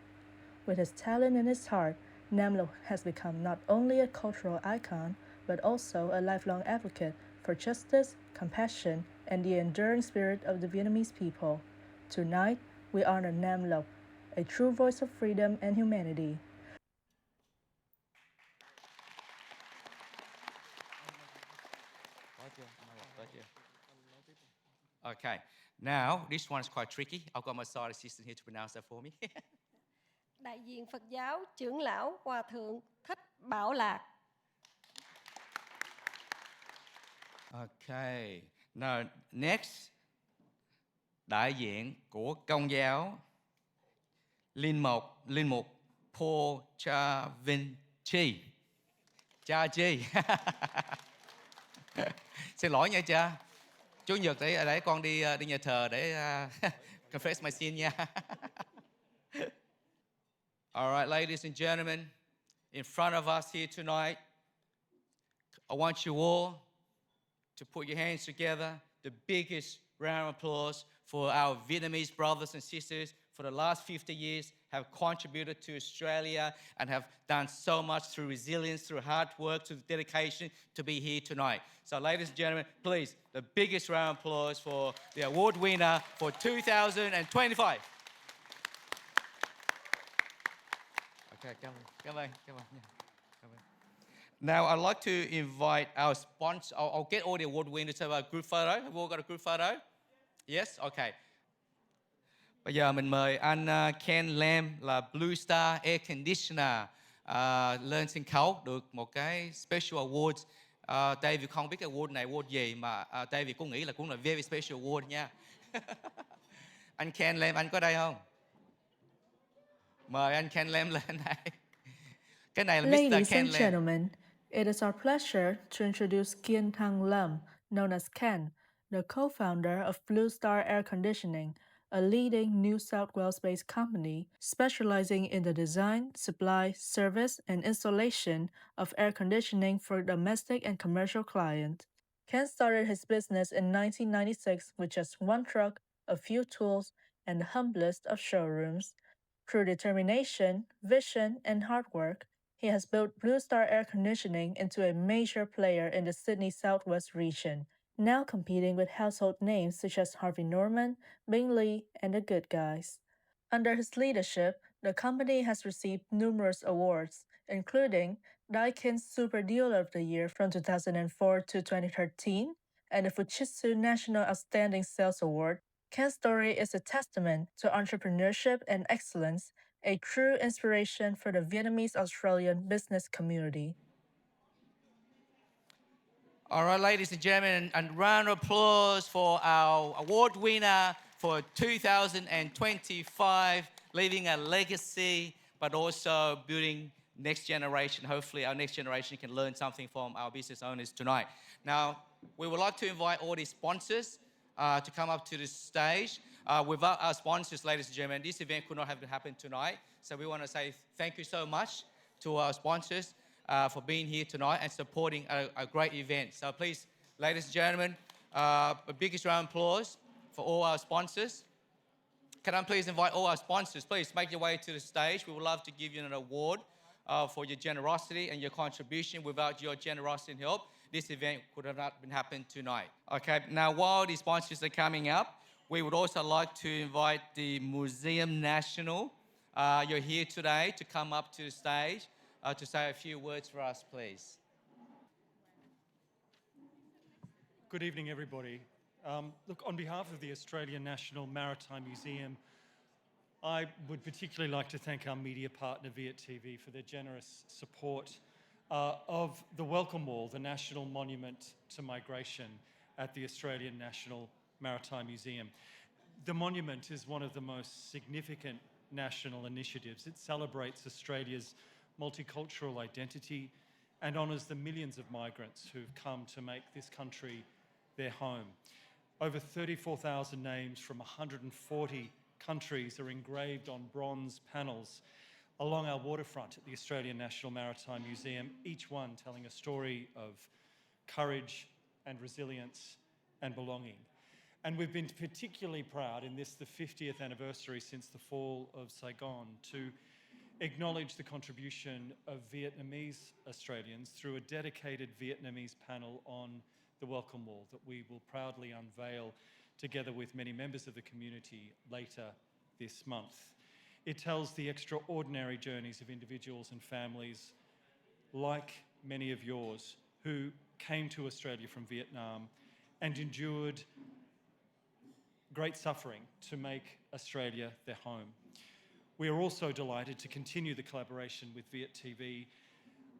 With his talent in his heart, Nam Lộc has become not only a cultural icon, but also a lifelong advocate for justice, compassion, and the enduring spirit of the Vietnamese people. Tonight, we honor Nam Lộc, a true voice of freedom and humanity. Okay, now this one is quite tricky. I've got my side assistant here to pronounce that for me. Đại diện Phật giáo trưởng lão Hòa thượng Thích Bảo Lạc. Okay, now next, đại diện của Công giáo Linh Mục Paul Cha Vinh Chi. Cha Chi. Xin lỗi nha cha. Chủ nhật để con đi nhà thờ để confess my sin nha. All right, ladies and gentlemen, in front of us here tonight, I want you all to put your hands together. The biggest round of applause for our Vietnamese brothers and sisters for the last 50 years have contributed to Australia and have done so much through resilience, through hard work, through dedication to be here tonight. So ladies and gentlemen, please, the biggest round of applause for the award winner for 2025. Okay, come on. Now, I'd like to invite our sponsor. I'll get all the award winners to have a group photo. Have we all got a group photo? Yes? Okay. Bây giờ mình mời anh Ken Lam là Blue Star Air Conditioner lên sân khấu được một cái special award. David không biết cái award này award gì mà David cũng nghĩ là cũng là very special award nha. Anh Ken Lam, anh có đây không? Mời anh Ken Lam lên đây. Cái này là Mr. Ladies Ken and Lam. gentlemen, it is our pleasure to introduce Kien Thang Lam, known as Ken, the co-founder of Blue Star Air Conditioning, a leading New South Wales-based company specializing in the design, supply, service, and installation of air conditioning for domestic and commercial clients. Ken started his business in 1996 with just one truck, a few tools, and the humblest of showrooms. Through determination, vision, and hard work, he has built Blue Star Air Conditioning into a major player in the Sydney Southwest region, now competing with household names such as Harvey Norman, Bing Lee, and The Good Guys. Under his leadership, the company has received numerous awards, including Daikin's Super Dealer of the Year from 2004 to 2013 and the Fujitsu National Outstanding Sales Award. Ken's story is a testament to entrepreneurship and excellence, a true inspiration for the Vietnamese Australian business community. All right, ladies and gentlemen, and round of applause for our award winner for 2025, leaving a legacy, but also building next generation. Hopefully our next generation can learn something from our business owners tonight. Now, we would like to invite all the sponsors to come up to the stage. Without our sponsors, ladies and gentlemen, this event could not have happened tonight. So we want to say thank you so much to our sponsors for being here tonight and supporting a great event. So please, ladies and gentlemen, a biggest round of applause for all our sponsors. Can I please invite all our sponsors, please make your way to the stage. We would love to give you an award for your generosity and your contribution. Without your generosity and help, this event could have not been happened tonight. Okay, now while the sponsors are coming up, we would also like to invite the Museum National. You're here today to come up to the stage to say a few words for us, please. Good evening, everybody. Look, on behalf of the Australian National Maritime Museum, I would particularly like to thank our media partner, Viet TV, for their generous support of the Welcome Wall, the national monument to migration at the Australian National Maritime Museum. The monument is one of the most significant national initiatives. It celebrates Australia's multicultural identity and honours the millions of migrants who've come to make this country their home. Over 34,000 names from 140 countries are engraved on bronze panels along our waterfront at the Australian National Maritime Museum, each one telling a story of courage and resilience and belonging. And we've been particularly proud in this, the 50th anniversary since the fall of Saigon, to acknowledge the contribution of Vietnamese Australians through a dedicated Vietnamese panel on the Welcome Wall that we will proudly unveil together with many members of the community later this month. It tells the extraordinary journeys of individuals and families like many of yours who came to Australia from Vietnam and endured great suffering to make Australia their home. We are also delighted to continue the collaboration with Viet TV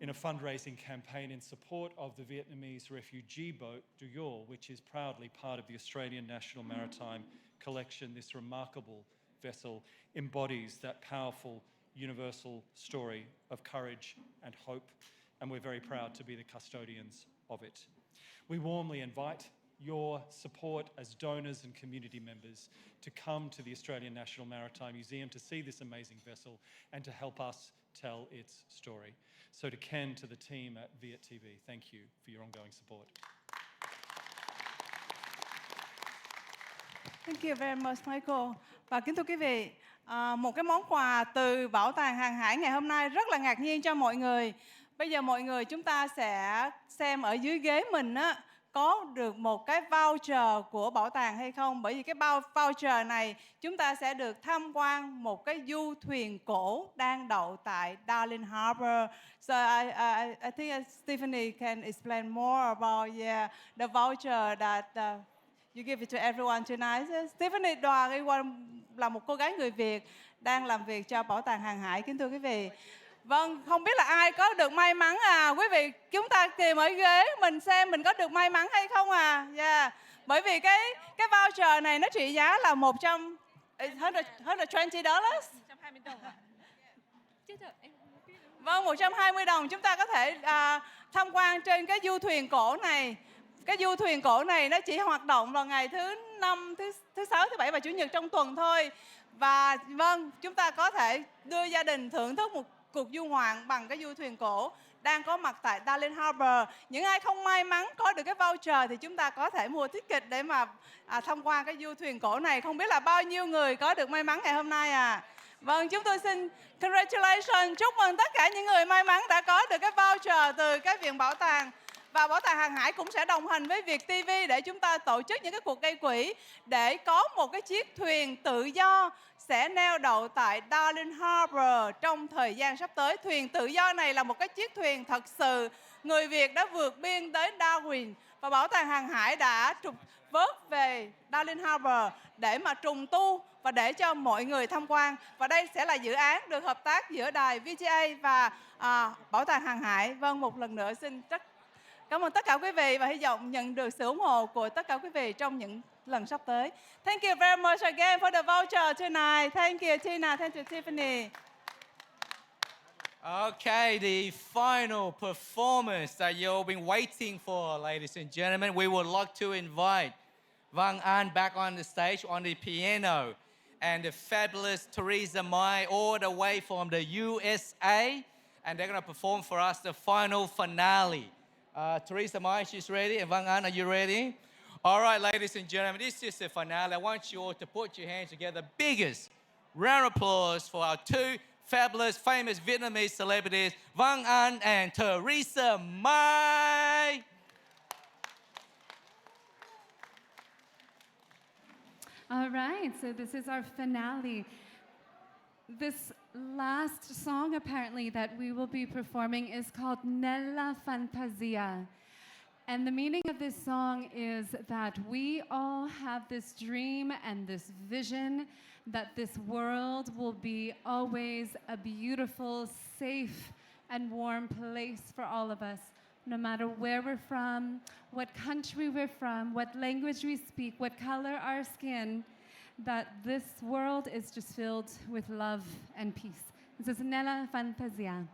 in a fundraising campaign in support of the Vietnamese refugee boat Du Yor, which is proudly part of the Australian National Maritime Collection. This remarkable vessel embodies that powerful universal story of courage and hope, and we're very proud to be the custodians of it. We warmly invite your support as donors and community members to come to the Australian National Maritime Museum to see this amazing vessel and to help us tell its story. So to Ken, to the team at Viet TV, thank you for your ongoing support. Thank you very much, Michael. Và kính thưa quý vị, một cái món quà từ Bảo tàng Hàng hải ngày hôm nay rất là ngạc nhiên cho mọi người. Bây giờ mọi người chúng ta sẽ xem ở dưới ghế mình á, có được một cái voucher của bảo tàng hay không. Bởi vì cái voucher này chúng ta sẽ được tham quan một cái du thuyền cổ đang đậu tại Darling Harbour. So I think Stephanie can explain more about the voucher that you give it to everyone tonight. Stephanie là một cô gái người Việt đang làm việc cho Bảo tàng Hàng hải, kính thưa quý vị. Vâng, không biết là ai có được may mắn quý vị chúng ta tìm ở ghế mình xem mình có được may mắn hay không Bởi vì cái voucher này nó trị giá là $120. 120 đồng. Vâng, 120 đồng chúng ta có thể tham quan trên cái du thuyền cổ này. Cái du thuyền cổ này nó chỉ hoạt động vào ngày thứ Năm, thứ Sáu, thứ Bảy và Chủ Nhật trong tuần thôi. Và vâng, chúng ta có thể đưa gia đình thưởng thức một cuộc du ngoạn bằng cái du thuyền cổ đang có mặt tại Darling Harbour. Những ai không may mắn có được cái voucher thì chúng ta có thể mua ticket để mà tham quan cái du thuyền cổ này. Không biết là bao nhiêu người có được may mắn ngày hôm nay Vâng, chúng tôi xin congratulations, chúc mừng tất cả những người may mắn đã có được cái voucher từ cái viện bảo tàng. Và Bảo tàng Hàng hải cũng sẽ đồng hành với Việt TV để chúng ta tổ chức những cái cuộc gây quỹ để có một cái chiếc thuyền tự do sẽ neo đậu tại Darling Harbour trong thời gian sắp tới. Thuyền tự do này là một cái chiếc thuyền thật sự người Việt đã vượt biên tới Darwin và Bảo tàng Hàng hải đã trục vớt về Darling Harbour để mà trùng tu và để cho mọi người tham quan. Và đây sẽ là dự án được hợp tác giữa đài VTA và Bảo tàng Hàng hải. Vâng, một lần nữa xin cảm ơn tất cả quý vị và hy vọng nhận được sự ủng hộ của tất cả quý vị trong những lần sắp tới. Thank you very much again for the voucher tonight. Thank you, Tina. Thank you, Tiffany. Okay, the final performance that you've been waiting for, ladies and gentlemen. We would like to invite Vang An back on the stage on the piano and the fabulous Theresa Mai all the way from the USA. And they're going to perform for us the final finale. Theresa Mai, she's ready. And Vang An, are you ready? All right, ladies and gentlemen, this is the finale. I want you all to put your hands together. Biggest round of applause for our two fabulous, famous Vietnamese celebrities, Vang An and Theresa Mai. All right, so this is our finale. This last song, apparently, that we will be performing is called Nella Fantasia. And the meaning of this song is that we all have this dream and this vision that this world will be always a beautiful, safe, and warm place for all of us, no matter where we're from, what country we're from, what language we speak, what color our skin, that this world is just filled with love and peace. This is Nella Fantasia.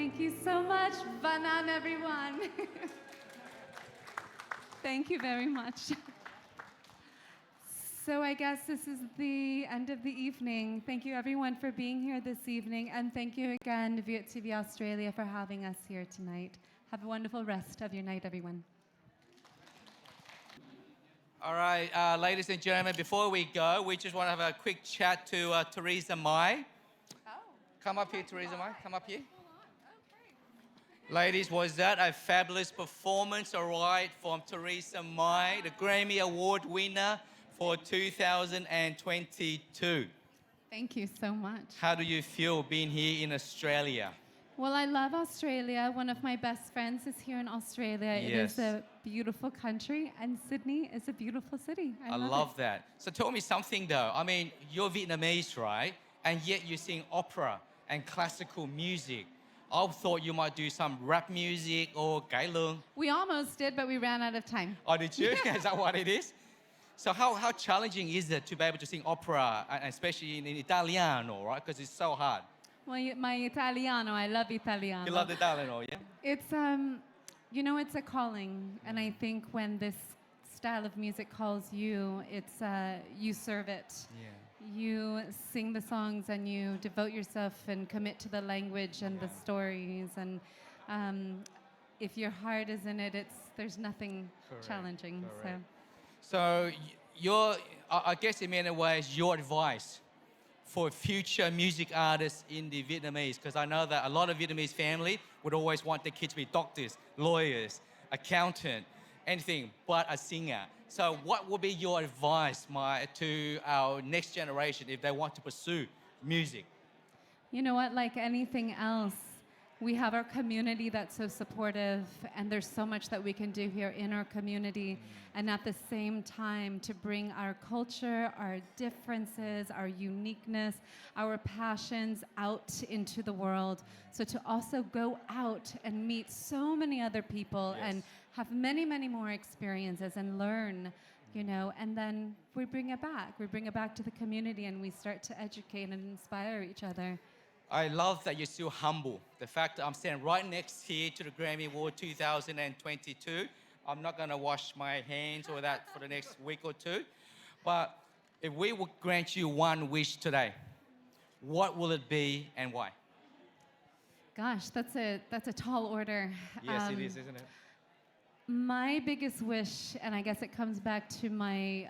Thank you so much. Banan, everyone. Thank you very much. So I guess this is the end of the evening. Thank you everyone for being here this evening, and thank you again, Viet TV Australia, for having us here tonight. Have a wonderful rest of your night, everyone. All right, ladies and gentlemen, before we go, we just want to have a quick chat to Theresa Mai. Come up here, Theresa Mai. Come up here. Ladies, was that a fabulous performance, all right, from Theresa Mai, the Grammy Award winner for 2022? Thank you so much. How do you feel being here in Australia? Well, I love Australia. One of my best friends is here in Australia. It is a beautiful country, and Sydney is a beautiful city. I love it. That. So tell me something though. I mean, you're Vietnamese, right? And yet you sing opera and classical music. I thought you might do some rap music or cải lương. We almost did, but we ran out of time. Oh, did you? Is that what it is? So how challenging is it to be able to sing opera, and especially in Italiano, right? Because it's so hard. Well, my Italiano, I love Italiano. You love the Italiano, yeah? It's, you know, it's a calling. And I think when this style of music calls you, it's, you serve it. Yeah. You sing the songs and you devote yourself and commit to the language and the stories. And if your heart is in it, there's nothing challenging. Correct. So I guess in many ways, your advice for future music artists in the Vietnamese, because I know that a lot of Vietnamese family would always want their kids to be doctors, lawyers, accountant, anything but a singer. So what would be your advice, to our next generation if they want to pursue music? You know what, like anything else, we have our community that's so supportive, and there's so much that we can do here in our community. And at the same time, to bring our culture, our differences, our uniqueness, our passions out into the world. So to also go out and meet so many other people and have many, many more experiences and learn, you know, and then we bring it back. We bring it back to the community and we start to educate and inspire each other. I love that you're still humble. The fact that I'm standing right next here to the Grammy Award 2022. I'm not going to wash my hands or that for the next week or two. But if we would grant you one wish today, what will it be and why? Gosh, that's a tall order. Yes, it is, isn't it? My biggest wish, and I guess it comes back to my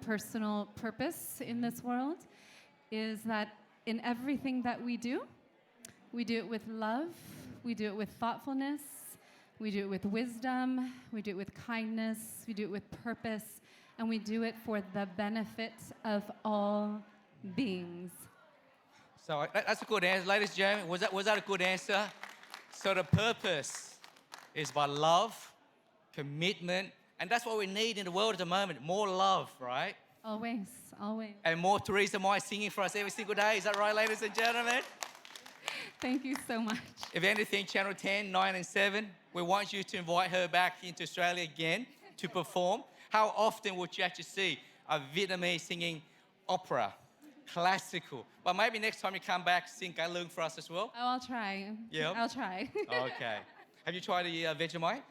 personal purpose in this world, is that in everything that we do it with love, we do it with thoughtfulness, we do it with wisdom, we do it with kindness, we do it with purpose, and we do it for the benefit of all beings. So that's a good answer. Ladies and gentlemen, was that a good answer? So the purpose is by love, commitment, and that's what we need in the world at the moment, more love, right? Always, always. And more Theresa Mai singing for us every single day. Is that right, ladies and gentlemen? Thank you so much. If anything, Channel 10, 9 and 7, we want you to invite her back into Australia again to perform. How often would you actually see a Vietnamese singing opera, classical? But maybe next time you come back, sing cải lương for us as well. Oh, I'll try. Yeah? I'll try. Okay. Have you tried the Vegemite?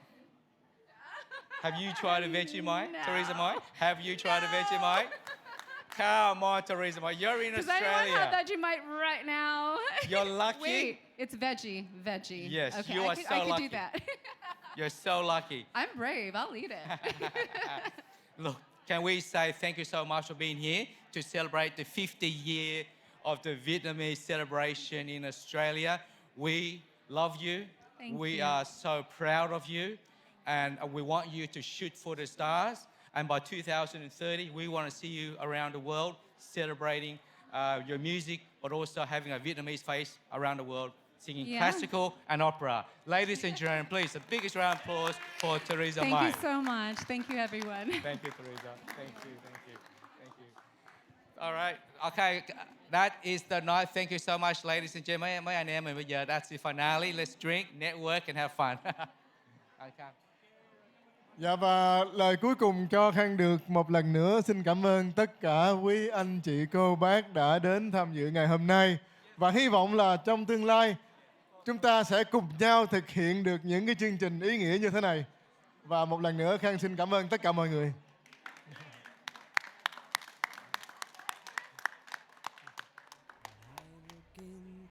Have you tried a Vegemite, No. Theresa Mai? Have you tried a Vegemite? Come on, Theresa Mai. You're in Does Australia. anyone have Vegemite right now? You're lucky. Wait, it's veggie. Yes, okay, you are I so could lucky. do that. You're so lucky. I'm brave. I'll eat it. Look, can we say thank you so much for being here to celebrate the 50th year of the Vietnamese celebration in Australia. We love you. We are so proud of you. And we want you to shoot for the stars. And by 2030, we want to see you around the world celebrating your music, but also having a Vietnamese face around the world, singing classical and opera. Ladies and gentlemen, please, the biggest round of applause for Theresa Mai. Thank you so much. Thank you, everyone. Thank you, Theresa. Thank you, thank you, thank you. All right, okay, that is the night. Thank you so much, ladies and gentlemen. Mấy anh em mình bây giờ, that's the finale. Let's drink, network, and have fun. Okay. Dạ, và lời cuối cùng cho Khang được một lần nữa xin cảm ơn tất cả quý anh chị cô bác đã đến tham dự ngày hôm nay. Và hy vọng là trong tương lai chúng ta sẽ cùng nhau thực hiện được những cái chương trình ý nghĩa như thế này. Và một lần nữa Khang xin cảm ơn tất cả mọi người.